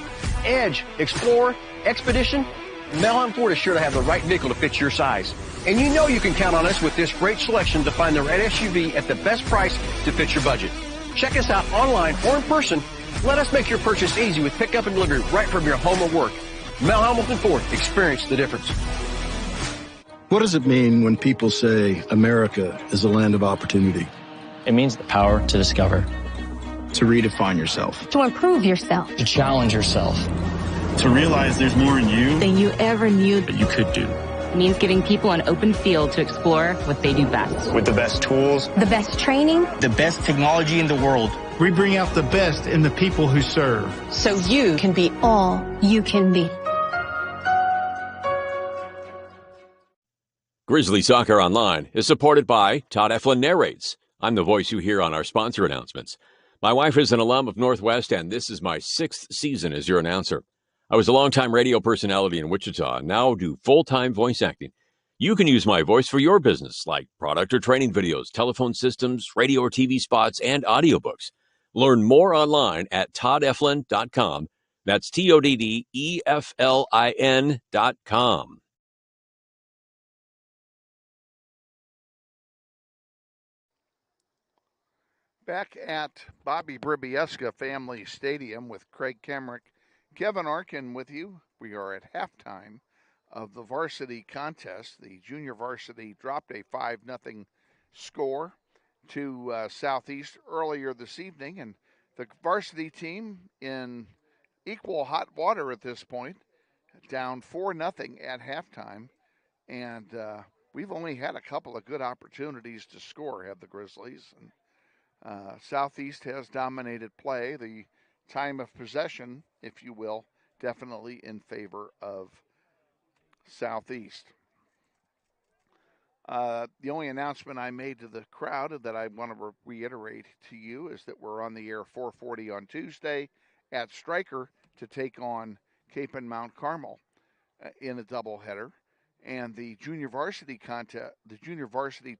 Edge, Explorer, Expedition. Mount Hamilton Ford is sure to have the right vehicle to fit your size. And you know you can count on us with this great selection to find the right SUV at the best price to fit your budget. Check us out online or in person. Let us make your purchase easy with pickup and delivery right from your home or work. Mount Hamilton Ford, experience the difference. What does it mean when people say America is a land of opportunity? It means the power to discover, To redefine yourself. To improve yourself. to challenge yourself. To realize there's more in you Than you ever knew. that you could do. It means giving people an open field to explore what they do best. With the best tools, The best training. The best technology in the world. We bring out the best in the people who serve. So you can be all you can be. Grizzly Soccer Online is supported by Todd Eflin Narrates. I'm the voice you hear on our sponsor announcements. My wife is an alum of Northwest, and this is my 6th season as your announcer. I was a longtime radio personality in Wichita, and now do full-time voice acting. You can use my voice for your business, like product or training videos, telephone systems, radio or TV spots, and audiobooks. Learn more online at toddeflin.com. That's TODDEFLIN.com. Back at Bobby Bribiesca Family Stadium with Craig Kemrick, Kevin Arkin with you. We are at halftime of the varsity contest. The junior varsity dropped a 5-0 score to Southeast earlier this evening, and the varsity team in equal hot water at this point, down 4-0 at halftime, and we've only had a couple of good opportunities to score, have the Grizzlies. And Southeast has dominated play. The time of possession, if you will, definitely in favor of Southeast. The only announcement I made to the crowd that I want to reiterate to you is that we're on the air 4:40 on Tuesday at Stryker to take on Cape and Mount Carmel in a doubleheader. And the junior varsity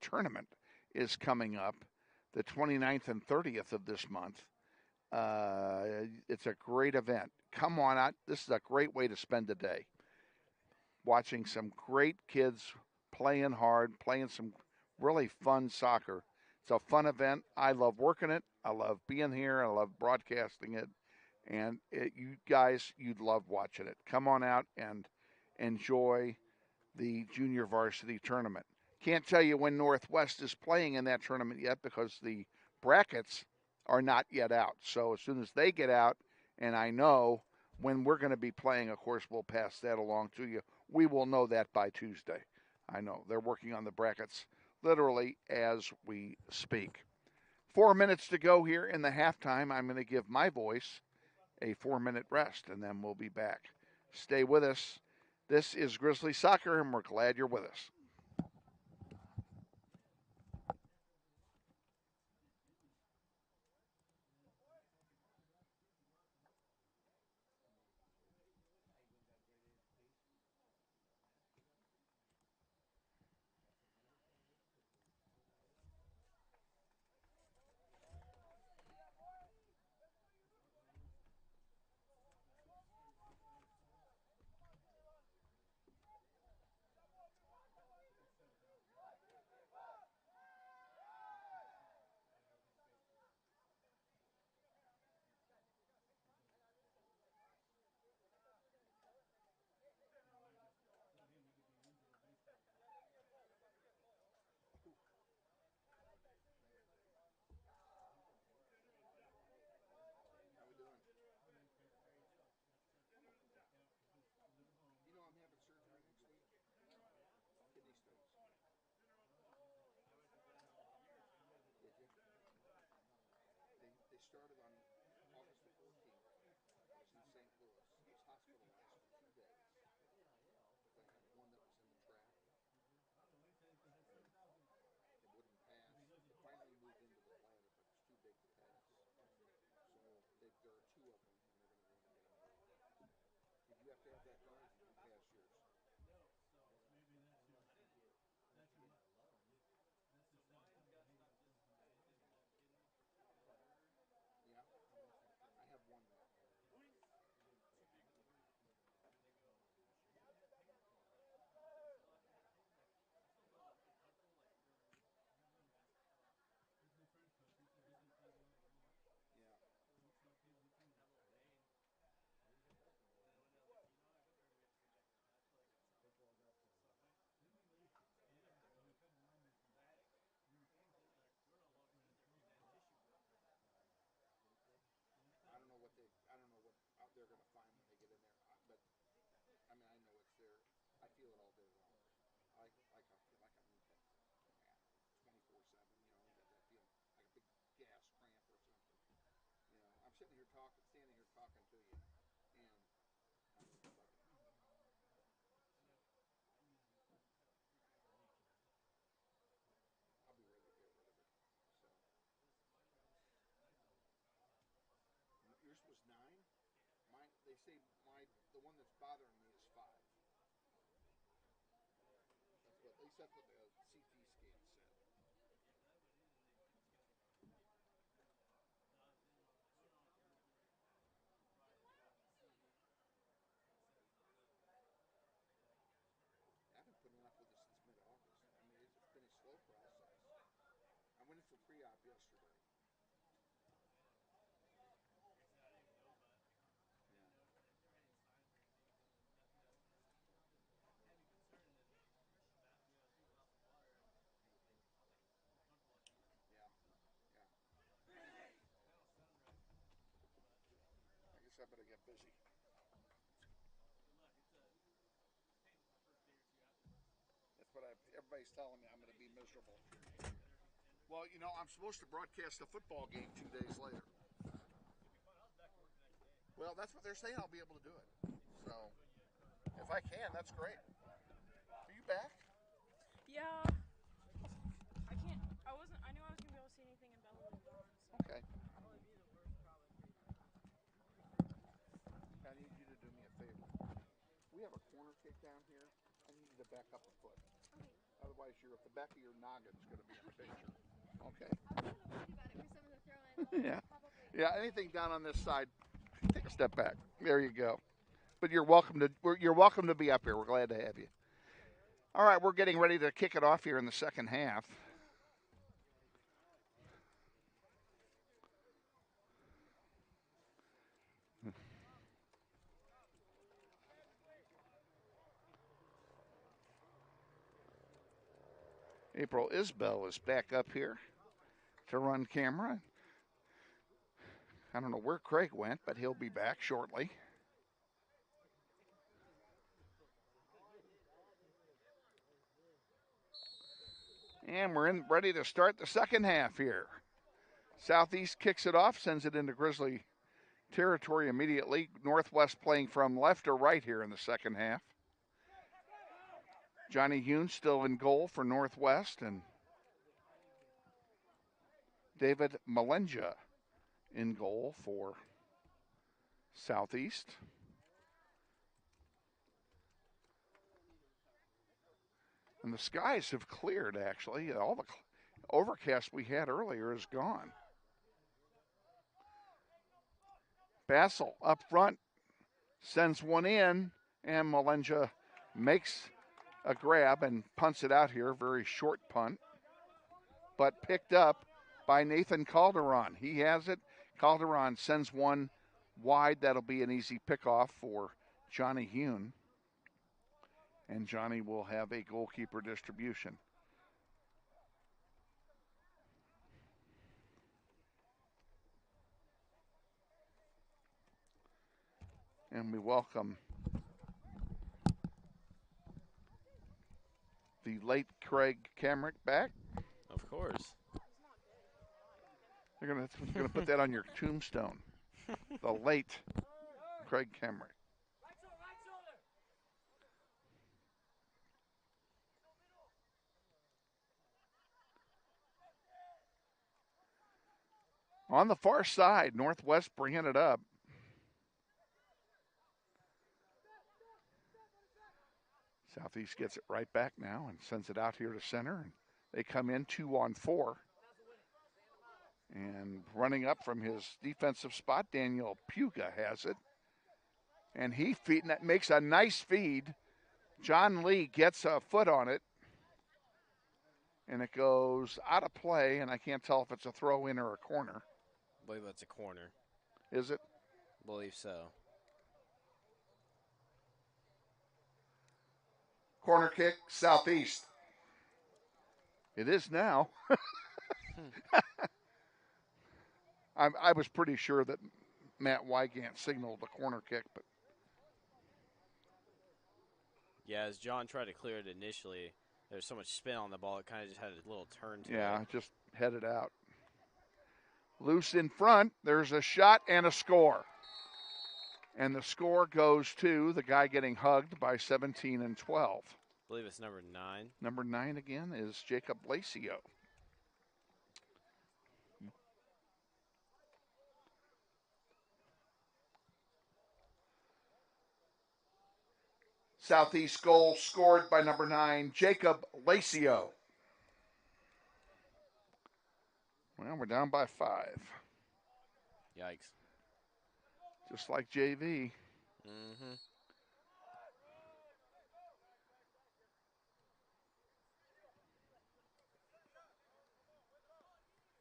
tournament is coming up the 29th and 30th of this month. It's a great event. Come on out. This is a great way to spend the day. Watching some great kids playing hard, playing some really fun soccer. It's a fun event. I love working it. I love being here. I love broadcasting it. And you guys, you'd love watching it. Come on out and enjoy the junior varsity tournament. Can't tell you when Northwest is playing in that tournament yet because the brackets are not yet out. So as soon as they get out, and I know when we're going to be playing, of course, we'll pass that along to you. We will know that by Tuesday. I know they're working on the brackets literally as we speak. 4 minutes to go here in the halftime. I'm going to give my voice a 4-minute rest, and then we'll be back. Stay with us. This is Grizzly Soccer, and we're glad you're with us. They say the one that's bothering me is 5. At least that's what the CT scan said. I've been putting up with it since mid-August. I mean, it's been a slow process. I went in for pre-op yesterday. I guess I better get busy. That's what everybody's telling me. I'm going to be miserable. Well, you know, I'm supposed to broadcast a football game 2 days later. Well, that's what they're saying. I'll be able to do it. So, if I can, that's great. Are you back? Yeah. I can't. I knew I was going to be able to see anything in Bellevue. Okay. I need you to do me a favor. We have a corner kick down here. I need you to back up a foot. Okay. Otherwise, the back of your noggin's going to be in the picture. Okay. I was kind of worried about it for someone to throw in. Yeah. Yeah. Anything down on this side, take a step back. There you go. But you're welcome to be up here. We're glad to have you. All right, we're getting ready to kick it off here in the second half. April Isbell is back up here to run camera. I don't know where Craig went, but he'll be back shortly. And we're ready to start the second half here. Southeast kicks it off, sends it into Grizzly territory immediately. Northwest playing from left or right here in the second half. Johnny Hune still in goal for Northwest, and David Malenja in goal for Southeast. And the skies have cleared, actually. All the overcast we had earlier is gone. Bassel up front sends one in, and Malenja makes a grab and punts it out here. Very short punt, but picked up by Nathan Calderon. He has it. Calderon sends one wide. That'll be an easy pickoff for Johnny Hune. And Johnny will have a goalkeeper distribution. And we welcome the late Craig Kamrick back. Of course. They're gonna put that on your tombstone. The late Craig Kamrick. On the far side, Northwest bringing it up. Southeast gets it right back now and sends it out here to center. And they come in 2-on-4. And running up from his defensive spot, Daniel Puga has it. And that makes a nice feed. John Lee gets a foot on it. And it goes out of play, and I can't tell if it's a throw-in or a corner. I believe that's a corner. Is it? I believe so. Corner kick, Southeast. It is now. I was pretty sure that Matt Wygant signaled a corner kick, but yeah, as John tried to clear it initially, there was so much spin on the ball, it kind of just had a little turn to it. Yeah, just headed out. Loose in front, there's a shot and a score. And the score goes to the guy getting hugged by 17 and 12. I believe it's number 9. Number 9 again is Jacob Lacio. Southeast goal scored by number 9, Jacob Lacio. Well, we're down by 5. Yikes. Just like JV. Mm-hmm.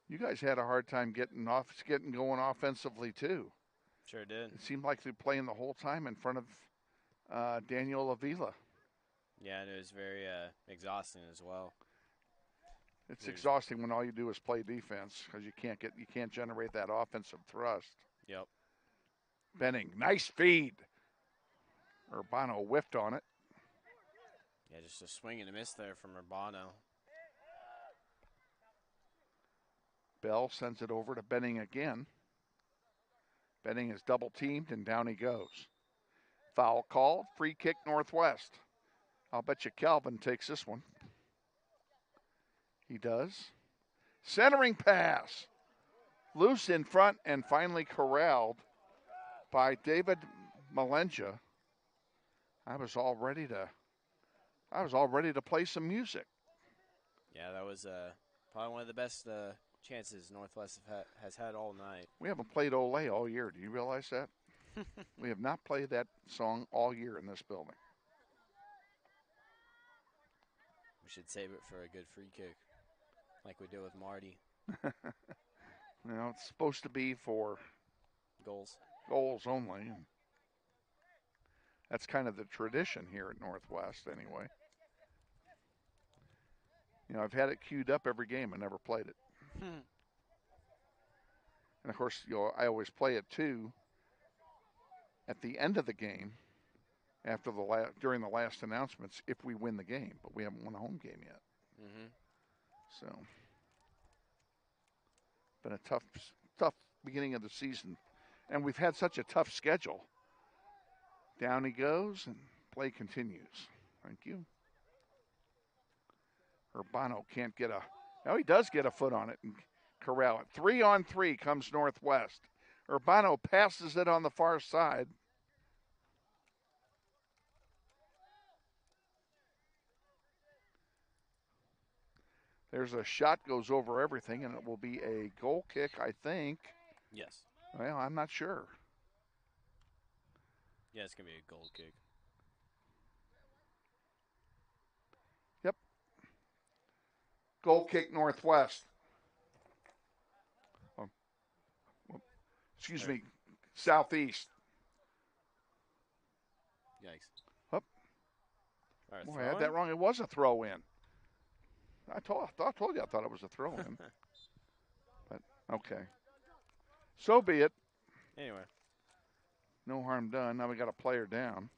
You guys had a hard time getting going offensively too. Sure did. It seemed like they were playing the whole time in front of Daniel Avila. Yeah, and it was very exhausting as well. It's exhausting when all you do is play defense because you can't generate that offensive thrust. Yep. Benning, nice feed. Urbano whiffed on it. Yeah, just a swing and a miss there from Urbano. Bell sends it over to Benning again. Benning is double teamed and down he goes. Foul called, free kick Northwest. I'll bet you Calvin takes this one. He does. Centering pass. Loose in front and finally corralled by David Malenja. I was all ready to play some music. Yeah, that was probably one of the best chances Northwest has had all night. We haven't played Olé all year. Do you realize that? We have not played that song all year in this building. We should save it for a good free kick, like we did with Marty. It's supposed to be for goals only. That's kind of the tradition here at Northwest anyway. I've had it queued up every game and never played it. And of course, I always play it too at the end of the game, after during the last announcements, if we win the game. But we haven't won a home game yet. Mm-hmm. So, been a tough beginning of the season, and we've had such a tough schedule. Down he goes, and play continues. Thank you. Urbano can't get he does get a foot on it and corral it. 3-on-3 comes Northwest. Urbano passes it on the far side. There's a shot, goes over everything, and it will be a goal kick, I think. Yes. Well, I'm not sure. Yeah, it's going to be a goal kick. Yep. Goal kick Northwest. Excuse me, Southeast. Yikes. Up. Right, Boy, I had that wrong. It was a throw-in. I told you I thought it was a throw-in. But, okay. So be it. Anyway. No harm done. Now we got a player down.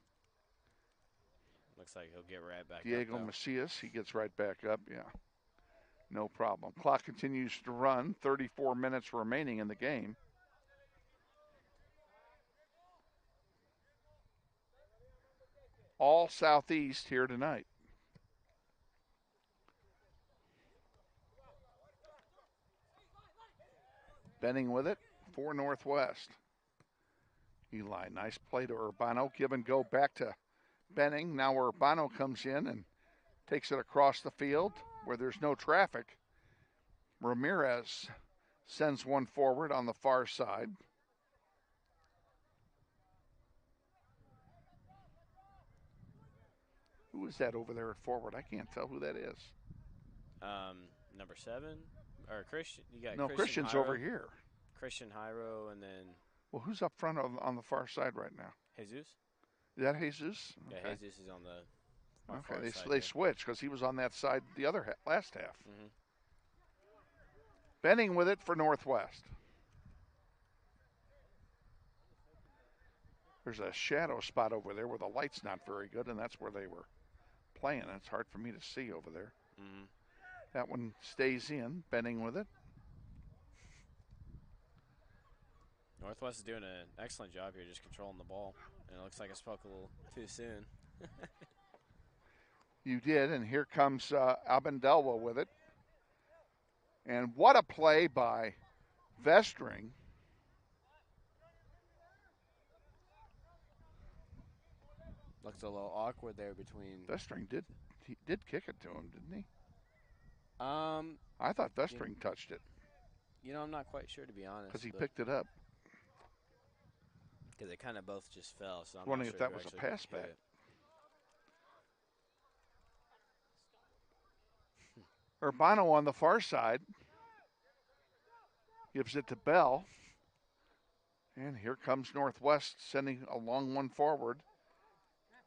Looks like he'll get right back Diego up. Macias, he gets right back up, yeah. No problem. Clock continues to run. 34 minutes remaining in the game. All Southeast here tonight. Benning with it for Northwest. Eli, nice play to Urbano. Give and go back to Benning. Now Urbano comes in and takes it across the field where there's no traffic. Ramirez sends one forward on the far side. Who is that over there at forward? I can't tell who that is. Number 7 or Christian? You got no, Christian's Hyro, over here. Christian Hyro, and then. Well, who's up front on the far side right now? Jesus. Is that Jesus? Yeah, okay. Jesus is on the. Okay, side they switched because he was on that side the other last half. Mm-hmm. Benning with it for Northwest. There's a shadow spot over there where the light's not very good, and that's where they were playing. It's hard for me to see over there. Mm-hmm. That one stays in. Benning with it. Northwest is doing an excellent job here just controlling the ball. And it looks like I spoke a little too soon. You did, and here comes Abendelwa with it. And what a play by Vestring. Looks a little awkward there between. Vestring did kick it to him, didn't he? I thought Vestring touched it. I'm not quite sure, to be honest. Because he picked it up. Because they kind of both just fell, so I'm wondering not if sure that who was a actually pass hit back. it. Urbano on the far side gives it to Bell. And here comes Northwest sending a long one forward.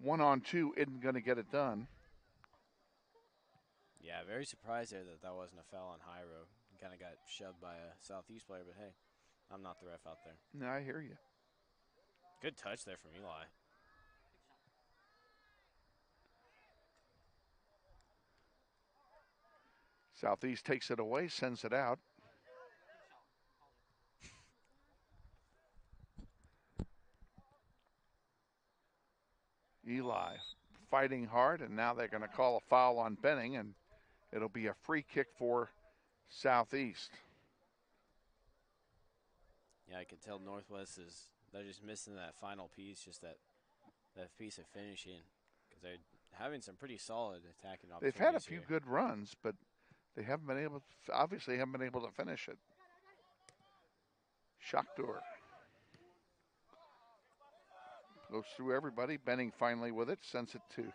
1-on-2 isn't going to get it done. Yeah, very surprised there that wasn't a foul on Hyro. He kind of got shoved by a Southeast player, but hey, I'm not the ref out there. No, I hear you. Good touch there from Eli. Southeast takes it away, sends it out. Eli fighting hard, and now they're going to call a foul on Benning, and it'll be a free kick for Southeast. Yeah, I can tell Northwest they're just missing that final piece, just that piece of finishing, because they're having some pretty solid attacking opportunities. They've had a few good runs, but they haven't been able to finish it. Shakhtar goes through everybody. Benning finally with it, sends it to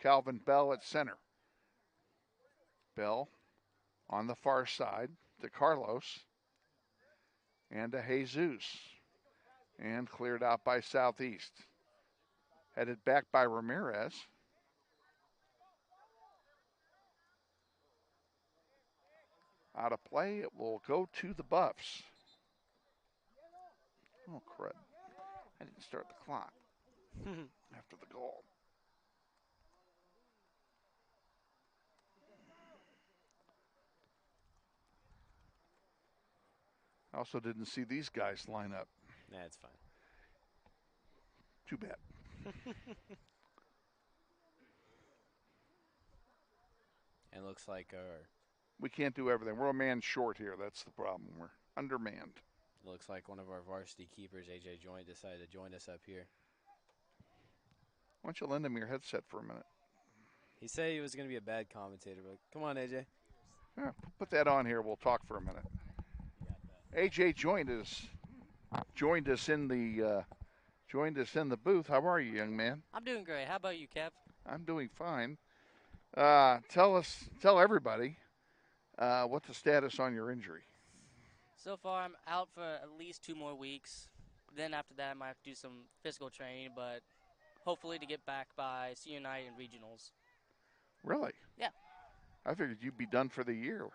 Calvin Bell at center. Bell on the far side to Carlos and to Jesus. And cleared out by Southeast. Headed back by Ramirez. Out of play, it will go to the Buffs. Oh, crud. I didn't start the clock after the goal. I also didn't see these guys line up. Nah, it's fine. Too bad. And looks like we can't do everything. We're a man short here. That's the problem. We're undermanned. Looks like one of our varsity keepers, AJ Joint, decided to join us up here. Why don't you lend him your headset for a minute? He said he was going to be a bad commentator, but come on, AJ. Yeah, put that on here. We'll talk for a minute. AJ Joint has joined us in the booth. How are you, young man? I'm doing great. How about you, Kev? I'm doing fine. Tell everybody what's the status on your injury. So far, I'm out for at least 2 more weeks. Then after that, I might have to do some physical training, but hopefully to get back by senior night and regionals. Really? Yeah. I figured you'd be done for the year.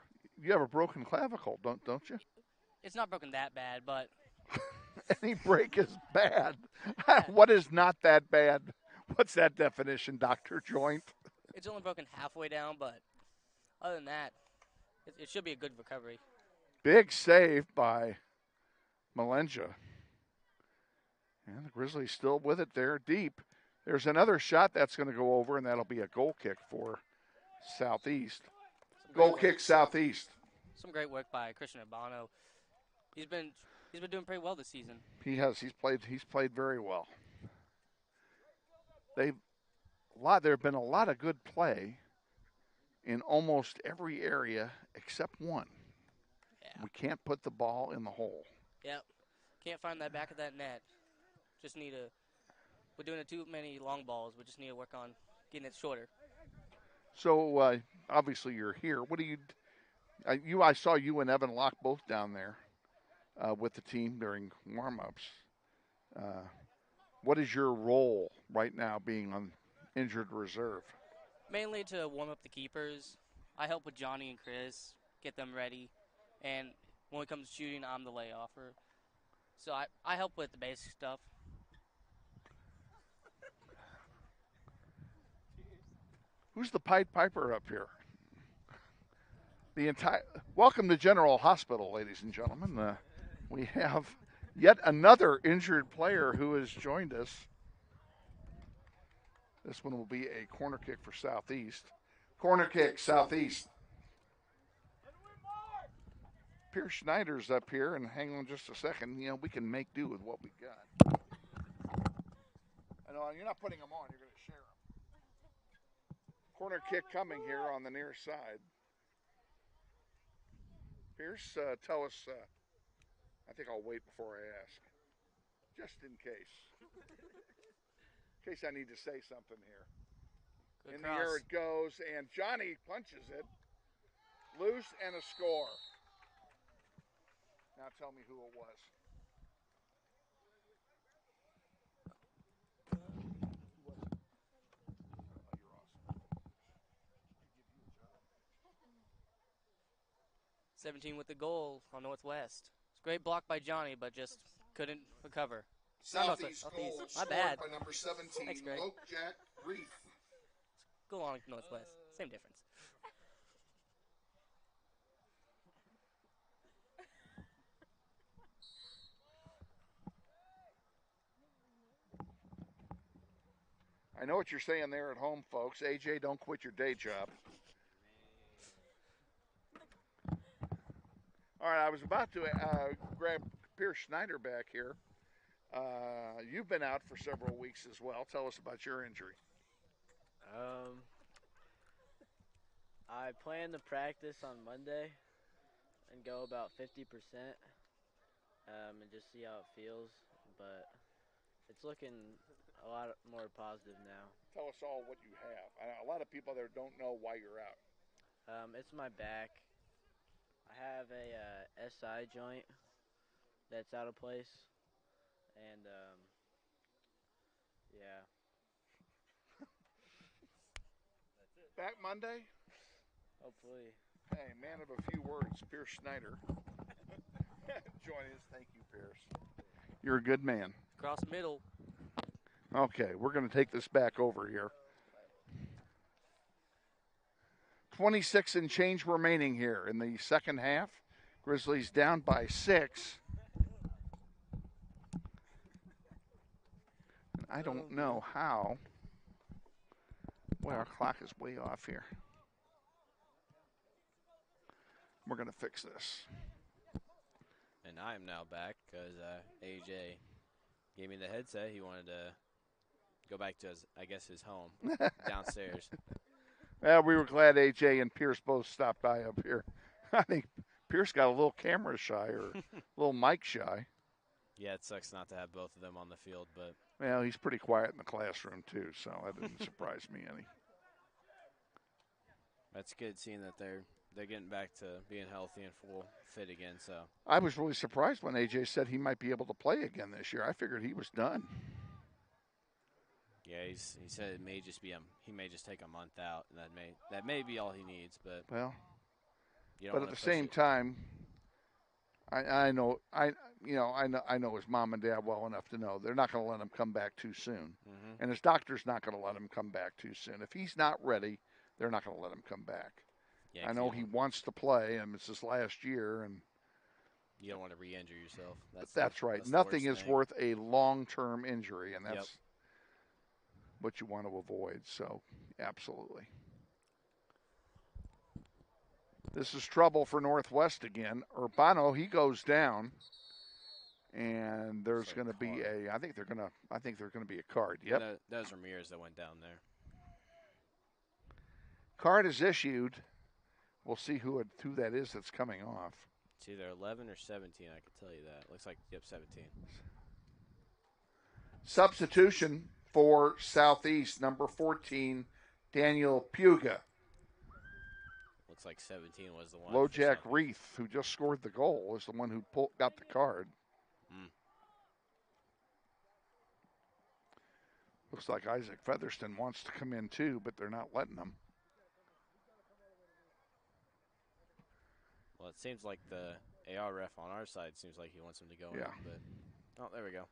You have a broken clavicle, don't you? It's not broken that bad, but any break is bad. What is not that bad? What's that definition, Dr. Joint? It's only broken halfway down, but other than that, it should be a good recovery. Big save by Melenja. And the Grizzlies still with it there deep. There's another shot that's going to go over, and that'll be a goal kick for Southeast. Goal kick Southeast. Some great work by Christian Urbano. He's been doing pretty well this season. He has. He's played very well. There have been a lot of good play in almost every area except one. Yeah. We can't put the ball in the hole. Yep. Can't find that back of that net. We're doing too many long balls. We just need to work on getting it shorter. So, obviously you're here. What do you, I saw you and Evan Locke both down there with the team during warm-ups. What is your role right now being on injured reserve? Mainly to warm up the keepers. I help with Johnny and Chris, get them ready. And when it comes to shooting, I'm the layoffer. So I help with the basic stuff. Who's the Pied Piper up here? Welcome to General Hospital, ladies and gentlemen. We have yet another injured player who has joined us. This one will be a corner kick for Southeast. Corner kick, Southeast. Pierce Schneider's up here, and hang on just a second. We can make do with what we got. I no, you're not putting them on. You're going to share them. Corner kick coming here on the near side. Pierce, tell us. I think I'll wait before I ask, just in case. In case I need to say something here. Good In cross. the air it goes, and Johnny punches it. Loose and a score. Now tell me who it was. Who was it? Oh, you're awesome. I give you a job. 17 with the goal on Northwest. It's a great block by Johnny, but just couldn't recover. Southeast goal My scored bad. by number 17, Thanks, Greg. Jack Reef. Go on Northwest. Same difference. I know what you're saying there at home, folks. AJ, don't quit your day job. All right, I was about to grab Pierce Schneider back here. You've been out for several weeks as well. Tell us about your injury. I plan to practice on Monday and go about 50% and just see how it feels. But it's looking a lot more positive now. Tell us all what you have. A lot of people there don't know why you're out. It's my back. I have a SI joint that's out of place. And, yeah. Back Monday? Hopefully. Hey, man of a few words, Pierce Schneider. Join us. Thank you, Pierce. You're a good man. Cross middle. Okay, we're going to take this back over here. 26 and change remaining here in the second half. Grizzlies down by 6. I don't know how. Boy, our clock is way off here. We're going to fix this. And I am now back because AJ gave me the headset. He wanted to go back to, his home downstairs. Well, we were glad AJ and Pierce both stopped by up here. I think Pierce got a little camera shy or a little mic shy. Yeah, it sucks not to have both of them on the field, but. Well, he's pretty quiet in the classroom, too, so that didn't surprise me any. That's good seeing that they're getting back to being healthy and full fit again. So I was really surprised when AJ said he might be able to play again this year. I figured he was done. Yeah, he said it may just be he may just take a month out, and that may be all he needs. But well, you don't but at wanna the push same it. time, I know his mom and dad well enough to know they're not going to let him come back too soon, and his doctor's not going to let him come back too soon. If he's not ready, they're not going to let him come back. Yeah, I know he wants to play, and it's his last year, and you don't want to re-injure yourself. That's right. That's Nothing the is worst thing. worth a long-term injury, and that's Yep. what you want to avoid. So, absolutely. This is trouble for Northwest again. Urbano, he goes down, and there's going to be I think there's going to be a card. Yep. That was Ramirez that went down there. Card is issued. We'll see who that is that's coming off. It's either 11 or 17. I can tell you that. Looks like 17. Substitution for Southeast, number 14, Daniel Puga. Looks like 17 was the one. Lojack Reith, who just scored the goal, is the one who got the card. Looks like Isaac Featherston wants to come in too, but they're not letting him. Well, it seems like the AR ref on our side seems like he wants him to go in. But, oh, there we go.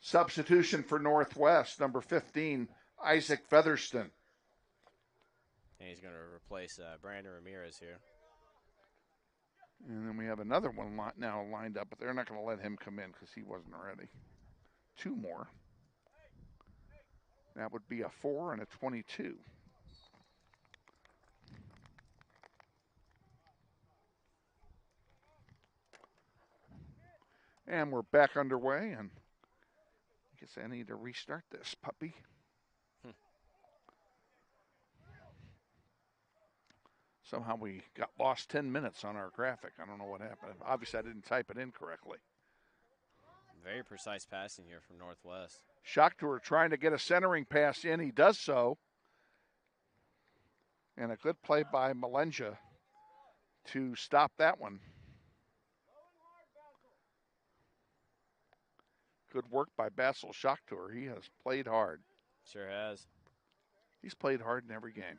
Substitution for Northwest, number 15, Isaac Featherston. And he's going to replace Brandon Ramirez here. And then we have another one now lined up, but they're not going to let him come in because he wasn't ready. 2 more. That would be a 4 and a 22. And we're back underway, and Guess I need to restart this puppy. Somehow we got lost 10 minutes on our graphic. I don't know what happened. Obviously, I didn't type it in correctly. Very precise passing here from Northwest. Schochter trying to get a centering pass in. He does so. And a good play by Malenja to stop that one. Good work by Basil Schochter. He has played hard. Sure has. He's played hard in every game.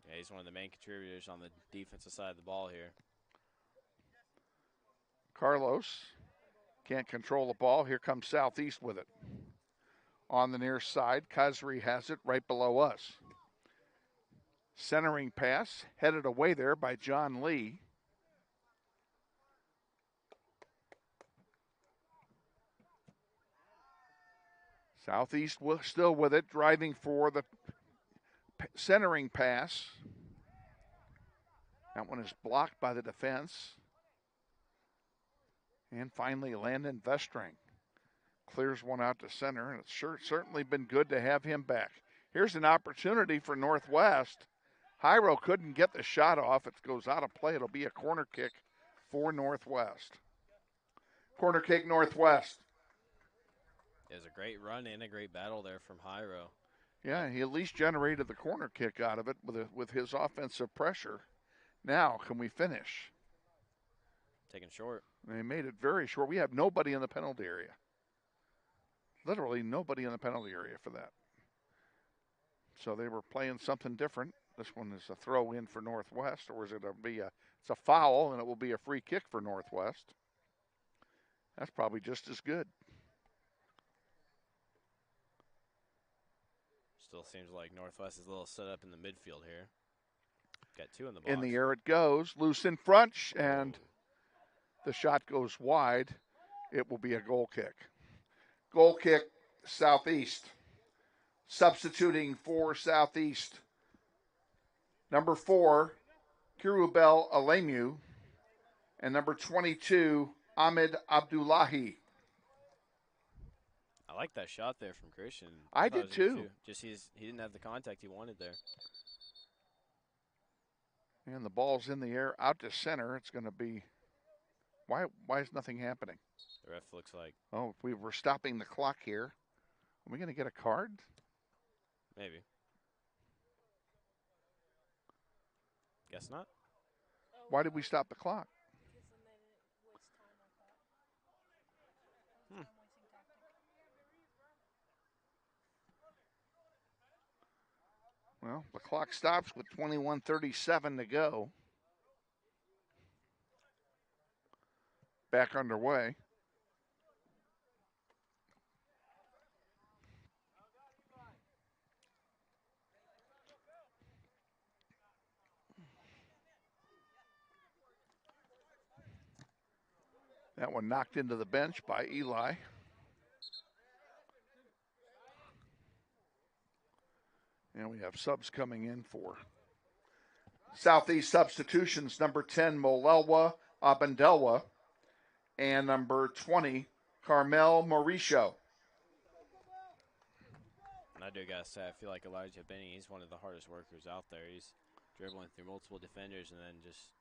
Yeah, he's one of the main contributors on the defensive side of the ball here. Carlos can't control the ball. Here comes Southeast with it. On the near side, Kazri has it right below us. Centering pass, headed away there by John Lee. Southeast still with it, driving for the centering pass. That one is blocked by the defense. And finally, Landon Vestring clears one out to center, and it's certainly been good to have him back. Here's an opportunity for Northwest. Hyro couldn't get the shot off. It goes out of play. It'll be a corner kick for Northwest. Corner kick, Northwest. There's a great run and a great battle there from Hyro. Yeah, he at least generated the corner kick out of it with his offensive pressure. Now, can we finish? Taken short. They made it very short. We have nobody in the penalty area. Literally nobody in the penalty area for that. So they were playing something different. This one is a throw in for Northwest, or is it it's a foul, and it will be a free kick for Northwest. That's probably just as good. Still seems like Northwest is a little set up in the midfield here. Got two in the box. In the air it goes, loose in front, and the shot goes wide. It will be a goal kick. Goal kick, Southeast. Substituting for Southeast, number 4, Kirubel Alemu, and number 22, Ahmed Abdullahi. I like that shot there from Christian. I did too. Just he didn't have the contact he wanted there. And the ball's in the air out to center. It's going to be, why is nothing happening? The ref looks like. Oh, we were stopping the clock here. Are we going to get a card? Maybe. Guess not. Why did we stop the clock? Well, the clock stops with 21:37 to go. Back underway. That one knocked into the bench by Eli. And we have subs coming in for Southeast substitutions. Number 10, Molelwa Abendelwa. And number 20, Carmel Mauricio. And I do got to say, I feel like Elijah Benning, he's one of the hardest workers out there. He's dribbling through multiple defenders and then just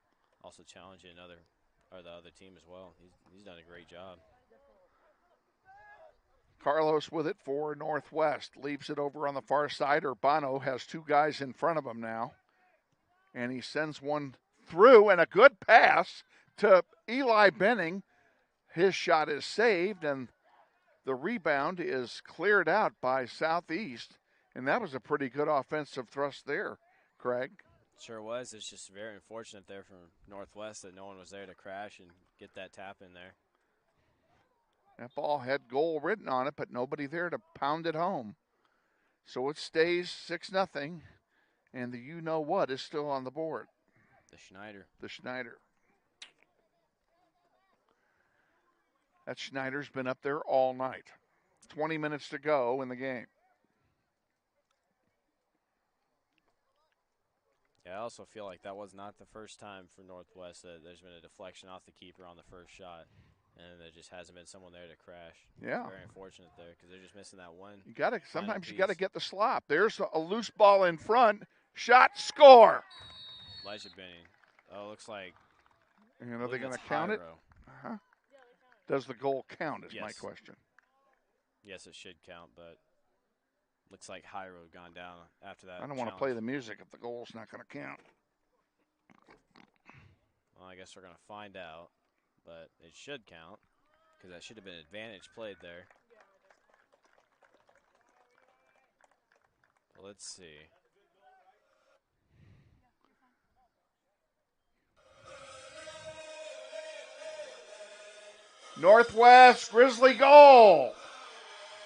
also challenging the other team as well. He's done a great job. Carlos with it for Northwest. Leaves it over on the far side. Urbano has two guys in front of him now. And he sends one through, and a good pass to Eli Benning. His shot is saved, and the rebound is cleared out by Southeast. And that was a pretty good offensive thrust there, Craig. Sure was. It's just very unfortunate there from Northwest that no one was there to crash and get that tap in there. That ball had goal written on it, but nobody there to pound it home. So it stays 6-0, and the you-know-what is still on the board. The Schneider. The Schneider. That Schneider's been up there all night. 20 minutes to go in the game. Yeah, I also feel like that was not the first time for Northwest that there's been a deflection off the keeper on the first shot. And there just hasn't been someone there to crash. Yeah. It's very unfortunate there because they're just missing that one. Sometimes you got to get the slop. There's a loose ball in front. Shot, score. Elijah Benning. Oh, looks like. And are they going to count it? Uh-huh. Does the goal count is my question. Yes, it should count, but looks like High Road gone down after that. I don't want to play the music if the goal's not going to count. Well, I guess we're going to find out, but it should count because that should have been advantage played there. Let's see. Northwest Grizzly goal.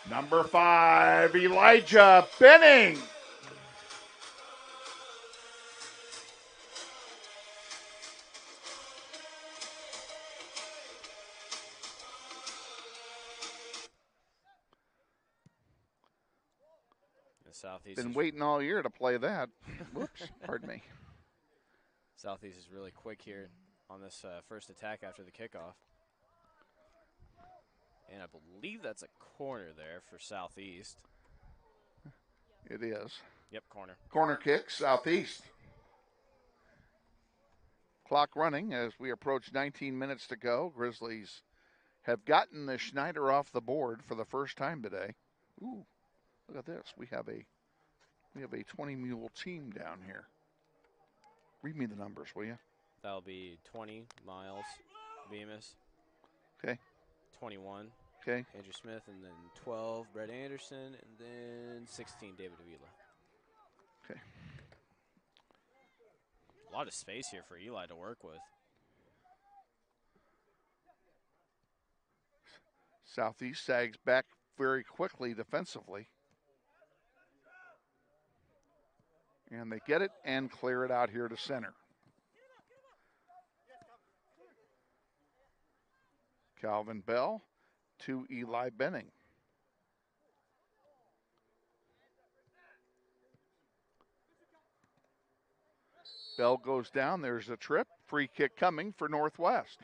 Number 5, Elijah Benning. Southeast been waiting all year to play that. Whoops, pardon me. Southeast is really quick here on this first attack after the kickoff. And I believe that's a corner there for Southeast. It is. Yep, corner. Corner kick, Southeast. Clock running as we approach 19 minutes to go. Grizzlies have gotten the Schneider off the board for the first time today. Ooh, look at this. We have a 20-mule team down here. Read me the numbers, will you? That'll be 20, Miles, Bemis. Okay. 21. Okay. Andrew Smith, and then 12, Brett Anderson, and then 16, David Avila. Okay. A lot of space here for Eli to work with. Southeast sags back very quickly defensively. And they get it and clear it out here to center. Calvin Bell to Eli Benning. Bell goes down. There's a trip. Free kick coming for Northwest.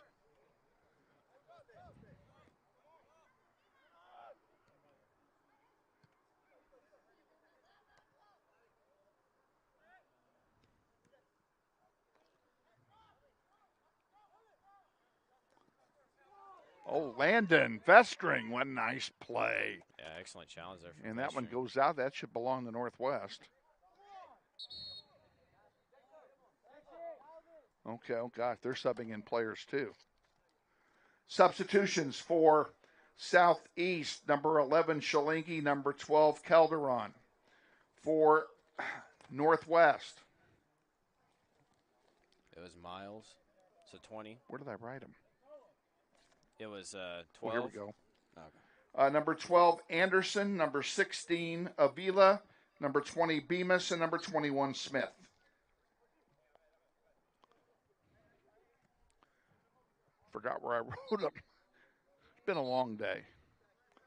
Oh, Landon Vestring, what a nice play. Yeah, excellent challenge there. And that one goes out. That should belong to Northwest. Okay, oh gosh, they're subbing in players too. Substitutions for Southeast, number 11, Shalingi, number 12, Calderon. For Northwest. It was Miles, so 20. Where did I write them? It was 12. Oh, here we go. Okay. Number 12, Anderson. Number 16, Avila. Number 20, Bemis. And number 21, Smith. Forgot where I wrote them. It's been a long day.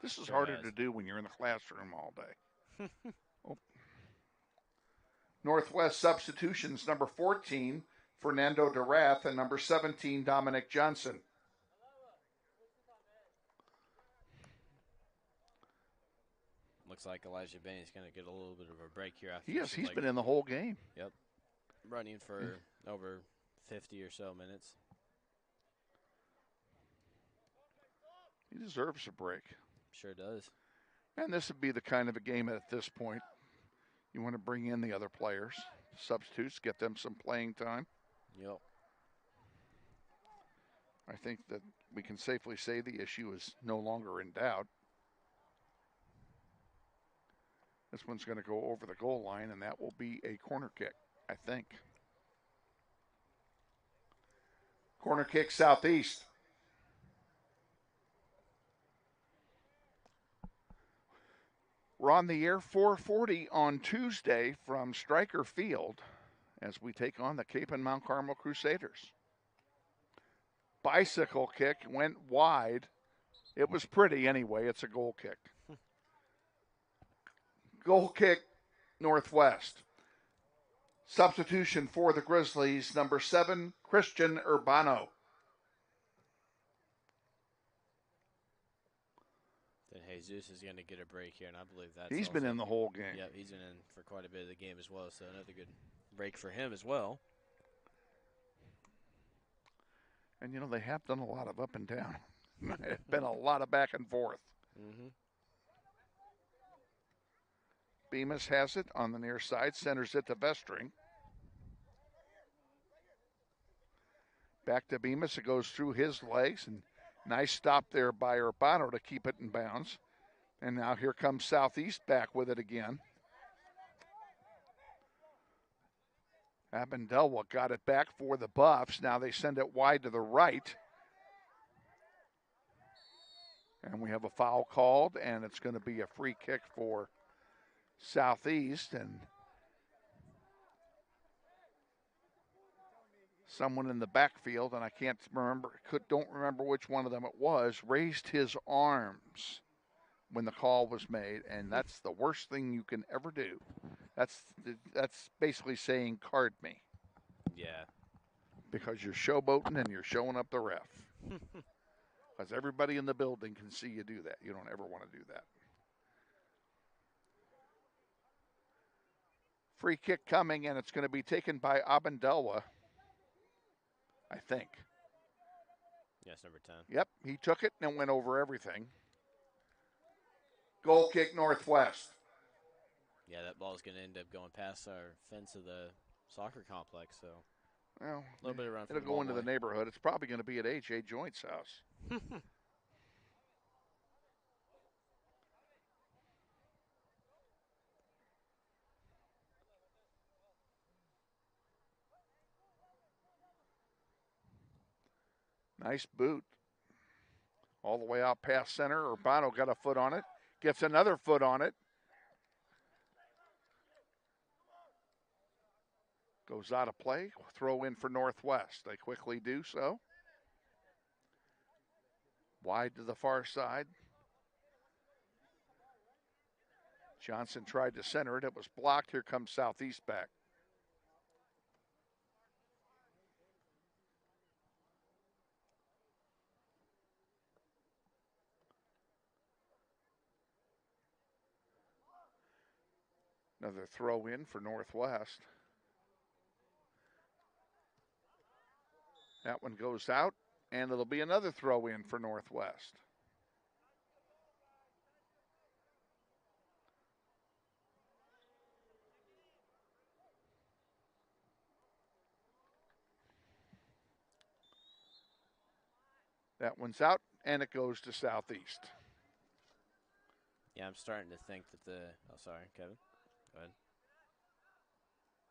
This is harder to do when you're in the classroom all day. Oh. Northwest substitutions, number 14, Fernando DeRath. And number 17, Dominic Johnson. Looks like Elijah Benny's going to get a little bit of a break here after. Yes, he's been in the whole game. Yep. Running for over 50 or so minutes. He deserves a break. Sure does. And this would be the kind of a game at this point. You want to bring in the other players, substitutes, get them some playing time. Yep. I think that we can safely say the issue is no longer in doubt. This one's going to go over the goal line, and that will be a corner kick, I think. Corner kick, Southeast. We're on the air 4:40 on Tuesday from Stryker Field as we take on the Cape and Mount Carmel Crusaders. Bicycle kick went wide. It was pretty anyway. It's a goal kick. Goal kick, Northwest. Substitution for the Grizzlies, number 7, Christian Urbano. Jesus is going to get a break here, and I believe that's He's been in the whole game. Yep, he's been in for quite a bit of the game as well, so another good break for him as well. And, you know, they have done a lot of up and down. It's been a lot of back and forth. Mm-hmm. Bemis has it on the near side, centers it to Vestring. Back to Bemis, it goes through his legs, and nice stop there by Urbano to keep it in bounds. And now here comes Southeast back with it again. Abendelwa got it back for the Buffs. Now they send it wide to the right. And we have a foul called, and it's going to be a free kick for Southeast. And someone in the backfield, and I don't remember which one of them it was, raised his arms when the call was made, and that's the worst thing you can ever do. That's basically saying card me. Yeah. Because you're showboating and you're showing up the ref. Because everybody in the building can see you do that. You don't ever want to do that. Free kick coming, and it's going to be taken by Abendelwa, I think. Yes, number 10. Yep, he took it and went over everything. Goal kick Northwest. Yeah, that ball's going to end up going past our fence of the soccer complex, so well, a little bit around. It'll go into the neighborhood. It's probably going to be at H.A. Joint's house. Nice boot. All the way out past center. Urbano got a foot on it. Gets another foot on it. Goes out of play. Throw in for Northwest. They quickly do so. Wide to the far side. Johnson tried to center it. It was blocked. Here comes Southeast back. Another throw in for Northwest. That one goes out, and it'll be another throw in for Northwest. That one's out, and it goes to Southeast. Yeah, I'm starting to think that oh, sorry, Kevin. Go ahead.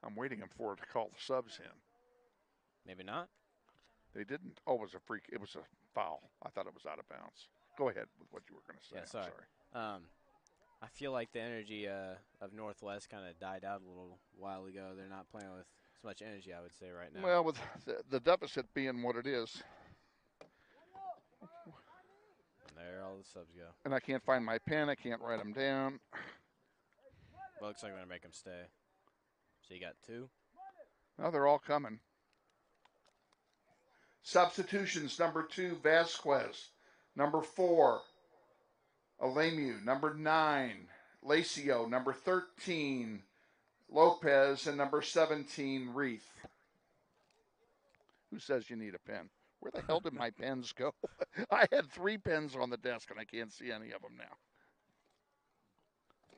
I'm waiting for it to call the subs in. Maybe not. They didn't. Oh, it was a freak. It was a foul. I thought it was out of bounds. Go ahead with what you were going to say. Yeah, sorry. I feel like the energy of Northwest kind of died out a little while ago. They're not playing with as much energy, I would say, right now. Well, with the deficit being what it is. And there all the subs go. And I can't find my pen. I can't write them down. Well, looks like I'm going to make them stay. So you got 2? No, they're all coming. Substitutions, number 2, Vasquez. Number 4, Alemu. Number 9, Lacio. Number 13, Lopez. And number 17, Reith. Who says you need a pen? Where the hell did my pens go? I had 3 pens on the desk, and I can't see any of them now.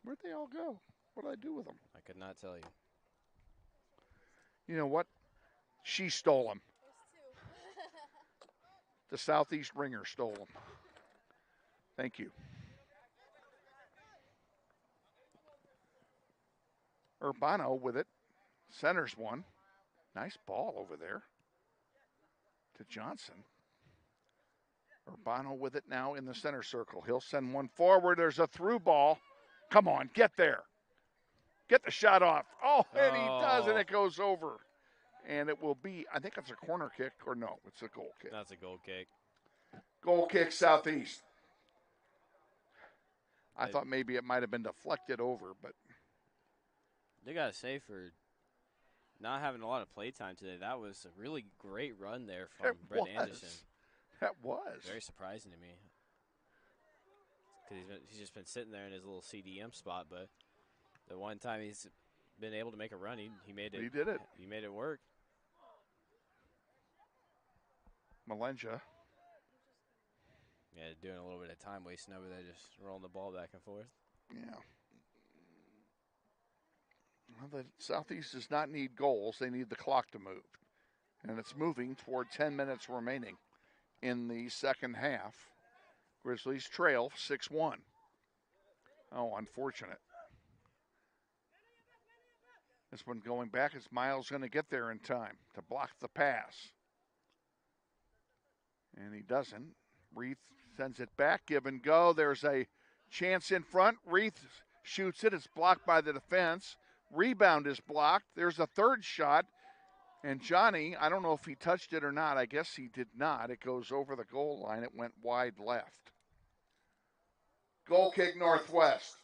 Where'd they all go? What did I do with them? I could not tell you. You know what? She stole them. The Southeast Ringer stole them. Thank you. Urbano with it. Centers one. Nice ball over there to Johnson. Urbano with it now in the center circle. He'll send one forward. There's a through ball. Come on, get there. Get the shot off. Oh, and he does, and it goes over. And it will be, I think it's a corner kick, or no, it's a goal kick. That's a goal kick. Goal kick, Southeast. I thought maybe it might have been deflected over, but. They got to say, for not having a lot of play time today, that was a really great run there from Brett Anderson. That was. Very surprising to me. because he's just been sitting there in his little CDM spot. But the one time he's been able to make a run, he made it. He did it. He made it work. Malenja. Yeah, doing a little bit of time wasting over there, just rolling the ball back and forth. Yeah. Well, the Southeast does not need goals. They need the clock to move. And it's moving toward 10 minutes remaining in the second half. Grizzlies trail 6-1. Oh, unfortunate. This one going back. Is Miles going to get there in time to block the pass? And he doesn't. Reith sends it back. Give and go. There's a chance in front. Reith shoots it. It's blocked by the defense. Rebound is blocked. There's a third shot. And Johnny, I don't know if he touched it or not. I guess he did not. It goes over the goal line. It went wide left. Goal kick Northwest.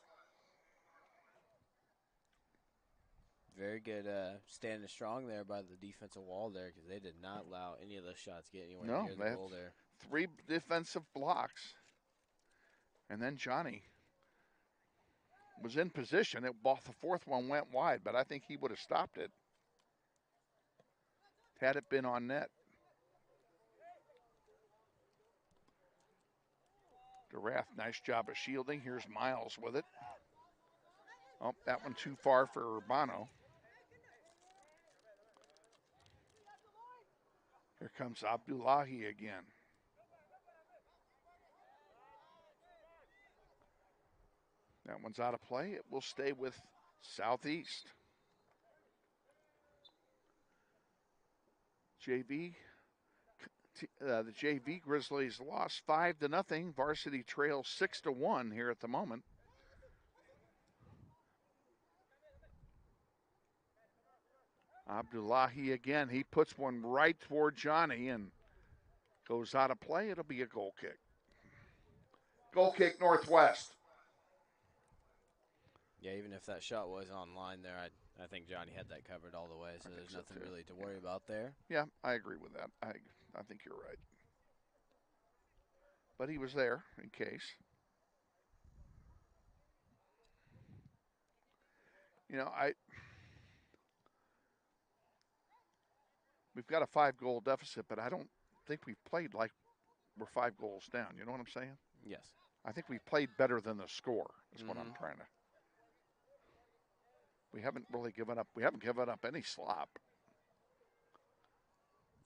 Very good standing strong there by the defensive wall there, because they did not allow any of those shots to get anywhere near the goal there. 3 defensive blocks. And then Johnny was in position. The fourth one went wide, but I think he would have stopped it had it been on net. DeRath, nice job of shielding. Here's Miles with it. Oh, that one too far for Urbano. Here comes Abdullahi again. That one's out of play. It will stay with Southeast. The JV Grizzlies lost 5-0. Varsity trails 6-1 here at the moment. Abdullahi again. He puts one right toward Johnny and goes out of play. It'll be a goal kick. Goal kick Northwest. Yeah, even if that shot was online there, I think Johnny had that covered all the way, so there's nothing really to worry about there. Yeah, I agree with that. I think you're right. But he was there in case. You know, we've got a 5-goal deficit, but I don't think we've played like we're 5 goals down. You know what I'm saying? Yes. I think we've played better than the score is what I'm trying to. We haven't really given up. We haven't given up any slop.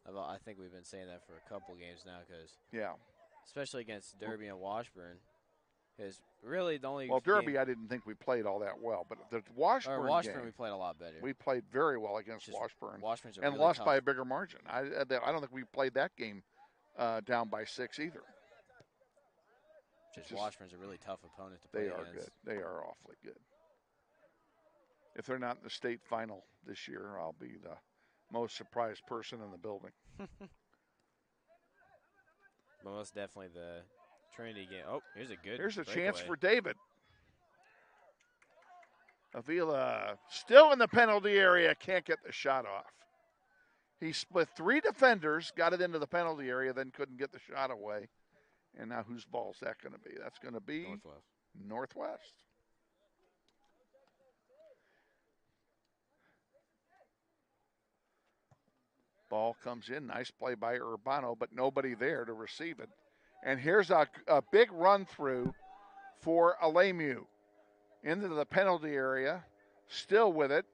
I think we've been saying that for a couple games now, because especially against Derby and Washburn, because really the only Derby I didn't think we played all that well, but the Washburn game, we played a lot better. We played very well against Washburn, and really lost tough. by a bigger margin. I don't think we played that game down by 6 either. Just Washburn's a really tough opponent to play against. They are good. They are awfully good. If they're not in the state final this year, I'll be the most surprised person in the building. But most definitely the Trinity game. Oh, here's a chance for David. Avila still in the penalty area, can't get the shot off. He split 3 defenders, got it into the penalty area, then couldn't get the shot away. And now whose ball is that going to be? That's going to be Northwest. Ball comes in. Nice play by Urbano, but nobody there to receive it. And here's a big run through for Alemu into the penalty area. Still with it.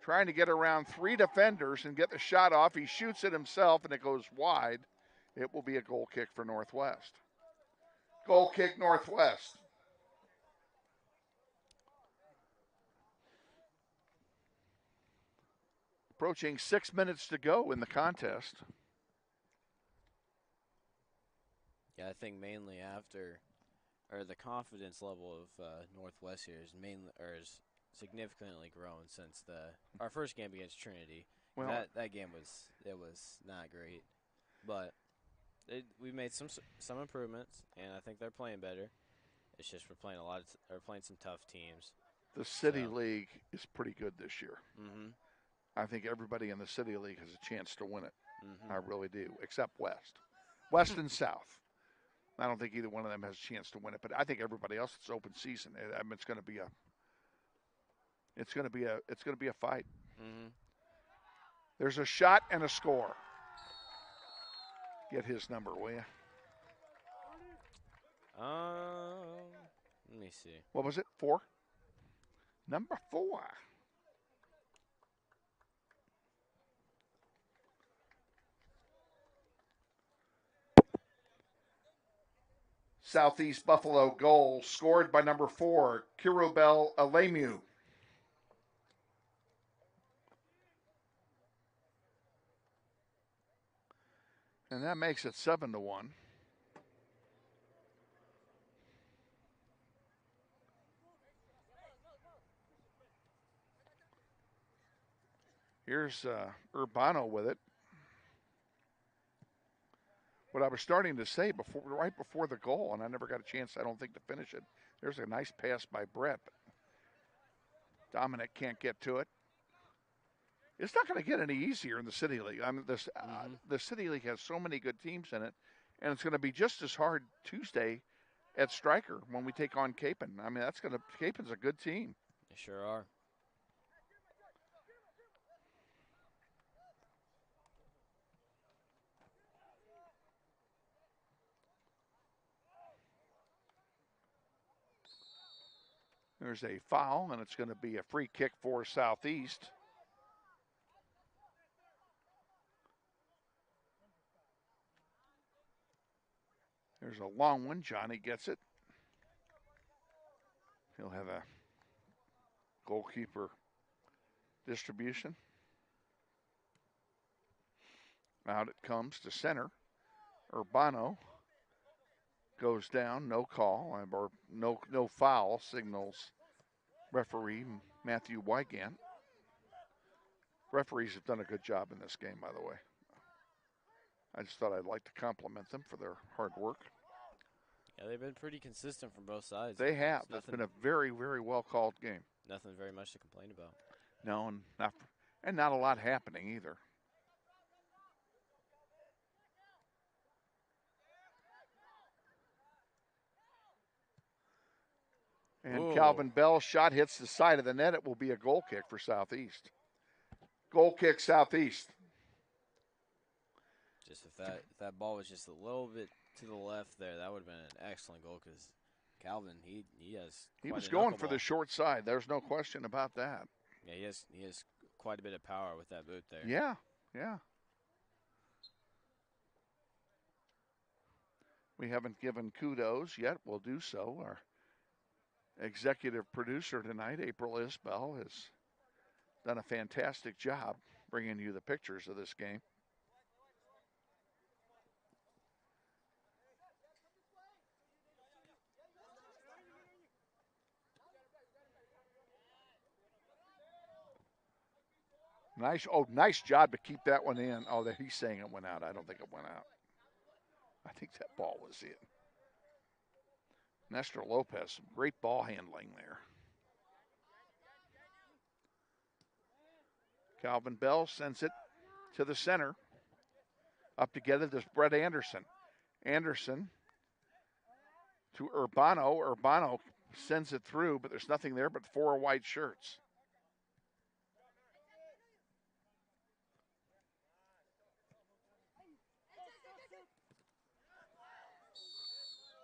Trying to get around 3 defenders and get the shot off. He shoots it himself, and it goes wide. It will be a goal kick for Northwest. Goal kick Northwest. Approaching 6 minutes to go in the contest. Yeah, I think mainly the confidence level of Northwest here is significantly grown since our first game against Trinity. Well, that game was not great, but we made some improvements, and I think they're playing better. It's just we're playing some tough teams. The City League is pretty good this year. I think everybody in the City League has a chance to win it. I really do, except West and South. I don't think either one of them has a chance to win it, but I think everybody else, it's open season. I mean, it's going to be a fight. Mm-hmm. There's a shot and a score. Get his number, will you? Let me see. What was it? 4? Number 4. Southeast Buffalo goal scored by number 4, Kirubel Alemu. And that makes it 7-1. Here's Urbano with it. What I was starting to say right before the goal, and I never got a chance, I don't think, to finish it. There's a nice pass by Brett. Dominic can't get to it. It's not going to get any easier in the City League. I mean, the City League has so many good teams in it, and it's going to be just as hard Tuesday at Stryker when we take on Capon. I mean, Capon's a good team. They sure are. There's a foul, and it's going to be a free kick for Southeast. There's a long one. Johnny gets it. He'll have a goalkeeper distribution. Out it comes to center. Urbano goes down, no call, or no foul, signals referee Matthew Wygant. Referees have done a good job in this game, by the way. I just thought I'd like to compliment them for their hard work. Yeah, they've been pretty consistent from both sides. They have. It's been a very, very well-called game. Nothing very much to complain about. No, and not a lot happening either. And Ooh. Calvin Bell's shot hits the side of the net. It will be a goal kick for Southeast. Goal kick, Southeast. Just if that ball was just a little bit to the left there, that would have been an excellent goal because Calvin, he was going for the short side. There's no question about that. Yeah, he has quite a bit of power with that boot there. Yeah. We haven't given kudos yet. We'll do so. Our executive producer tonight, April Isbell, has done a fantastic job bringing you the pictures of this game. Nice job to keep that one in. Oh, he's saying it went out. I don't think it went out. I think that ball was in. Nestor Lopez, great ball handling there. Calvin Bell sends it to the center. Up together, there's Brett Anderson. Anderson to Urbano. Urbano sends it through, but there's nothing there but 4 white shirts.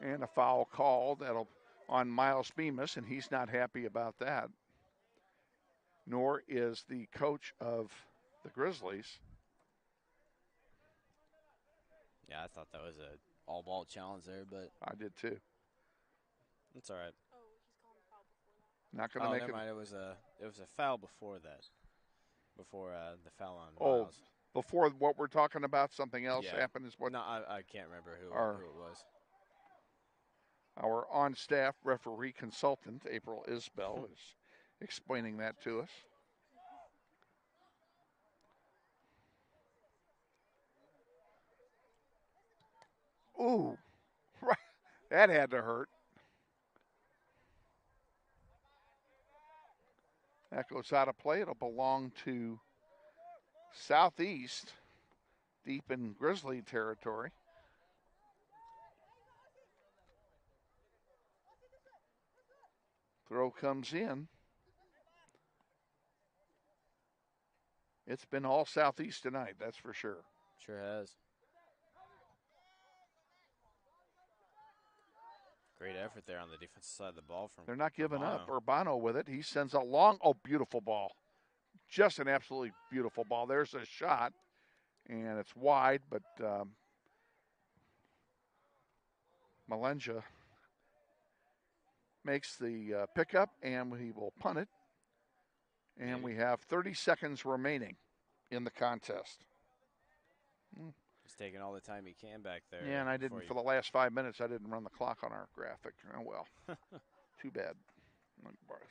And a foul called on Miles Bemis, and he's not happy about that. Nor is the coach of the Grizzlies. Yeah, I thought that was a all-ball challenge there, but I did too. It's all right. Not going to make never it. mind. It was a foul before that. Before the foul on Miles. Before what we're talking about, something else happened. Is what? No, I can't remember who it was. Our on-staff referee consultant, April Isbell, is explaining that to us. Ooh, right. That had to hurt. That goes out of play. It'll belong to Southeast, deep in Grizzly territory. Throw comes in. It's been all Southeast tonight, that's for sure. Sure has. Great effort there on the defensive side of the ball from They're not giving Urbano. up. Urbano with it. He sends a long, beautiful ball. Just an absolutely beautiful ball. There's a shot, and it's wide, but Malenja makes the pickup, and he will punt it. And we have 30 seconds remaining in the contest. He's taking all the time he can back there. Yeah, and I didn't, for the last 5 minutes, I didn't run the clock on our graphic. Oh, well, too bad. Let me borrow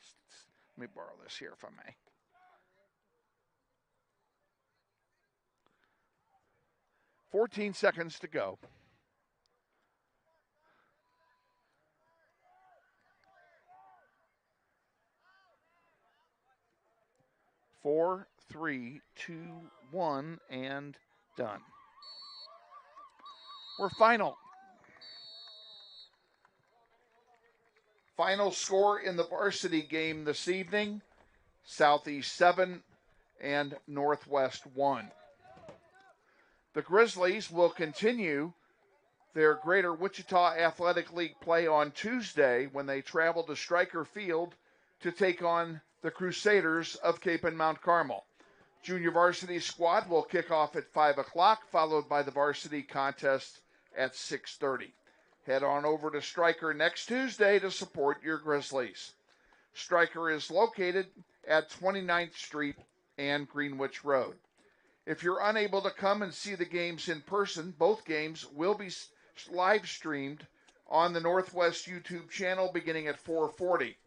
this here if I may. $14 seconds to go. Four, three, two, one, and done. We're final. Final score in the varsity game this evening, Southeast 7 and Northwest 1. The Grizzlies will continue their Greater Wichita Athletic League play on Tuesday when they travel to Stryker Field to take on the Crusaders of Cape and Mount Carmel. Junior varsity squad will kick off at 5 o'clock, followed by the varsity contest at 6:30. Head on over to Stryker next Tuesday to support your Grizzlies. Stryker is located at 29th Street and Greenwich Road. If you're unable to come and see the games in person, both games will be live streamed on the Northwest YouTube channel beginning at 4:40.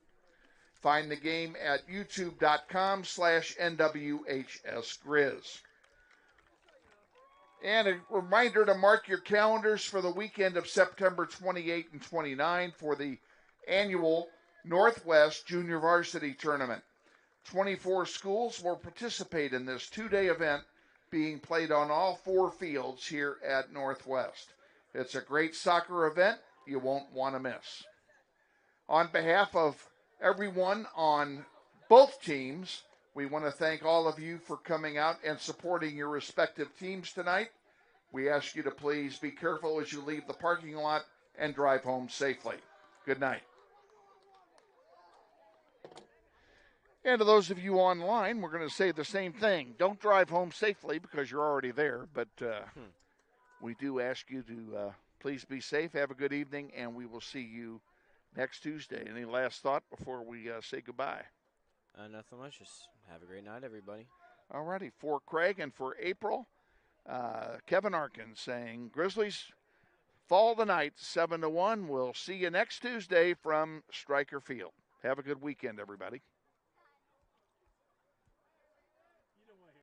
Find the game at youtube.com/NWHSGrizz. And a reminder to mark your calendars for the weekend of September 28 and 29 for the annual Northwest Junior Varsity Tournament. 24 schools will participate in this two-day event being played on all 4 fields here at Northwest. It's a great soccer event you won't want to miss. On behalf of everyone on both teams, we want to thank all of you for coming out and supporting your respective teams tonight. We ask you to please be careful as you leave the parking lot and drive home safely. Good night. And to those of you online, we're going to say the same thing. Don't drive home safely because you're already there, but we do ask you to please be safe, have a good evening, and we will see you next Tuesday. Any last thought before we say goodbye? Nothing much. Just have a great night, everybody. All righty. For Craig and for April, Kevin Arkin saying, Grizzlies fall tonight 7-1. We'll see you next Tuesday from Stryker Field. Have a good weekend, everybody.